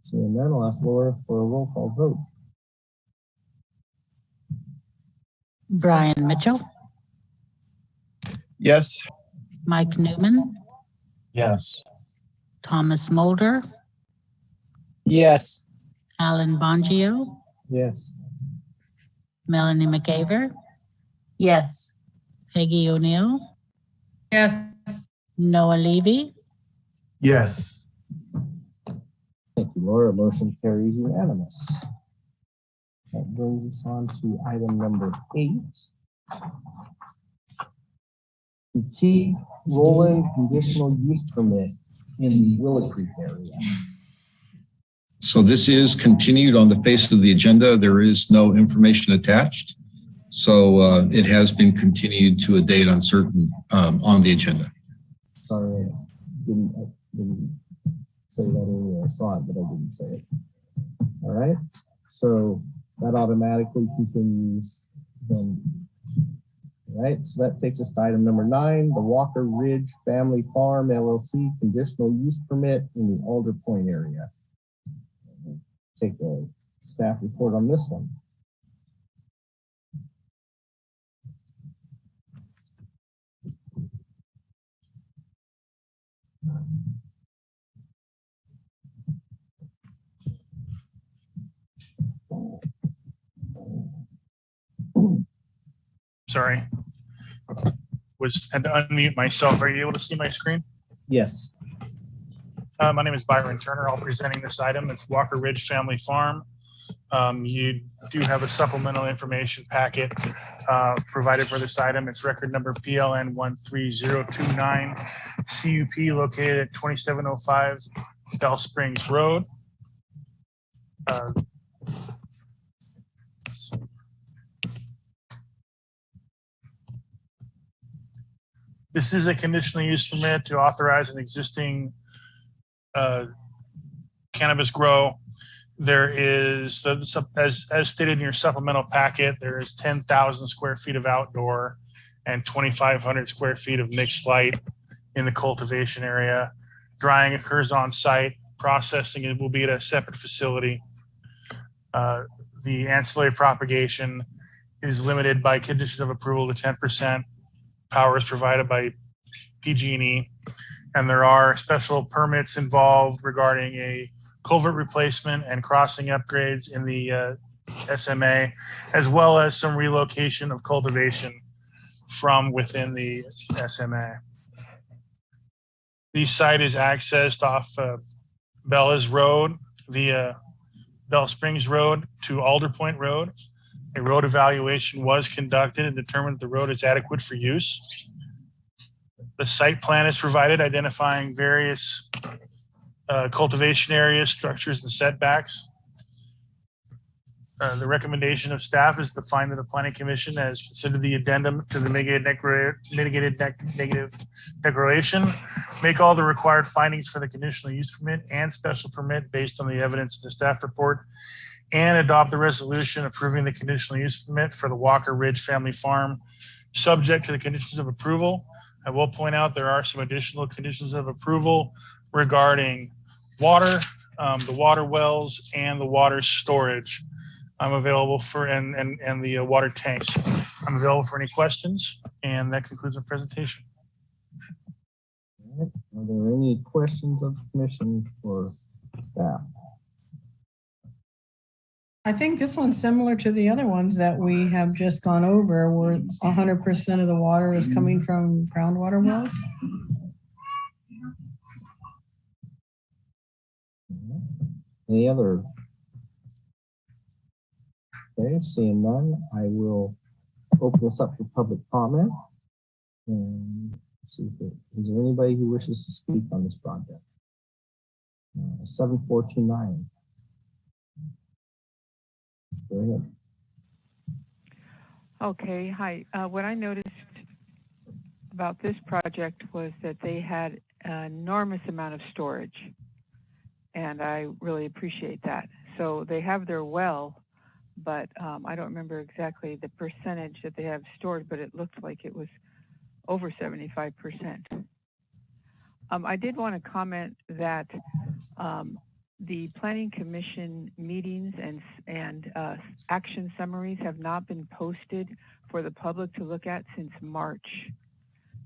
Seeing none, I'll ask Laura for a roll call vote.
Brian Mitchell,
Yes.
Mike Newman,
Yes.
Thomas Mulder,
Yes.
Alan Bongio,
Yes.
Melanie McCaver,
Yes.
Peggy O'Neill,
Yes.
Noah Levy,
Yes.
Thank you, Laura. Motion carries unanimous. That brings us on to item number 8. The key rolling conditional use permit in the Willow Creek area.
So this is continued on the face of the agenda. There is no information attached. So it has been continued to a date uncertain on the agenda.
Sorry, I didn't say that earlier. I saw it, but I didn't say it. All right. So that automatically continues then. All right. So that takes us to item number 9, the Walker Ridge Family Farm LLC conditional use permit in the Alder Point area. Take a staff report on this one.
Sorry. Had to unmute myself. Are you able to see my screen?
Yes.
My name is Byron Turner. I'll be presenting this item. It's Walker Ridge Family Farm. You do have a supplemental information packet provided for this item. It's record number PLN 13029, CUP located at 2705 Bell Springs Road. This is a conditional use permit to authorize an existing cannabis grow. There is, as stated in your supplemental packet, there is 10,000 square feet of outdoor and 2,500 square feet of mixed light in the cultivation area. Drying occurs on site. Processing it will be at a separate facility. The ancillary propagation is limited by condition of approval to 10%. Power is provided by PG&E, and there are special permits involved regarding a culvert replacement and crossing upgrades in the SMA, as well as some relocation of cultivation from within the SMA. The site is accessed off Bella's Road via Bell Springs Road to Alder Point Road. A road evaluation was conducted and determined the road is adequate for use. The site plan is provided identifying various cultivation areas, structures, and setbacks. The recommendation of staff is to find that the Planning Commission has considered the addendum to the mitigated negative declaration, make all the required findings for the conditional use permit and special permit based on the evidence in the staff report, and adopt the resolution approving the conditional use permit for the Walker Ridge Family Farm, subject to the conditions of approval. I will point out there are some additional conditions of approval regarding water, the water wells, and the water storage. I'm available for, and the water tanks. I'm available for any questions, and that concludes our presentation.
All right. Are there any questions of the commission or staff?
I think this one's similar to the other ones that we have just gone over, where 100% of the water is coming from groundwater wells.
Any other? Okay, seeing none, I will open this up for public comment. And see if is there anybody who wishes to speak on this project? 7429. Go ahead.
Okay, hi. What I noticed about this project was that they had an enormous amount of storage, and I really appreciate that. So they have their well, but I don't remember exactly the percentage that they have stored, but it looked like it was over 75%. I did want to comment that the Planning Commission meetings and action summaries have not been posted for the public to look at since March.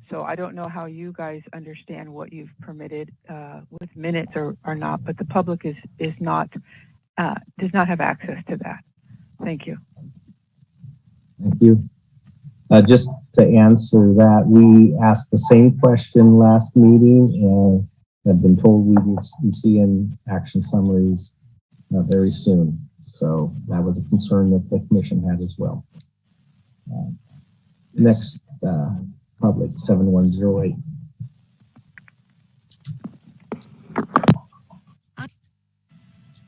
So I don't know how you guys understand what you've permitted with minutes or not, but the public is not does not have access to that. Thank you.
Thank you. Just to answer that, we asked the same question last meeting and have been told we will be seeing action summaries very soon. So that was a concern that the commission had as well. Next, public 7108.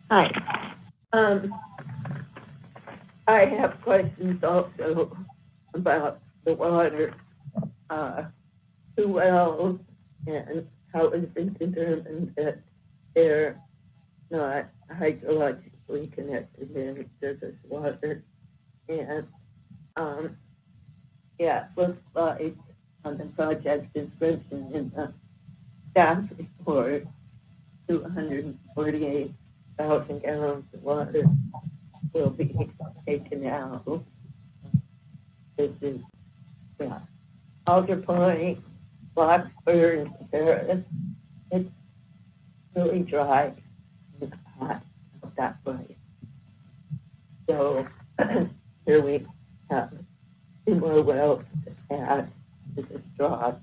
Hi. I have questions also about the water, who wells, and how it's been determined that they're not hydrologically connected to surface water. And yeah, it looks like on the project description in the staff report, 248,000 gallons of water will be taken out. This is, yeah, Alder Point, Blacksburg, Terrace. It's really dry and hot that way. So here we have two more wells to add to the straw.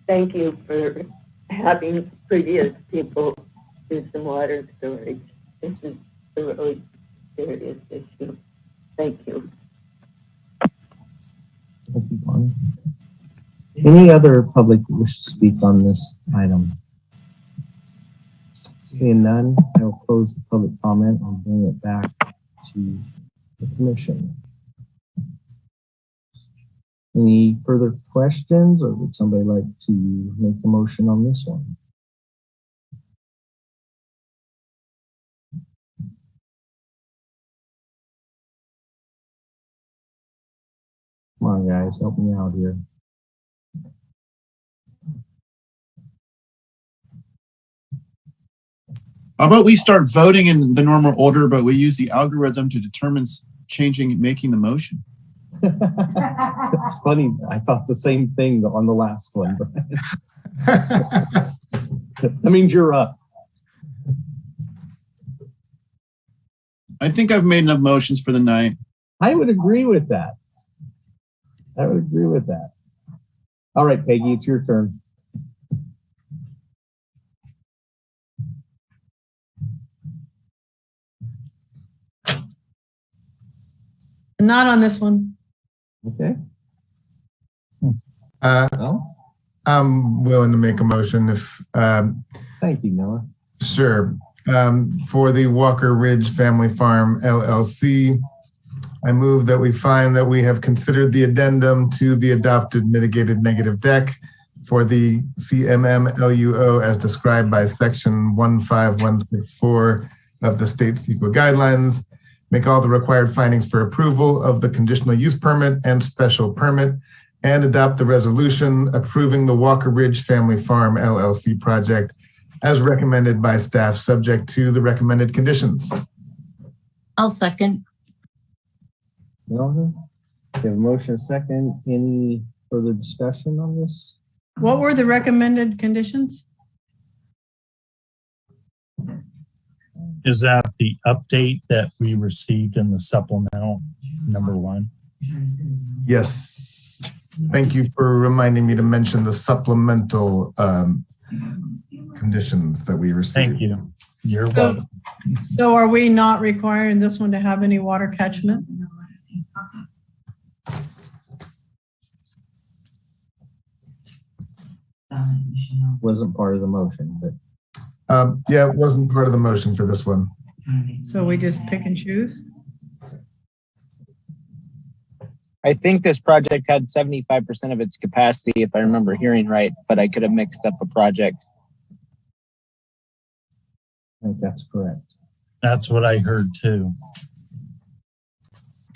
Thank you for having previous people do some water storage. This is a really serious issue. Thank you.
Thank you, Bonnie. Any other public who wish to speak on this item? Seeing none, I will close the public comment and bring it back to the commission. Any further questions, or would somebody like to make a motion on this one? Come on, guys, help me out here.
How about we start voting in the normal order, but we use the algorithm to determine making the motion?
It's funny. I thought the same thing on the last one. That means you're up.
I think I've made enough motions for the night.
I would agree with that. All right, Peggy, it's your turn.
Not on this one.
Okay.
I'm willing to make a motion if.
Thank you, Noah.
Sure. For the Walker Ridge Family Farm LLC, I move that we find that we have considered the addendum to the adopted mitigated negative deck for the CMM LUO as described by section 15164 of the state CEQA guidelines. Make all the required findings for approval of the conditional use permit and special permit, and adopt the resolution approving the Walker Ridge Family Farm LLC project as recommended by staff, subject to the recommended conditions.
I'll second.
We have a motion, a second. Any further discussion on this?
What were the recommended conditions?
Is that the update that we received in the supplemental number 1?
Yes. Thank you for reminding me to mention the supplemental conditions that we received.
Thank you. You're welcome.
So are we not requiring this one to have any water catchment?
Wasn't part of the motion, but.
Yeah, it wasn't part of the motion for this one.
So we just pick and choose?
I think this project had 75% of its capacity, if I remember hearing right, but I could have mixed up a project.
I think that's correct.
That's what I heard too.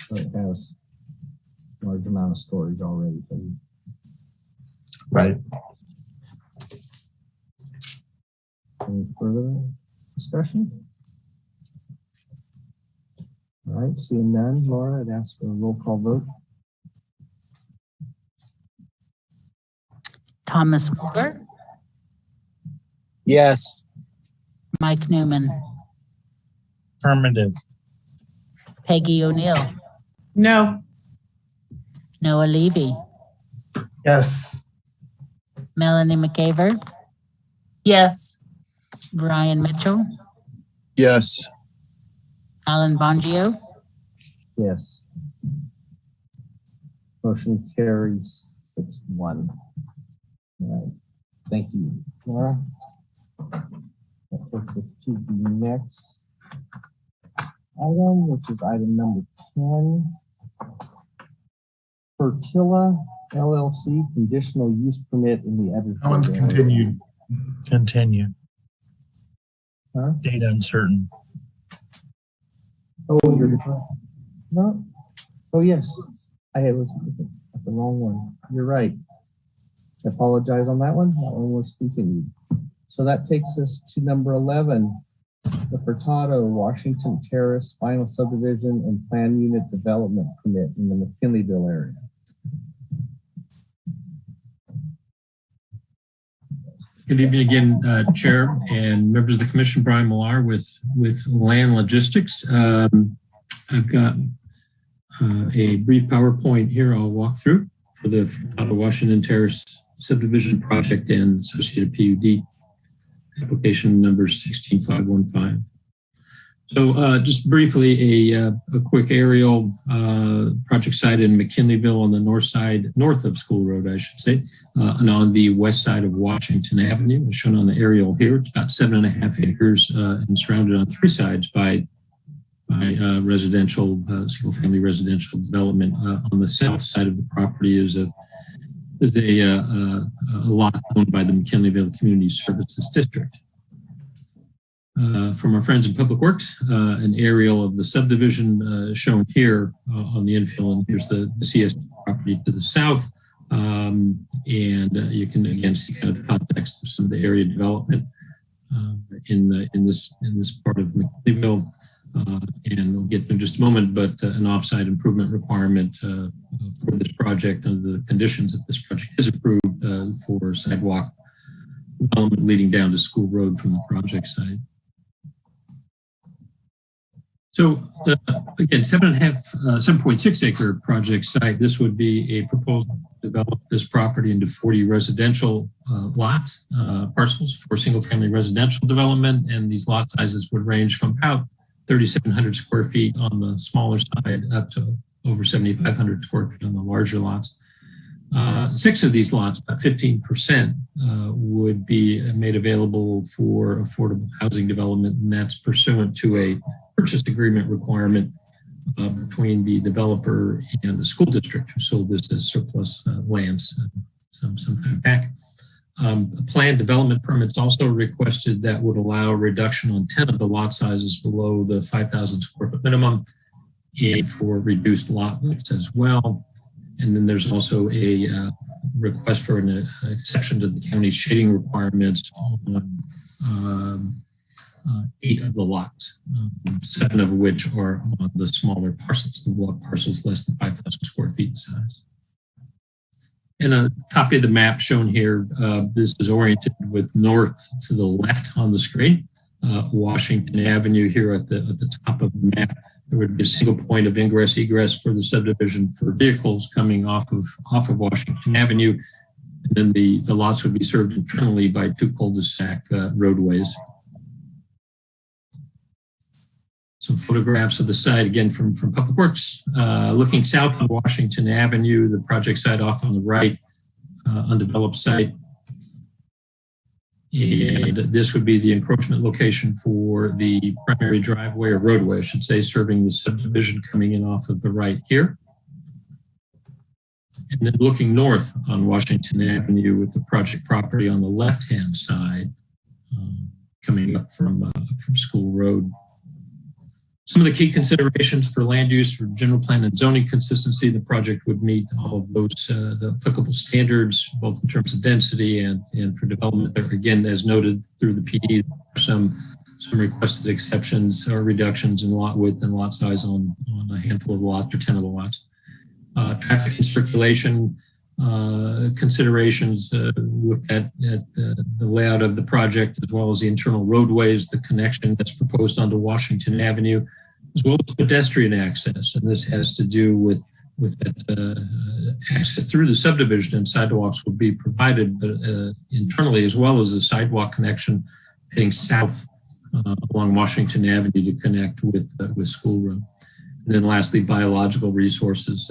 So it has a large amount of storage already.
Right.
Any further discussion? All right, seeing none, Laura, I'd ask for a roll call vote.
Thomas Moore,
Yes.
Mike Newman,
Affirmative.
Peggy O'Neill,
No.
Noah Levy,
Yes.
Melanie McCaver,
Yes.
Brian Mitchell,
Yes.
Alan Bongio,
Yes. Motion carries 6-1. All right. Thank you, Laura. That takes us to the next item, which is item number 10. Fertilla LLC conditional use permit in the Edwards.
That one's continued.
Continue.
Huh?
Date uncertain.
Oh, you're no. Oh, yes. I was looking at the wrong one. You're right. I apologize on that one. That one was continued. So that takes us to number 11, the Furtado Washington Terrace final subdivision and plan unit development permit in the Mckinleyville area.
Good evening again, Chair and members of the Commission. Brian Millar with Land Logistics. I've got a brief PowerPoint here I'll walk through for the Furtado Washington Terrace subdivision project and associated PUD application number 16515. So just briefly, a quick aerial project site in Mckinleyville on the north of School Road, I should say, and on the west side of Washington Avenue, as shown on the aerial here. It's about 7.5 acres and surrounded on 3 sides by residential, single-family residential development. On the south side of the property is a lot owned by the Mckinleyville Community Services District. From our friends in Public Works, an aerial of the subdivision shown here on the infill, and here's the CS property to the south. And you can again see kind of the context of some of the area development in this part of Mckinleyville. And we'll get to in just a moment, but an offsite improvement requirement for this project under the conditions if this project is approved for sidewalk development leading down to School Road from the project site. So again, 7.6 acre project site. This would be a proposal to develop this property into 40 residential lots, parcels for single family residential development. And these lot sizes would range from about 3,700 square feet on the smaller side up to over 7,500 square feet on the larger lots. 6 of these lots, about 15%, would be made available for affordable housing development, and that's pursuant to a purchase agreement requirement between the developer and the school district who sold this as surplus lands some time back. A planned development permit's also requested that would allow a reduction on 10 of the lot sizes below the 5,000 square foot minimum and for reduced lot widths as well. And then there's also a request for an exception to the county's shading requirements on 8 of the lots, 7 of which are on the smaller parcels, the block parcels less than 5,000 square feet in size. And a copy of the map shown here, this is oriented with north to the left on the screen. Washington Avenue here at the top of the map. There would be a single point of ingress egress for the subdivision for vehicles coming off of Washington Avenue. And then the lots would be served internally by 2 cul-de-sac roadways. Some photographs of the site again from Public Works. Looking south on Washington Avenue, the project site off on the right, undeveloped site. And this would be the encroachment location for the primary driveway or roadway, I should say, serving the subdivision coming in off of the right here. And then looking north on Washington Avenue with the project property on the left-hand side, coming up from School Road. Some of the key considerations for land use for general plan and zoning consistency, the project would meet all of those the applicable standards, both in terms of density and for development. There, again, as noted through the PD, some requested exceptions or reductions in lot width and lot size on a handful of lots or 10 of the lots. Traffic and circulation considerations look at the layout of the project as well as the internal roadways, the connection that's proposed onto Washington Avenue, as well as pedestrian access. And this has to do with that access through the subdivision, and sidewalks will be provided internally, as well as a sidewalk connection heading south along Washington Avenue to connect with School Road. And then lastly, biological resources.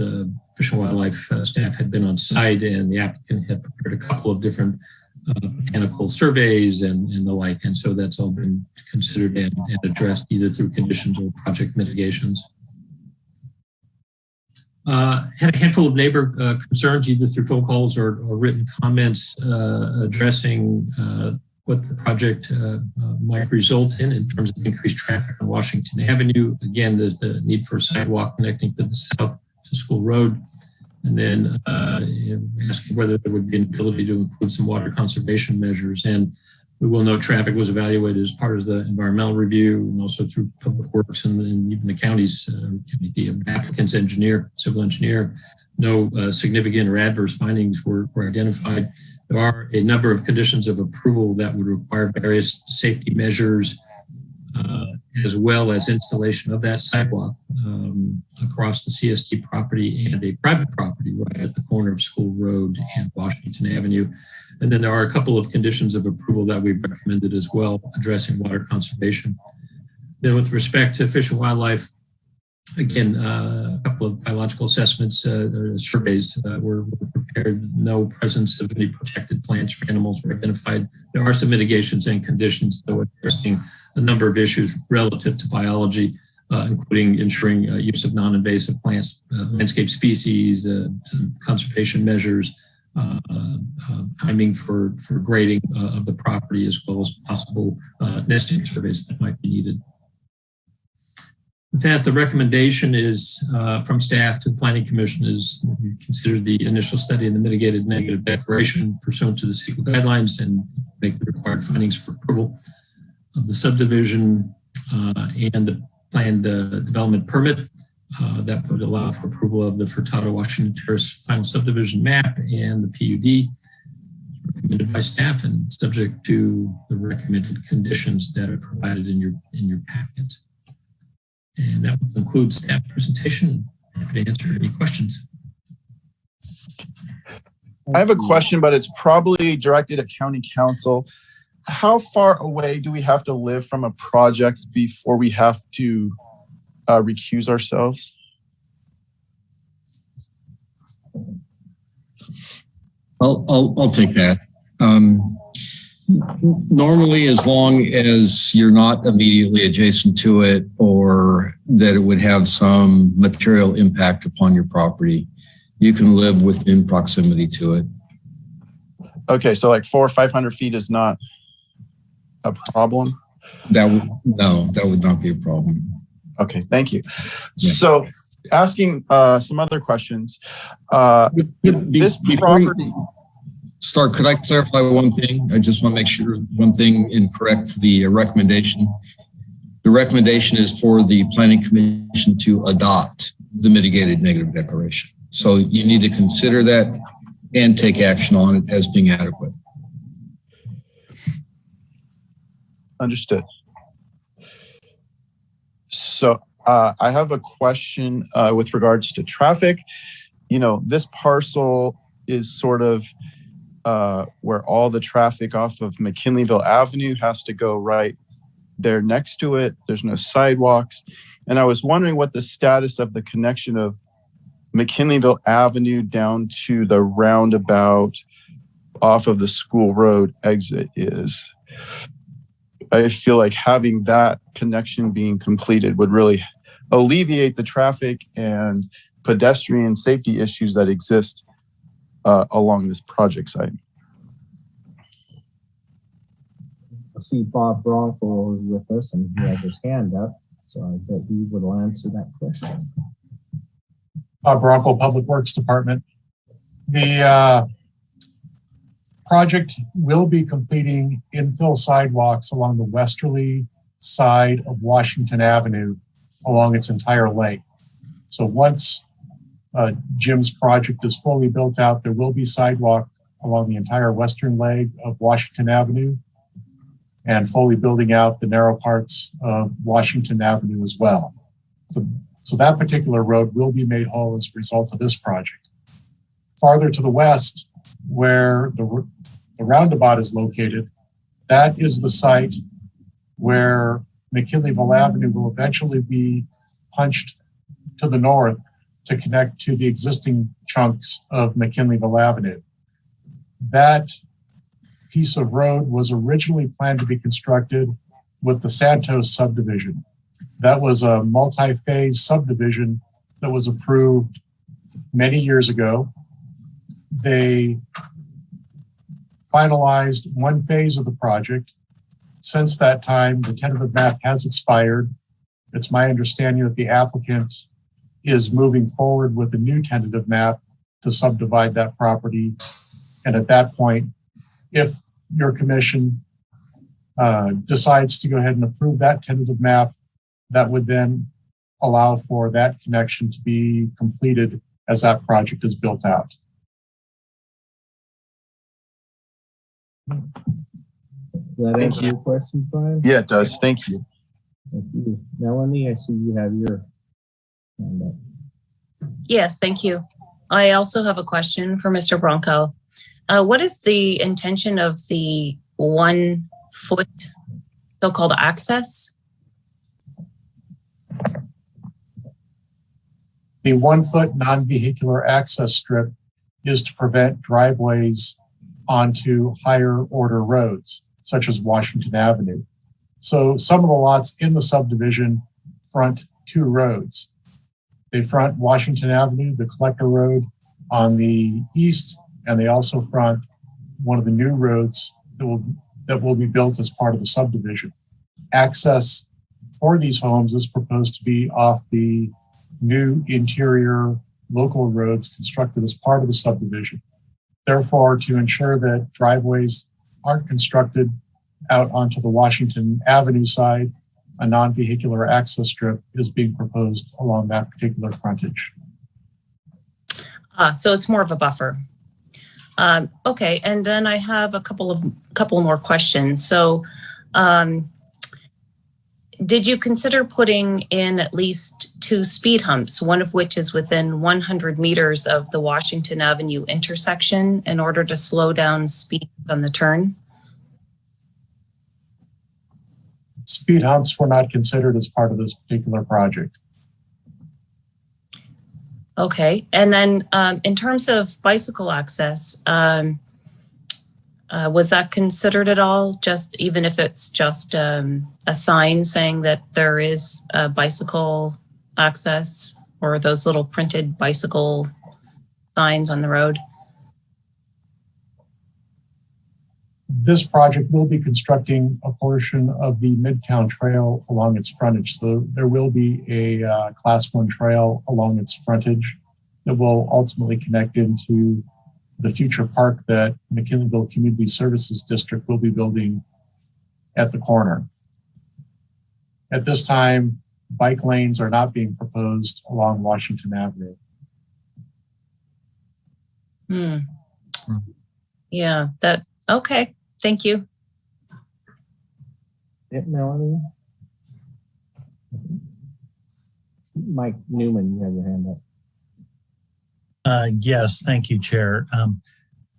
Fish and Wildlife staff had been on site, and the applicant had prepared a couple of different botanical surveys and the like. And so that's all been considered and addressed either through conditions or project mitigations. Had a handful of neighbor concerns, either through phone calls or written comments addressing what the project might result in terms of increased traffic on Washington Avenue. Again, there's the need for a sidewalk connecting to the south to School Road. And then asking whether there would be an ability to include some water conservation measures. And we will note traffic was evaluated as part of the environmental review and also through Public Works and even the county's, the applicant's engineer, civil engineer. No significant or adverse findings were identified. There are a number of conditions of approval that would require various safety measures as well as installation of that sidewalk across the CSD property and a private property right at the corner of School Road and Washington Avenue. And then there are a couple of conditions of approval that we've recommended as well, addressing water conservation. Then with respect to fish and wildlife, again, a couple of biological assessments, surveys were prepared. No presence of any protected plants or animals were identified. There are some mitigations and conditions, though, addressing a number of issues relative to biology, including ensuring use of non-invasive plants, landscape species, some conservation measures, timing for grading of the property, as well as possible nesting surveys that might be needed. With that, the recommendation is from staff to the Planning Commission is consider the initial study and the mitigated negative declaration pursuant to the CEQA guidelines and make the required findings for approval of the subdivision and the planned development permit that would allow for approval of the Furtado Washington Terrace final subdivision map and the PUD recommended by staff and subject to the recommended conditions that are provided in your packet. And that will conclude staff presentation. Happy to answer any questions.
I have a question, but it's probably directed at County Council. How far away do we have to live from a project before we have to recuse ourselves?
I'll take that. Normally, as long as you're not immediately adjacent to it or that it would have some material impact upon your property, you can live within proximity to it.
Okay, so like 400 or 500 feet is not a problem?
That would not be a problem.
Okay, thank you.
Yeah.
So asking some other questions. This property...
Start, could I clarify one thing? I just want to make sure one thing and correct the recommendation. The recommendation is for the Planning Commission to adopt the mitigated negative declaration. So you need to consider that and take action on it as being adequate.
Understood. So I have a question with regards to traffic. You know, this parcel is sort of where all the traffic off of Mckinleyville Avenue has to go right there next to it. There's no sidewalks. And I was wondering what the status of the connection of Mckinleyville Avenue down to the roundabout off of the School Road exit is. I feel like having that connection being completed would really alleviate the traffic and pedestrian safety issues that exist along this project site.
I see Bob Bronco is with us and he has his hand up, so I bet he will answer that question.
Bob Bronco, Public Works Department. The project will be completing infill sidewalks along the westerly side of Washington Avenue along its entire length. So once Jim's project is fully built out, there will be sidewalk along the entire western leg of Washington Avenue and fully building out the narrow parts of Washington Avenue as well. So that particular road will be made whole as a result of this project. Farther to the west, where the roundabout is located, that is the site where Mckinleyville Avenue will eventually be punched to the north to connect to the existing chunks of Mckinleyville Avenue. That piece of road was originally planned to be constructed with the Santos subdivision. That was a multi-phase subdivision that was approved many years ago. They finalized one phase of the project. Since that time, the tentative map has expired. It's my understanding that the applicant is moving forward with a new tentative map to subdivide that property. And at that point, if your commission decides to go ahead and approve that tentative map, that would then allow for that connection to be completed as that project is built out.
Does that answer your question, Brian?
Yeah, it does. Thank you.
Thank you. Melanie, I see you have your hand up.
Yes, thank you. I also have a question for Mr. Bronco. What is the intention of the 1 foot so-called access?
The 1 foot non-vehicular access strip is to prevent driveways onto higher order roads, such as Washington Avenue. So some of the lots in the subdivision front 2 roads. They front Washington Avenue, the collector road on the east, and they also front one of the new roads that will be built as part of the subdivision. Access for these homes is proposed to be off the new interior local roads constructed as part of the subdivision. Therefore, to ensure that driveways aren't constructed out onto the Washington Avenue side, a non-vehicular access strip is being proposed along that particular frontage.
So it's more of a buffer. Okay, and then I have a couple more questions. So, did you consider putting in at least 2 speed humps, one of which is within 100 meters of the Washington Avenue intersection in order to slow down speed on the turn?
Speed humps were not considered as part of this particular project.
Okay, and then in terms of bicycle access, was that considered at all? Just even if it's just a sign saying that there is bicycle access, or those little printed bicycle signs on the road?
This project will be constructing a portion of the Midtown Trail along its frontage. So there will be a class 1 trail along its frontage that will ultimately connect into the future park that Mckinleyville Community Services District will be building at the corner. At this time, bike lanes are not being proposed along Washington Avenue.
Yeah, okay. Thank you.
Yeah, Melanie. Mike Newman, you have your hand up.
Yes, thank you, Chair.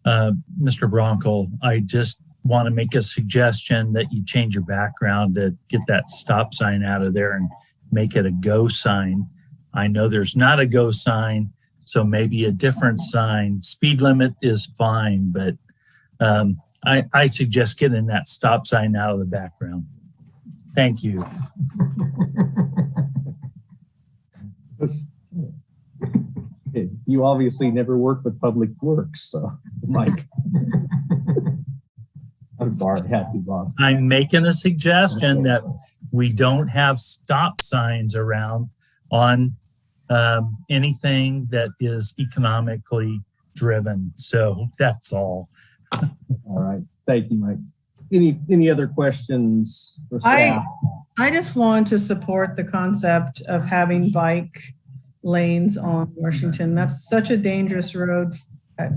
Mr. Bronco, I just want to make a suggestion that you change your background to get that stop sign out of there and make it a go sign. I know there's not a go sign, so maybe a different sign. Speed limit is fine, but I suggest getting that stop sign out of the background. Thank you.
You obviously never worked with Public Works, so Mike. I'm sorry, I had to, Bob.
I'm making a suggestion that we don't have stop signs around on anything that is economically driven. So that's all.
All right. Thank you, Mike. Any other questions for staff?
I just want to support the concept of having bike lanes on Washington. That's such a dangerous road.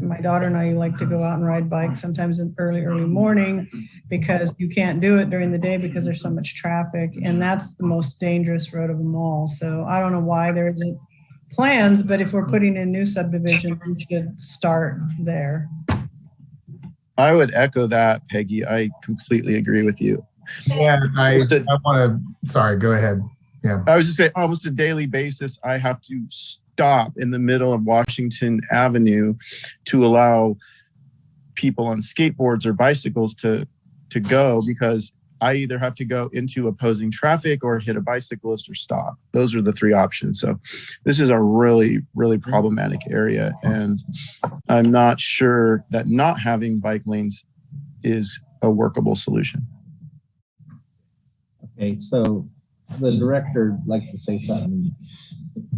My daughter and I like to go out and ride bikes sometimes in early morning because you can't do it during the day because there's so much traffic, and that's the most dangerous road of them all. So I don't know why there isn't plans, but if we're putting in new subdivisions, we should start there.
I would echo that, Peggy. I completely agree with you.
Yeah, I want to, sorry, go ahead. Yeah.
I was just saying, almost a daily basis, I have to stop in the middle of Washington Avenue to allow people on skateboards or bicycles to go, because I either have to go into opposing traffic or hit a bicyclist or stop. Those are the 3 options. So this is a really, really problematic area. And I'm not sure that not having bike lanes is a workable solution.
Okay, so the director would like to say something.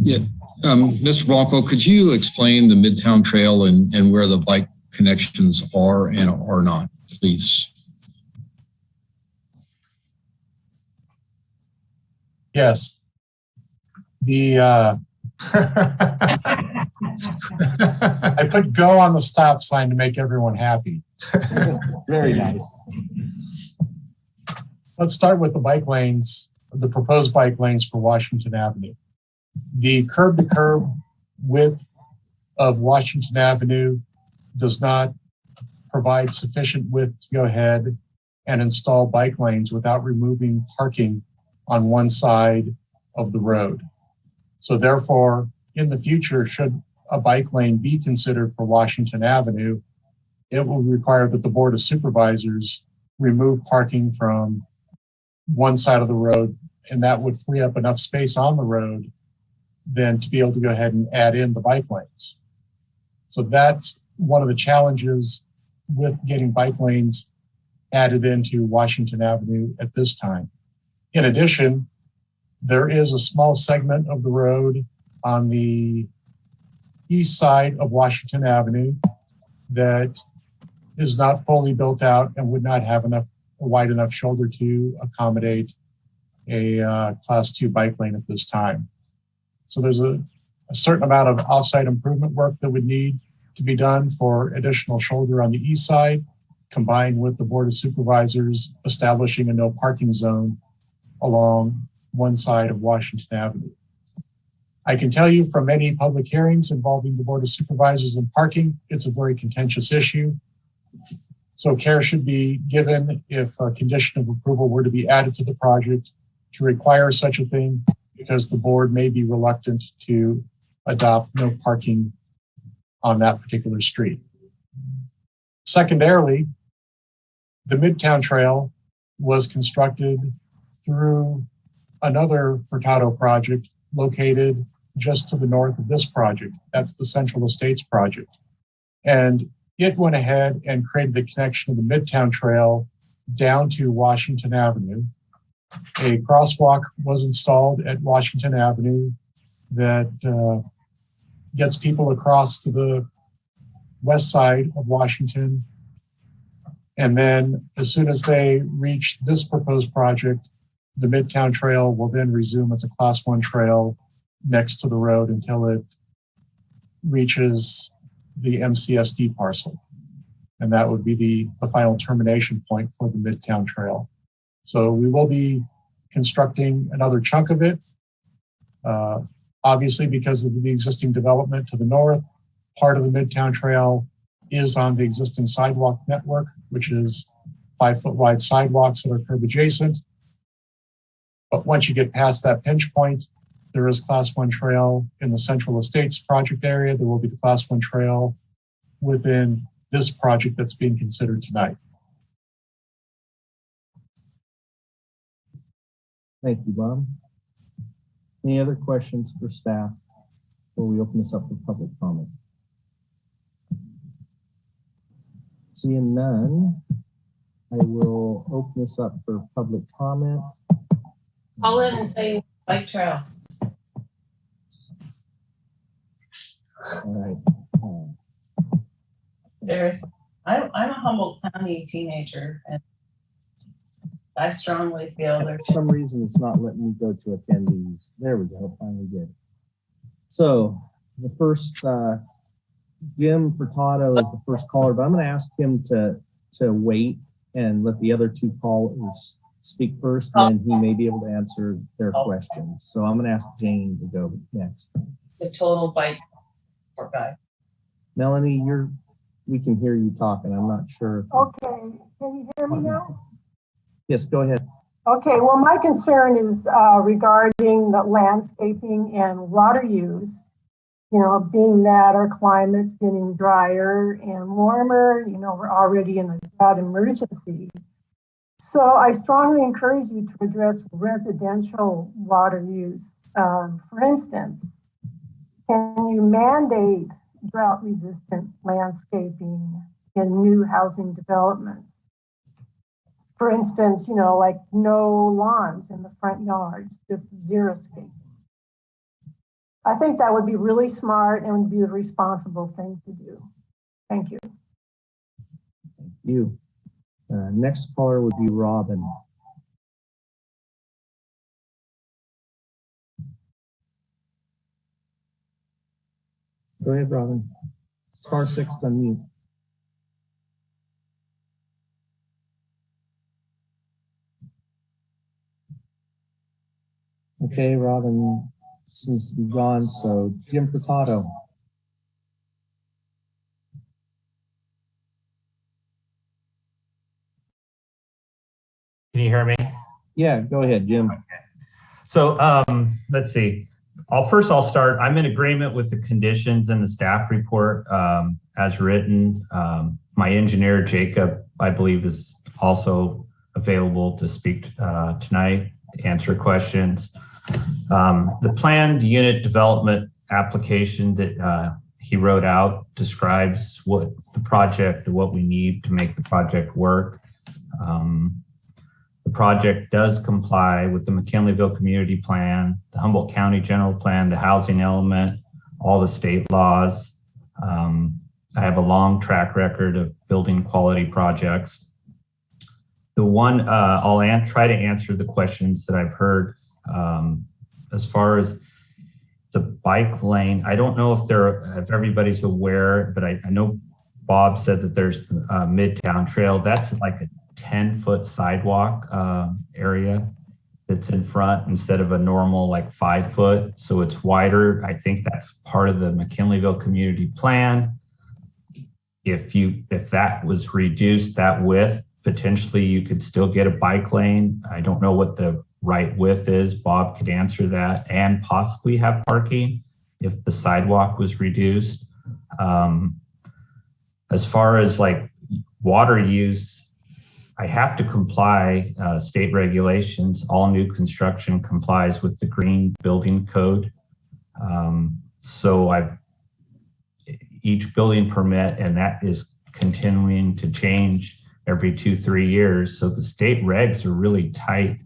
Yeah, Mr. Blanco, could you explain the Midtown Trail and where the bike connections are and are not, please?
Yes. I put go on the stop sign to make everyone happy.
Very nice.
Let's start with the bike lanes. the proposed bike lanes for Washington Avenue. The curb to curb width of Washington Avenue does not provide sufficient width to go ahead and install bike lanes without removing parking on one side of the road. So therefore, in the future, should a bike lane be considered for Washington Avenue, it will require that the Board of Supervisors remove parking from one side of the road, and that would free up enough space on the road then to be able to go ahead and add in the bike lanes. So that's one of the challenges with getting bike lanes added into Washington Avenue at this time. In addition, there is a small segment of the road on the east side of Washington Avenue that is not fully built out and would not have a wide enough shoulder to accommodate a class 2 bike lane at this time. So there's a certain amount of offsite improvement work that would need to be done for additional shoulder on the east side, combined with the Board of Supervisors establishing a no parking zone along one side of Washington Avenue. I can tell you from many public hearings involving the Board of Supervisors and parking, it's a very contentious issue. So care should be given if a condition of approval were to be added to the project to require such a thing, because the board may be reluctant to adopt no parking on that particular street. Secondarily, the Midtown Trail was constructed through another Furtado project located just to the north of this project. That's the Central Estates project. And it went ahead and created the connection of the Midtown Trail down to Washington Avenue. A crosswalk was installed at Washington Avenue that gets people across to the west side of Washington. And then as soon as they reach this proposed project, the Midtown Trail will then resume as a class 1 trail next to the road until it reaches the MCSD parcel. And that would be the final termination point for the Midtown Trail. So we will be constructing another chunk of it. Obviously, because of the existing development to the north, part of the Midtown Trail is on the existing sidewalk network, which is 5-foot wide sidewalks that are curb adjacent. But once you get past that pinch point, there is class 1 trail in the Central Estates project area. There will be the class 1 trail within this project that's being considered tonight.
Thank you, Bob. Any other questions for staff before we open this up for public comment? Seeing none, I will open this up for public comment.
Call in and say bike trail.
All right.
I'm a Humboldt County teenager, and I strongly feel
For
there's
some reason, it's not letting me go to attendees. There we go. Finally did. So the first, Jim Furtado is the first caller, but I'm going to ask him to wait and let the other two callers speak first, and then he may be able to answer their questions. So I'm going to ask Jane to go next.
the total bike guy.
Melanie, we can hear you talking. I'm not sure.
Okay, can you hear me now?
Yes, go ahead.
Okay, well, my concern is regarding the landscaping and water use. You know, being that our climate's getting drier and warmer, you know, we're already in a drought emergency. So I strongly encourage you to address residential water use. For instance, can you mandate drought-resistant landscaping in new housing developments? For instance, you know, like no lawns in the front yards, just xeriscape. I think that would be really smart and would be the responsible thing to do. Thank you.
Thank you. Next caller would be Robin. Go ahead, Robin. Star 6 to unmute. Okay, Robin seems to be gone, so Jim Furtado.
Can you hear me?
Yeah, go ahead, Jim.
Okay. So let's see. I'll start. I'm in agreement with the conditions in the staff report as written. My engineer, Jacob, I believe is also available to speak tonight to answer questions. The planned unit development application that he wrote out describes what the project, what we need to make the project work. The project does comply with the Mckinleyville Community Plan, the Humboldt County General Plan, the housing element, all the state laws. I have a long track record of building quality projects. The one, I'll try to answer the questions that I've heard as far as the bike lane. I don't know if everybody's aware, but I know Bob said that there's the Midtown Trail. That's like a 10-foot sidewalk area that's in front instead of a normal like 5-foot. So it's wider. I think that's part of the Mckinleyville Community Plan. If that was reduced, that width, potentially you could still get a bike lane. I don't know what the right width is. Bob could answer that, and possibly have parking if the sidewalk was reduced. As far as like water use, I have to comply state regulations. All new construction complies with the Green Building Code. So each building permit, and that is continuing to change every 2-3 years. So the state regs are really tight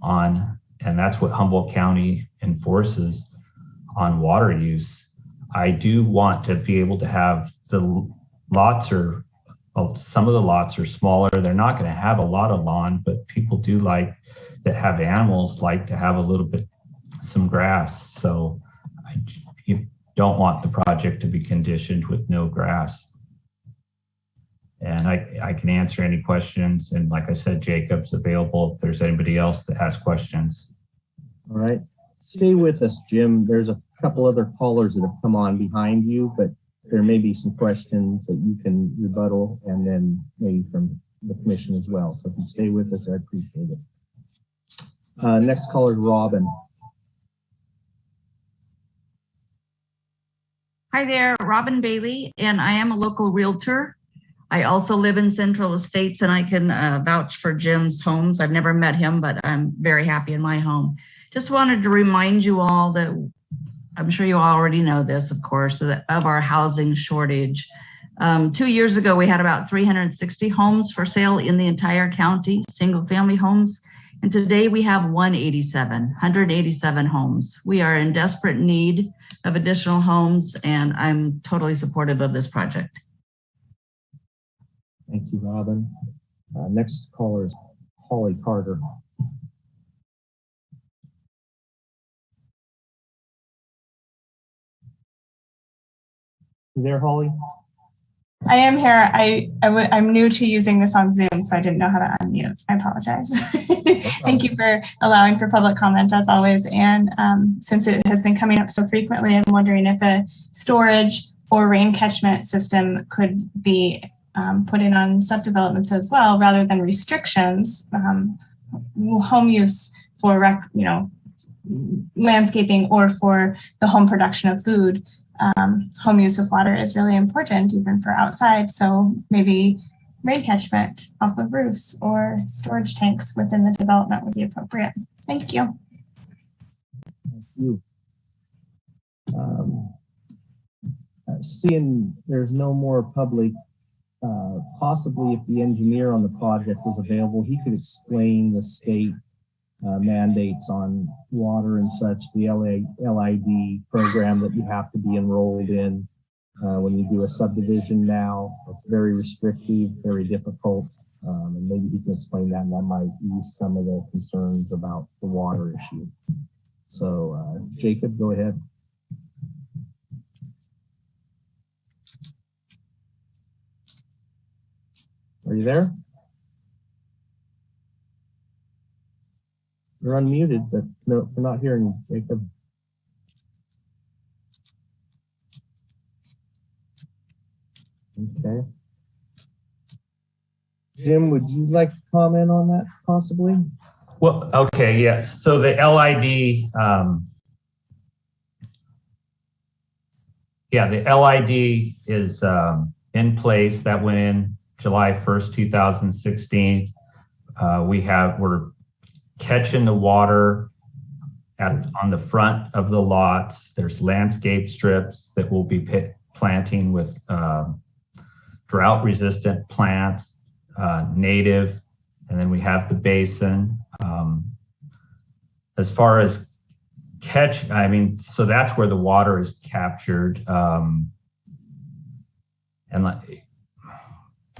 on, and that's what Humboldt County enforces on water use. I do want to be able to have the lots are, some of the lots are smaller. They're not going to have a lot of lawn, but people do like that have animals like to have a little bit, some grass. So you don't want the project to be conditioned with no grass. And I can answer any questions. And like I said, Jacob's available if there's anybody else that has questions.
All right. Stay with us, Jim. There's a couple other callers that have come on behind you, but there may be some questions that you can rebuttal and then maybe from the commission as well. So if you stay with us, I appreciate it. Next caller is Robin.
Hi there, Robin Bailey, and I am a local realtor. I also live in Central Estates, and I can vouch for Jim's homes. I've never met him, but I'm very happy in my home. Just wanted to remind you all that I'm sure you already know this, of course, of our housing shortage. 2 years ago, we had about 360 homes for sale in the entire county, single family homes. And today we have 187 homes. We are in desperate need of additional homes, and I'm totally supportive of this project.
Thank you, Robin. Next caller is Holly Carter. You there, Holly?
I am here. I'm new to using this on Zoom, so I didn't know how to unmute. I apologize. Thank you for allowing for public comment as always. And since it has been coming up so frequently, I'm wondering if a storage or rain catchment system could be put in on subdevelopments as well, rather than restrictions. Home use for landscaping or for the home production of food. Home use of water is really important even for outside. So maybe rain catchment off of roofs or storage tanks within the development would be appropriate. Thank you.
Thank you. Seeing there's no more public, possibly if the engineer on the project was available, he could explain the state mandates on water and such, the LID program that you have to be enrolled in when you do a subdivision now. It's very restrictive, very difficult, and maybe he can explain that, and that might ease some of the concerns about the water issue. So Jacob, go ahead. Are you there? You're unmuted, but no, we're not hearing you, Jacob. Okay. Jim, would you like to comment on that possibly?
Well, okay, yes. So the LID, the LID is in place. That went in July 1st, 2016. We're catching the water on the front of the lots. There's landscape strips that we'll be planting with drought-resistant plants, native, and then we have the basin. As far as so that's where the water is captured.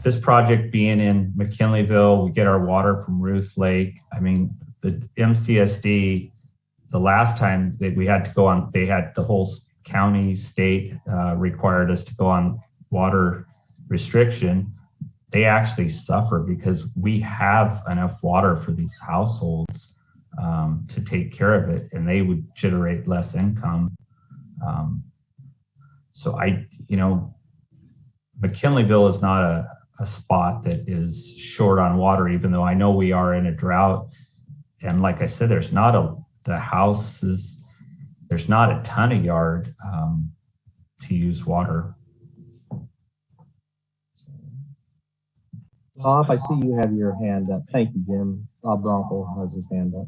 This project being in Mckinleyville, we get our water from Ruth Lake. I mean, the MCSD, the last time that we had to go on, they had the whole county, state required us to go on water restriction. They actually suffer because we have enough water for these households to take care of it, and they would generate less income. So McKinleyville is not a spot that is short on water, even though I know we are in a drought. And like I said, there's not a ton of yard to use water.
Bob, I see you have your hand up. Thank you, Jim. Bob Bronco has his hand up.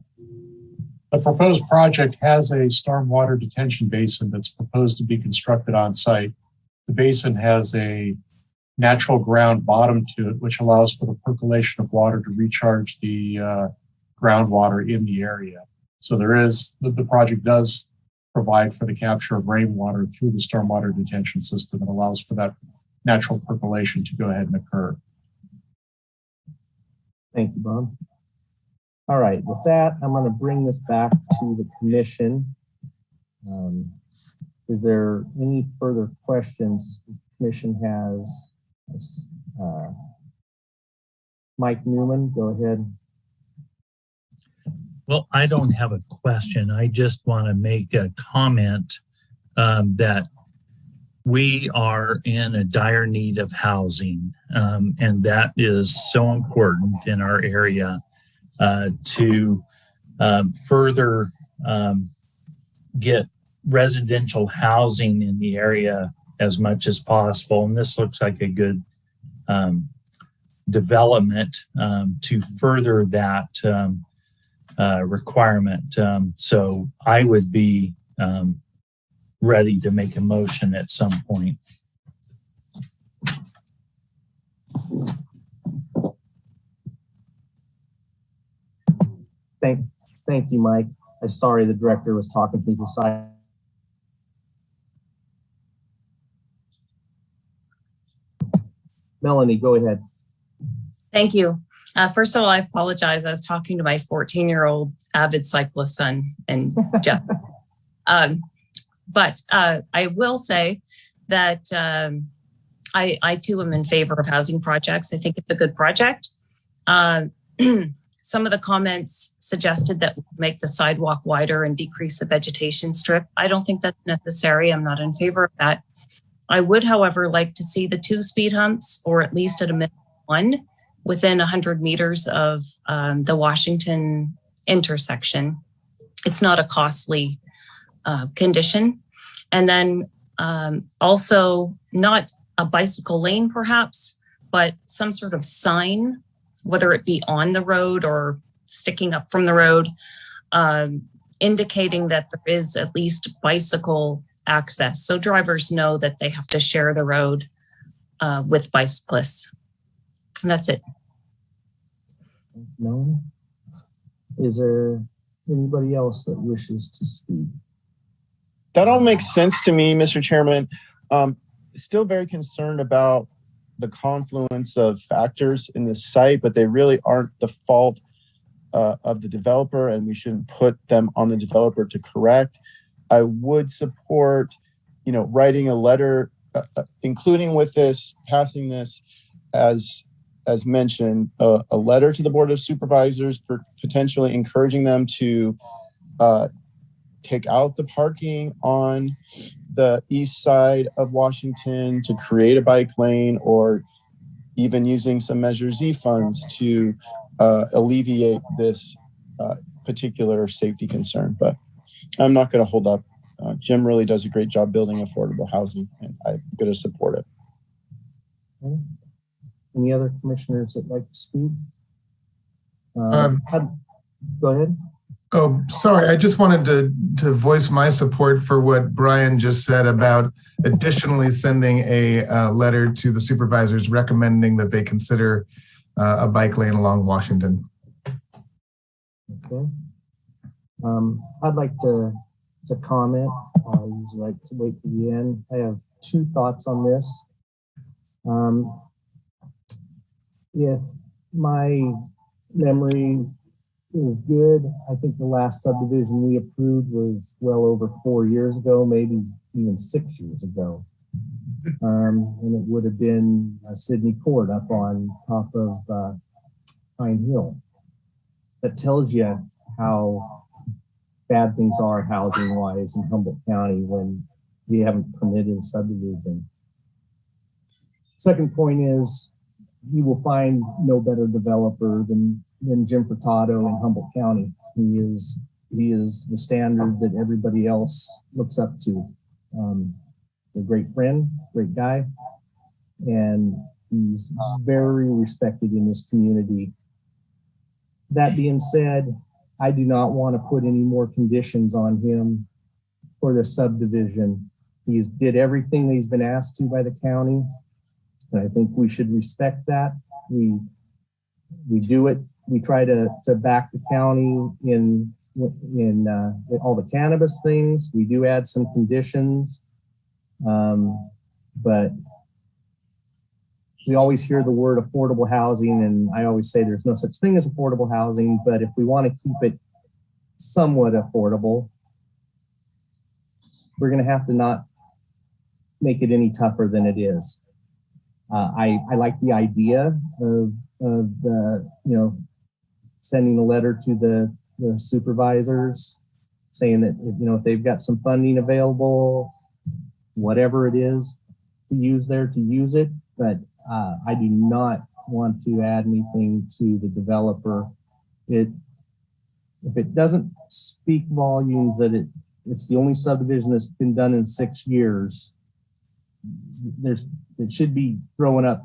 The proposed project has a stormwater detention basin that's proposed to be constructed on site. The basin has a natural ground bottom to it, which allows for the percolation of water to recharge the groundwater in the area. So the project does provide for the capture of rainwater through the stormwater detention system and allows for that natural percolation to go ahead and occur.
Thank you, Bob. All right, with that, I'm going to bring this back to the commission. Is there any further questions the commission has? Mike Newman, go ahead.
Well, I don't have a question. I just want to make a comment that we are in a dire need of housing, and that is so important in our area to further get residential housing in the area as much as possible. And this looks like a good development to further that requirement. So I would be ready to make a motion at some point.
Thank you, Mike. I'm sorry the director was talking to the side. Melanie, go ahead.
Thank you. First of all, I apologize. I was talking to my 14-year-old avid cyclist son and Jeff. But I will say that I too am in favor of housing projects. I think it's a good project. Some of the comments suggested that make the sidewalk wider and decrease the vegetation strip. I don't think that's necessary. I'm not in favor of that. I would, however, like to see the 2 speed humps, or at least at a minimum 1, within 100 meters of the Washington intersection. It's not a costly condition. And then also not a bicycle lane perhaps, but some sort of sign, whether it be on the road or sticking up from the road, indicating that there is at least bicycle access. So drivers know that they have to share the road with bicyclists. And that's it.
No. Is there anybody else that wishes to speak?
That all makes sense to me, Mr. Chairman. Still very concerned about the confluence of factors in this site, but they really aren't the fault of the developer, and we shouldn't put them on the developer to correct. I would support, writing a letter, including with this, passing this as mentioned, a letter to the Board of Supervisors potentially encouraging them to take out the parking on the east side of Washington to create a bike lane, or even using some Measure Z funds to alleviate this particular safety concern. But I'm not going to hold up. Jim really does a great job building affordable housing, and I'm going to support it.
Okay. Any other commissioners that like to speak? Go ahead.
Oh, sorry. I just wanted to voice my support for what Brian just said about additionally sending a letter to the supervisors recommending that they consider a bike lane along Washington.
Okay. I'd like to comment. I usually like to wait to the end. I have two thoughts on this. If my memory is good, I think the last subdivision we approved was well over 4 years ago, maybe even 6 years ago. And it would have been Sydney Court up on top of Pine Hill. That tells you how bad things are housing wise in Humboldt County when we haven't permitted a subdivision. Second point is, you will find no better developer than Jim Furtado in Humboldt County. He is the standard that everybody else looks up to. A great friend, great guy, and he's very respected in this community. That being said, I do not want to put any more conditions on him for the subdivision. He's did everything that he's been asked to by the county, and I think we should respect that. We do it. We try to back the county in all the cannabis things. We do add some conditions, but we always hear the word affordable housing, and I always say there's no such thing as affordable housing, but if we want to keep it somewhat affordable, we're going to have to not make it any tougher than it is. I like the idea of sending a letter to the supervisors saying that, if they've got some funding available, whatever it is to use there, to use it. But I do not want to add anything to the developer. If it doesn't speak volumes that it's the only subdivision that's been done in 6 years, it should be throwing up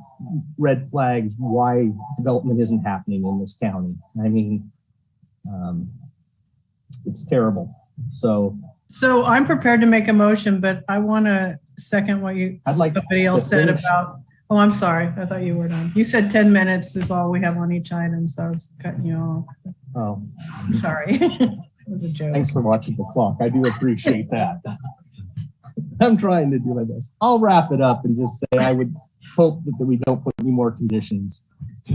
red flags why development isn't happening in this county. I mean, it's terrible. So
I'm prepared to make a motion, but I want to second what somebody else said about. Oh, I'm sorry. I thought you were done. You said 10 minutes is all we have on each item, so I was cutting you off.
Oh,
sorry. It was a joke.
Thanks for watching the clock. I do appreciate that. I'm trying to do my best. I'll wrap it up and just say I would hope that we don't put any more conditions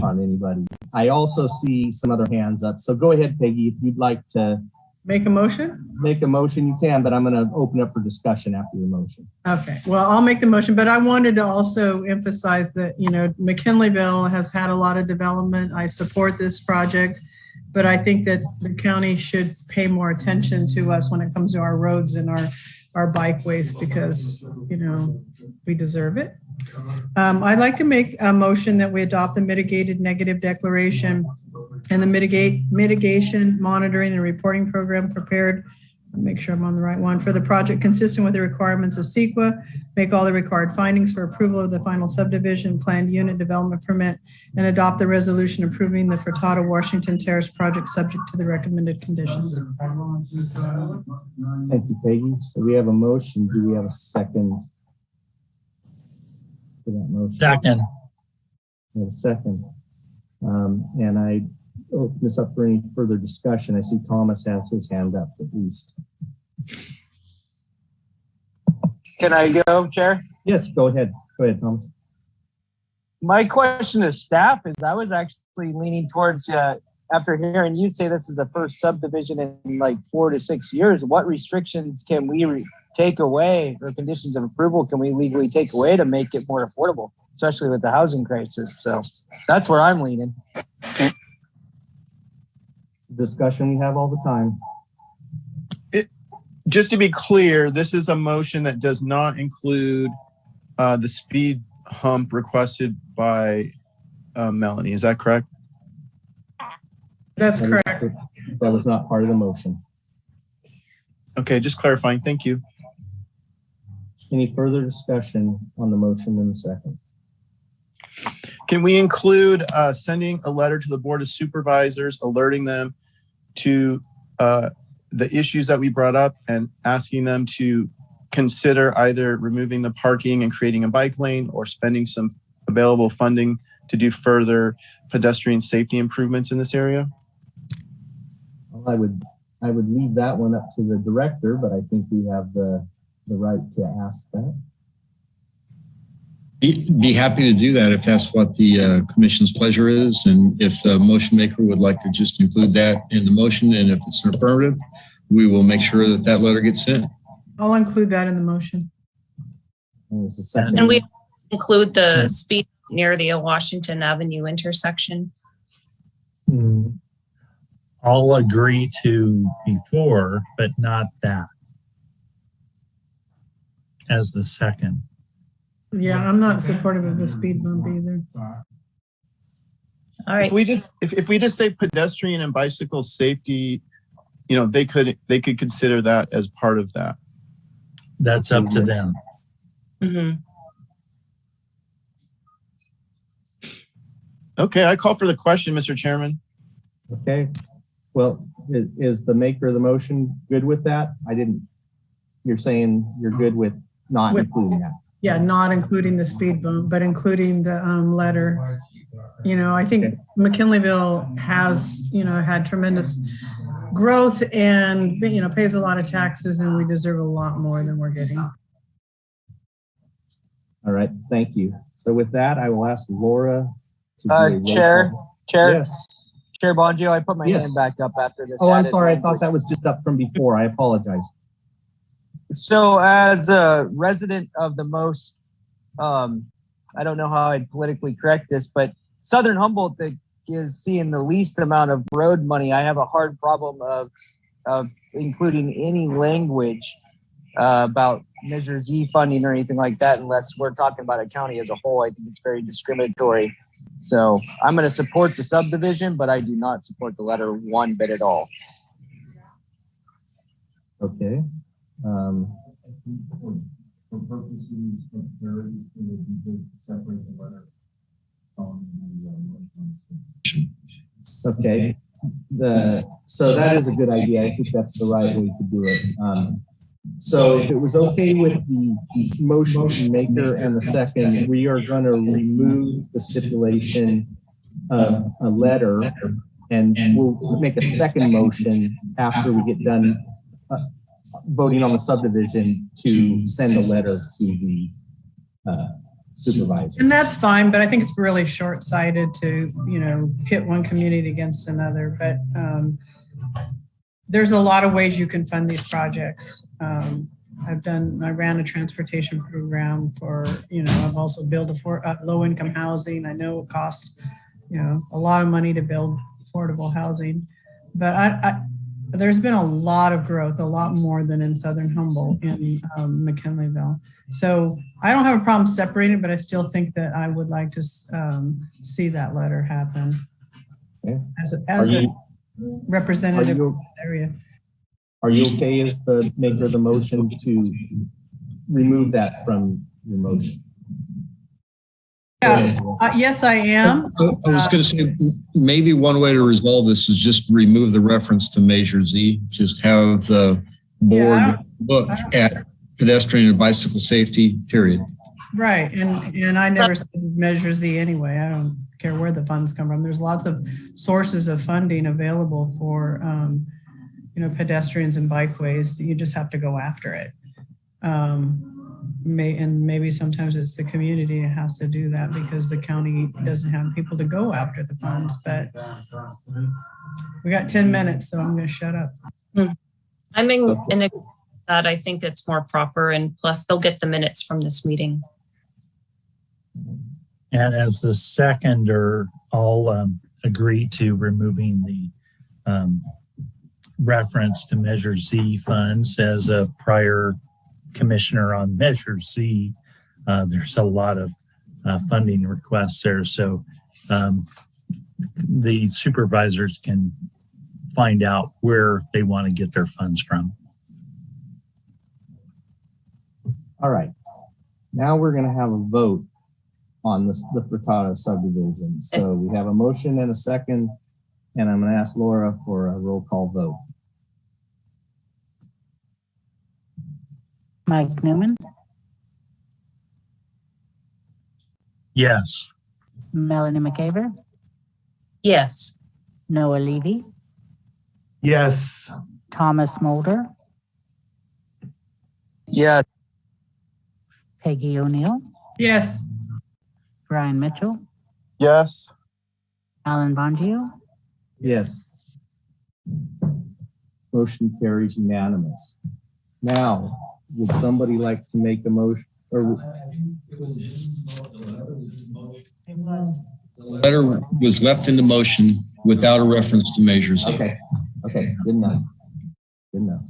on anybody. I also see some other hands up. So go ahead, Peggy, if you'd like to
make a motion.
Make a motion, you can, but I'm going to open up for discussion after your motion.
Okay, well, I'll make the motion, but I wanted to also emphasize that, Mckinleyville has had a lot of development. I support this project, but I think that the county should pay more attention to us when it comes to our roads and our bikeways, because, we deserve it. I'd like to make a motion that we adopt the mitigated negative declaration and the mitigation monitoring and reporting program prepared. Make sure I'm on the right one for the project consistent with the requirements of CEQA, make all the required findings for approval of the final subdivision planned unit development permit, and adopt the resolution approving the Furtado Washington Terrace project subject to the recommended conditions.
Thank you, Peggy. So we have a motion. Do we have a second for that motion?
Second.
We have a second. And I open this up for any further discussion. I see Thomas has his hand up at least.
Can I go, Chair?
Yes, go ahead. Go ahead, Thomas.
My question to staff is, I was actually leaning towards, after hearing you say this is the first subdivision in like 4 to 6 years, what restrictions can we take away, or conditions of approval can we legally take away to make it more affordable, especially with the housing crisis? So that's where I'm leaning.
It's a discussion we have all the time.
Just to be clear, this is a motion that does not include the speed hump requested by Melanie. Is that correct?
That's correct.
That was not part of the motion.
Okay, just clarifying. Thank you.
Any further discussion on the motion in a second?
Can we include sending a letter to the Board of Supervisors, alerting them to the issues that we brought up and asking them to consider either removing the parking and creating a bike lane or spending some available funding to do further pedestrian safety improvements in this area?
Well, I would leave that one up to the director, but I think we have the right to ask that.
Be happy to do that if that's what the commission's pleasure is, and if the motion maker would like to just include that in the motion, and if it's an affirmative, we will make sure that that letter gets sent.
I'll include that in the motion.
And we include the speed near the Washington Avenue intersection.
I'll agree to before, but not that as the second.
Yeah, I'm not supportive of the speed bump either.
All right.
If we just say pedestrian and bicycle safety, you know, they could consider that as part of that.
That's up to them.
Mm-hmm.
Okay, I call for the question, Mr. Chairman.
Okay. Well, is the maker of the motion good with that? You're saying you're good with not including that?
Yeah, not including the speed bump, but including the letter. You know, I think Mckinleyville has, you know, had tremendous growth and, you know, pays a lot of taxes, and we deserve a lot more than we're getting.
All right, thank you. So with that, I will ask Laura to do a roll
Chair,
call.
Chair,
Yes.
Chair Bongio, I put my
Yes.
hand back up after this.
Oh, I'm
added
sorry. I
language.
thought that was just up from before. I apologize.
So as a resident of the most, I don't know how I'd politically correct this, but Southern Humboldt that is seeing the least amount of road money, I have a hard problem of including any language about Measure Z funding or anything like that, unless we're talking about a county as a whole. I think it's very discriminatory. So I'm going to support the subdivision, but I do not support the letter one bit at all.
Okay.
For purposes of clarity, it would be good to separate the letter from the
Okay. So that is a good idea. I think that's the right way to do it. So if it was okay with the motion maker and the second, we are going to remove the stipulation of a letter, and we'll make a second motion after we get done voting on the subdivision to send a letter to the supervisor.
And that's fine, but I think it's really short-sighted to, you know, pit one community against another. But there's a lot of ways you can fund these projects. I ran a transportation program for, you know, I've also built low-income housing. I know it costs, you know, a lot of money to build affordable housing, but there's been a lot of growth, a lot more than in Southern Humboldt in Mckinleyville. So I don't have a problem separating, but I still think that I would like to see that letter happen.
Okay.
As a representative of the area.
Are you okay as the maker of the motion to remove that from your motion?
Yeah, yes, I am.
I was going to say, maybe one way to resolve this is just remove the reference to Measure Z. Just have the board look at pedestrian and bicycle safety, period.
Right, and I never said Measure Z anyway. I don't care where the funds come from. There's lots of sources of funding available for, you know, pedestrians and bikeways. You just have to go after it. And maybe sometimes it's the community that has to do that because the county doesn't have people to go after the funds. But we got 10 minutes, so I'm going to shut up.
I'm in agreement with that. I think it's more proper, and plus they'll get the minutes from this meeting.
And as the seconder, I'll agree to removing the reference to Measure Z funds. As a prior commissioner on Measure Z, there's a lot of funding requests there. So the supervisors can find out where they want to get their funds from.
All right. Now we're going to have a vote on the Furtado subdivision. So we have a motion and a second, and I'm going to ask Laura for a roll call vote.
Mike Newman,
Yes.
Melanie McCaver,
Yes.
Noah Levy,
Yes.
Thomas Mulder,
Yeah.
Peggy O'Neill,
Yes.
Brian Mitchell,
Yes.
Alan Bongio,
Yes. Motion carries unanimous. Now, would somebody like to make a motion? Or
The letter was left in the motion without a reference to Measure Z.
okay, good enough. Good enough.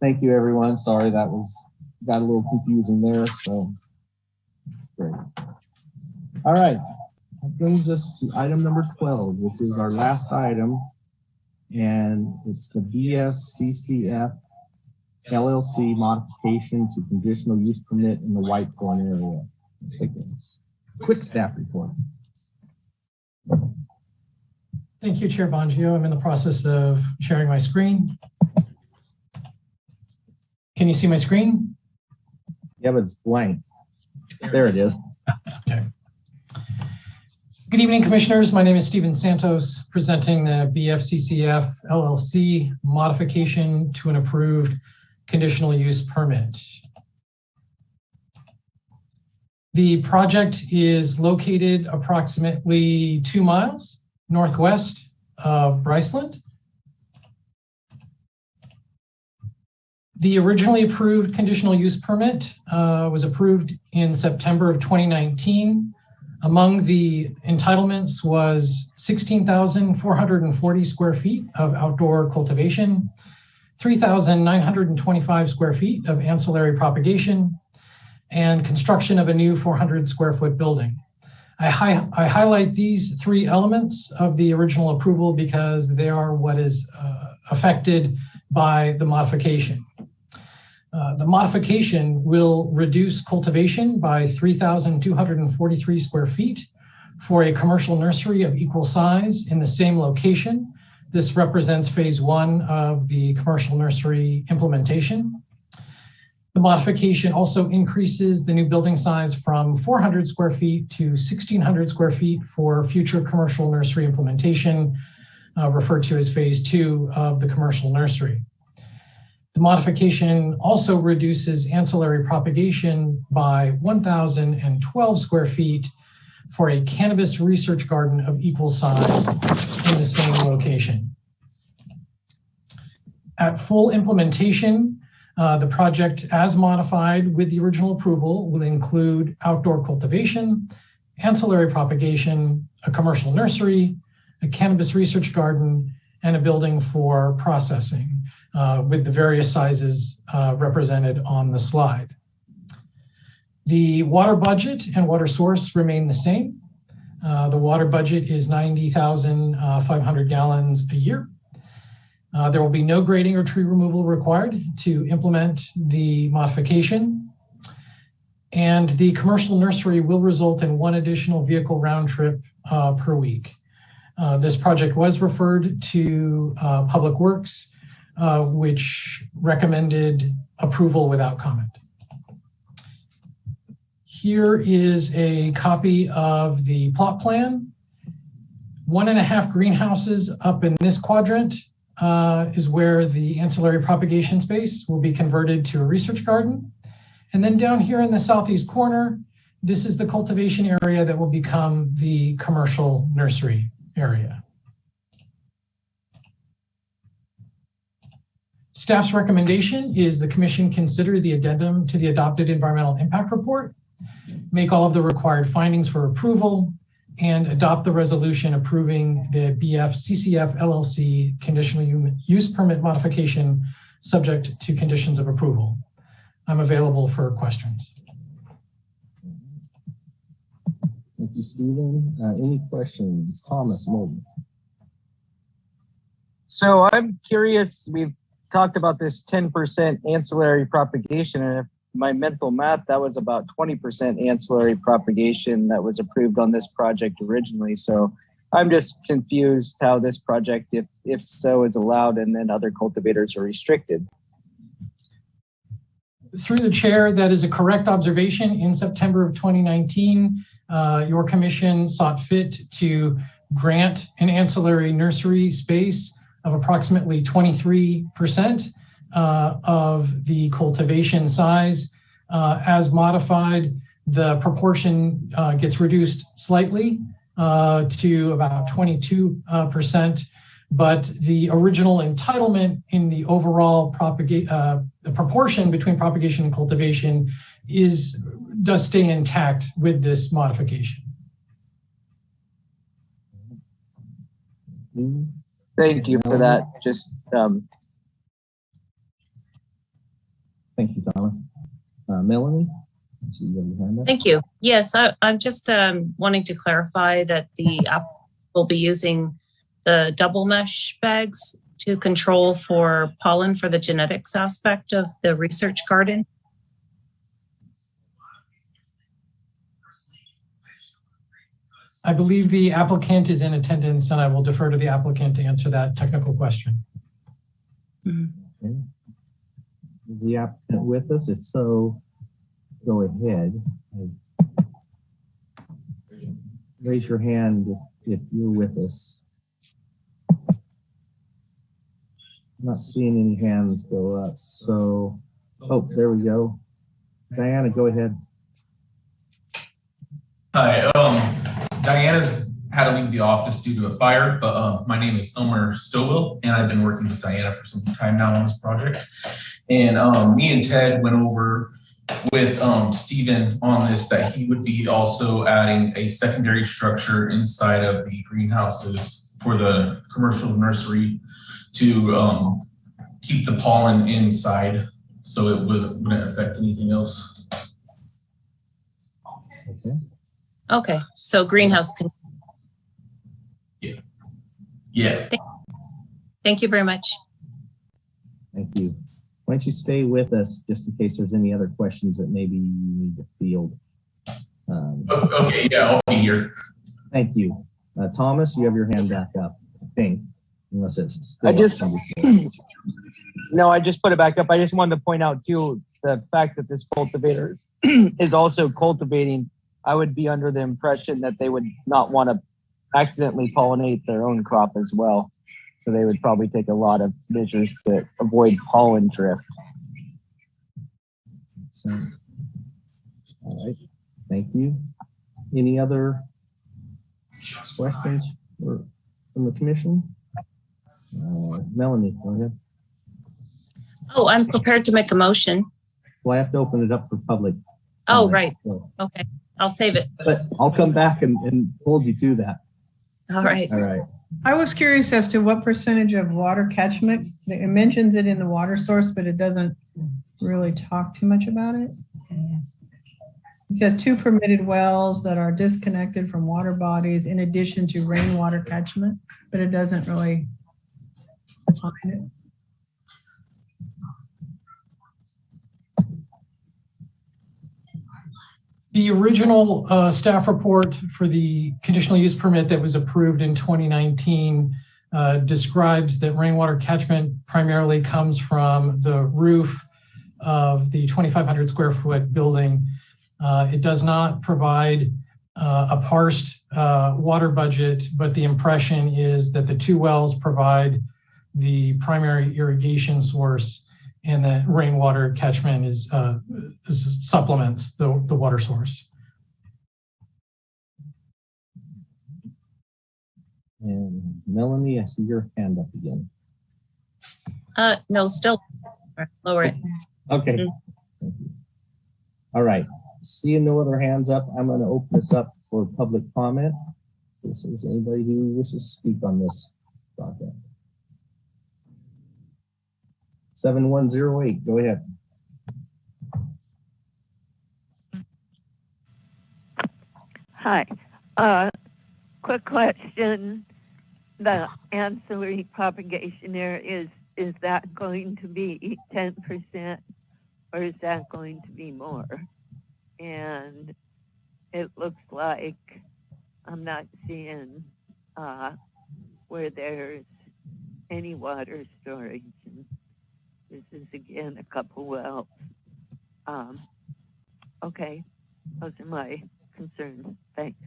Thank you, everyone. Sorry that got a little confusing there. So great. All right, that brings us to item number 12, which is our last item, and it's the BFCCF LLC modification to conditional use permit in the White Corn area. Let's take a quick staff report.
Thank you, Chair Bongio. I'm in the process of sharing my screen. Can you see my screen?
Yeah, but it's blank. There it is.
Okay. Good evening, Commissioners. My name is Steven Santos, presenting the BFCCF LLC modification to an approved conditional use permit. The project is located approximately 2 miles northwest of Bryceland. The originally approved conditional use permit was approved in September of 2019. Among the entitlements was 16,440 square feet of outdoor cultivation, 3,925 square feet of ancillary propagation, and construction of a new 400 square foot building. I highlight these 3 elements of the original approval because they are what is affected by the modification. The modification will reduce cultivation by 3,243 square feet for a commercial nursery of equal size in the same location. This represents phase 1 of the commercial nursery implementation. The modification also increases the new building size from 400 square feet to 1,600 square feet for future commercial nursery implementation, referred to as phase 2 of the commercial nursery. The modification also reduces ancillary propagation by 1,012 square feet for a cannabis research garden of equal size in the same location. At full implementation, the project as modified with the original approval will include outdoor cultivation, ancillary propagation, a commercial nursery, a cannabis research garden, and a building for processing, with the various sizes represented on the slide. The water budget and water source remain the same. The water budget is 90,500 gallons a year. There will be no grading or tree removal required to implement the modification. And the commercial nursery will result in 1 additional vehicle round trip per week. This project was referred to Public Works, which recommended approval without comment. Here is a copy of the plot plan. 1.5 greenhouses up in this quadrant is where the ancillary propagation space will be converted to a research garden. And then down here in the southeast corner, this is the cultivation area that will become the commercial nursery area. Staff's recommendation is the Commission consider the addendum to the adopted environmental impact report, make all of the required findings for approval, and adopt the resolution approving the BF CCF LLC conditional use permit modification subject to conditions of approval. I'm available for questions.
Thank you, Stephen. Any questions? Thomas Molden.
So I'm curious, we've talked about this 10% ancillary propagation, and if my mental math, that was about 20% ancillary propagation that was approved on this project originally. So I'm just confused how this project, if so, is allowed and then other cultivators are restricted.
Through the chair, that is a correct observation. In September of 2019, your commission sought fit to grant an ancillary nursery space of approximately 23% of the cultivation size. As modified, the proportion gets reduced slightly to about 22%, but the original entitlement in the overall the proportion between propagation and cultivation does stay intact with this modification.
Thank you for that. Just
Thank you, Thomas. Melanie?
Thank you. Yes, I'm just wanting to clarify that the app will be using the double mesh bags to control for pollen for the genetics aspect of the research garden.
I believe the applicant is in attendance, and I will defer to the applicant to answer that technical question.
Okay. Is the applicant with us? If so, go ahead. Raise your hand if you're with us. I'm not seeing any hands go up. So, oh, there we go. Diana, go ahead.
Hi, Diana's had to leave the office due to a fire, but my name is Elmer Stowell, and I've been working with Diana for some time now on this project. And me and Ted went over with Stephen on this, that he would be also adding a secondary structure inside of the greenhouses for the commercial nursery to keep the pollen inside, so it wouldn't affect anything else.
Okay.
Okay, so greenhouse can.
Yeah.
Thank you very much.
Thank you. Why don't you stay with us just in case there's any other questions that maybe you need to field.
Okay, yeah, I'll be here.
Thank you. Thomas, you have your hand back up, I think, unless it's still
I just put it back up. I just wanted to point out too, the fact that this cultivator is also cultivating. I would be under the impression that they would not want to accidentally pollinate their own crop as well. So they would probably take a lot of measures to avoid pollen drift.
All right, thank you. Any other questions from the commission? Melanie, go ahead.
Oh, I'm prepared to make a motion.
Well, I have to open it up for public.
Oh, right.
So.
Okay, I'll save it.
But I'll come back and hold you to that.
All right.
All right.
I was curious as to what percentage of water catchment. It mentions it in the water source, but it doesn't really talk too much about it. It says 2 permitted wells that are disconnected from water bodies in addition to rainwater catchment, but it doesn't really define it.
The original staff report for the conditional use permit that was approved in 2019 describes that rainwater catchment primarily comes from the roof of the 2,500 square foot building. It does not provide a parsed water budget, but the impression is that the 2 wells provide the primary irrigation source, and that rainwater catchment is supplements the water source.
And Melanie, I see your hand up again.
No, still lower it.
Okay. Thank you. All right. Seeing no other hands up, I'm going to open this up for public comment. If there's anybody who wishes to speak on this project. 7108, go ahead.
Hi. Quick question. The ancillary propagation area, is that going to be 10% or is that going to be more? And it looks like I'm not seeing where there's any water storage. And this is again a couple wells. Okay, those are my concerns. Thanks.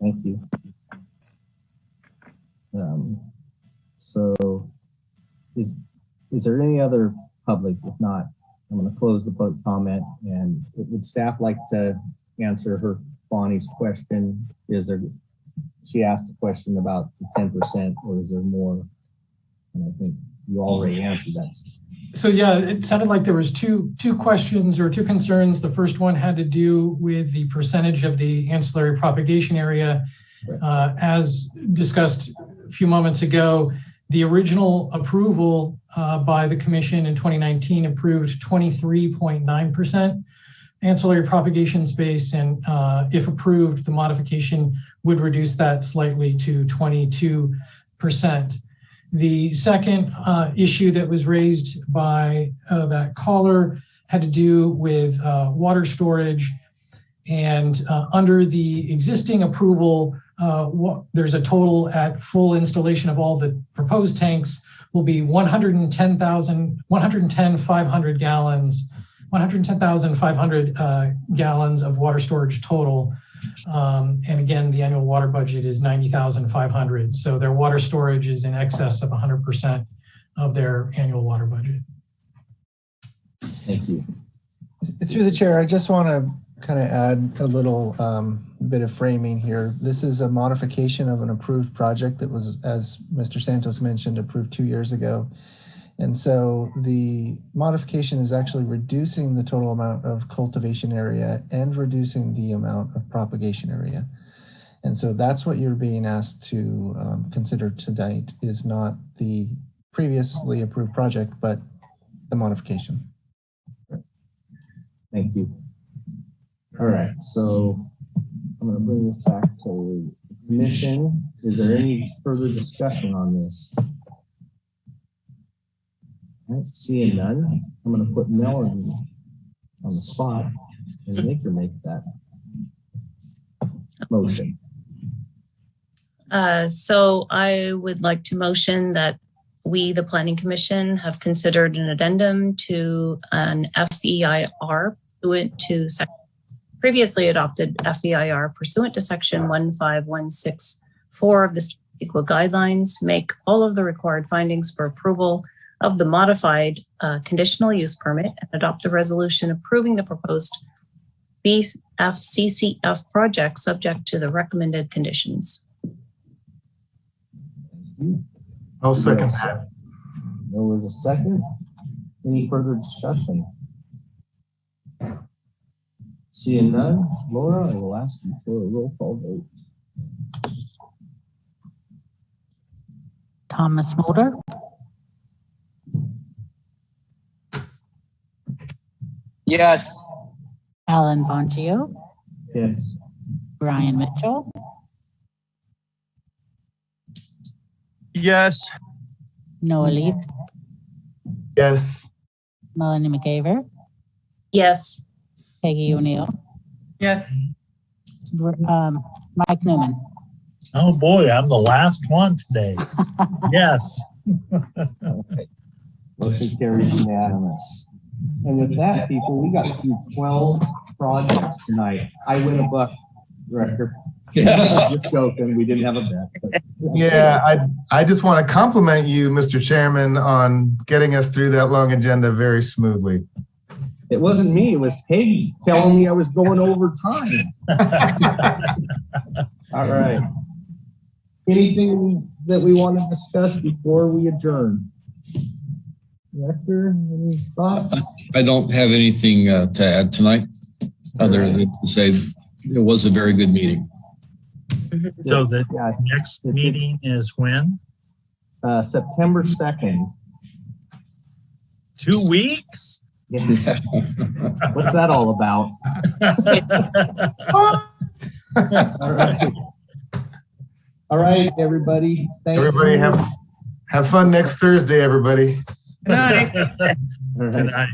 Thank you. So is there any other public? If not, I'm going to close the public comment. And would staff like to answer her Bonnie's question? She asked the question about the 10%, or is there more? And I think you already answered that.
So yeah, it sounded like there was two questions or two concerns. The first one had to do with the percentage of the ancillary propagation area. As discussed a few moments ago, the original approval by the commission in 2019 approved 23.9% ancillary propagation space, and if approved, the modification would reduce that slightly to 22%. The second issue that was raised by that caller had to do with water storage. And under the existing approval, there's a total at full installation of all the proposed tanks will be 110,500 gallons, 110,500 gallons of water storage total. And again, the annual water budget is 90,500. So their water storage is in excess of 100% of their annual water budget.
Thank you.
Through the chair, I just want to kind of add a little bit of framing here. This is a modification of an approved project that was, as Mr. Santos mentioned, approved 2 years ago. And so the modification is actually reducing the total amount of cultivation area and reducing the amount of propagation area. And so that's what you're being asked to consider tonight, is not the previously approved project, but the modification.
Thank you. All right, so I'm going to bring this back to the commission. Is there any further discussion on this? All right, seeing none, I'm going to put Melanie on the spot and make her make that motion.
So I would like to motion that we, the Planning Commission, have considered an addendum to an FEIR pursuant to previously adopted FEIR pursuant to section 15164 of the CEQA guidelines, make all of the required findings for approval of the modified conditional use permit, and adopt the resolution approving the proposed BFCCF project subject to the recommended conditions.
I'll second that.
There was a second. Any further discussion? Seeing none, Laura, I will ask you for a roll call vote.
Thomas Mulder,
Yes.
Alan Bongio,
Yes.
Brian Mitchell,
Yes.
Noah Leaf,
Yes.
Melanie McGaver,
Yes.
Peggy O'Neill,
Yes.
Mike Newman.
Oh boy, I'm the last one today. Yes.
Okay. Motion carries unanimous. And with that, people, we got through 12 projects tonight. I win a buck, Director.
Yeah.
Just joking. We didn't have a bet.
Yeah, I just want to compliment you, Mr. Chairman, on getting us through that long agenda very smoothly.
It wasn't me. It was Peggy telling me I was going over time. All right. Anything that we want to discuss before we adjourn? Director, any thoughts?
I don't have anything to add tonight, other than to say it was a very good meeting.
So the
Yeah,
next meeting is when?
September 2nd.
2 weeks?
Yeah. What's that all about? All right. All right, everybody. Thank
Everybody
you.
have fun next Thursday, everybody.
Good night.
All right.
Good night.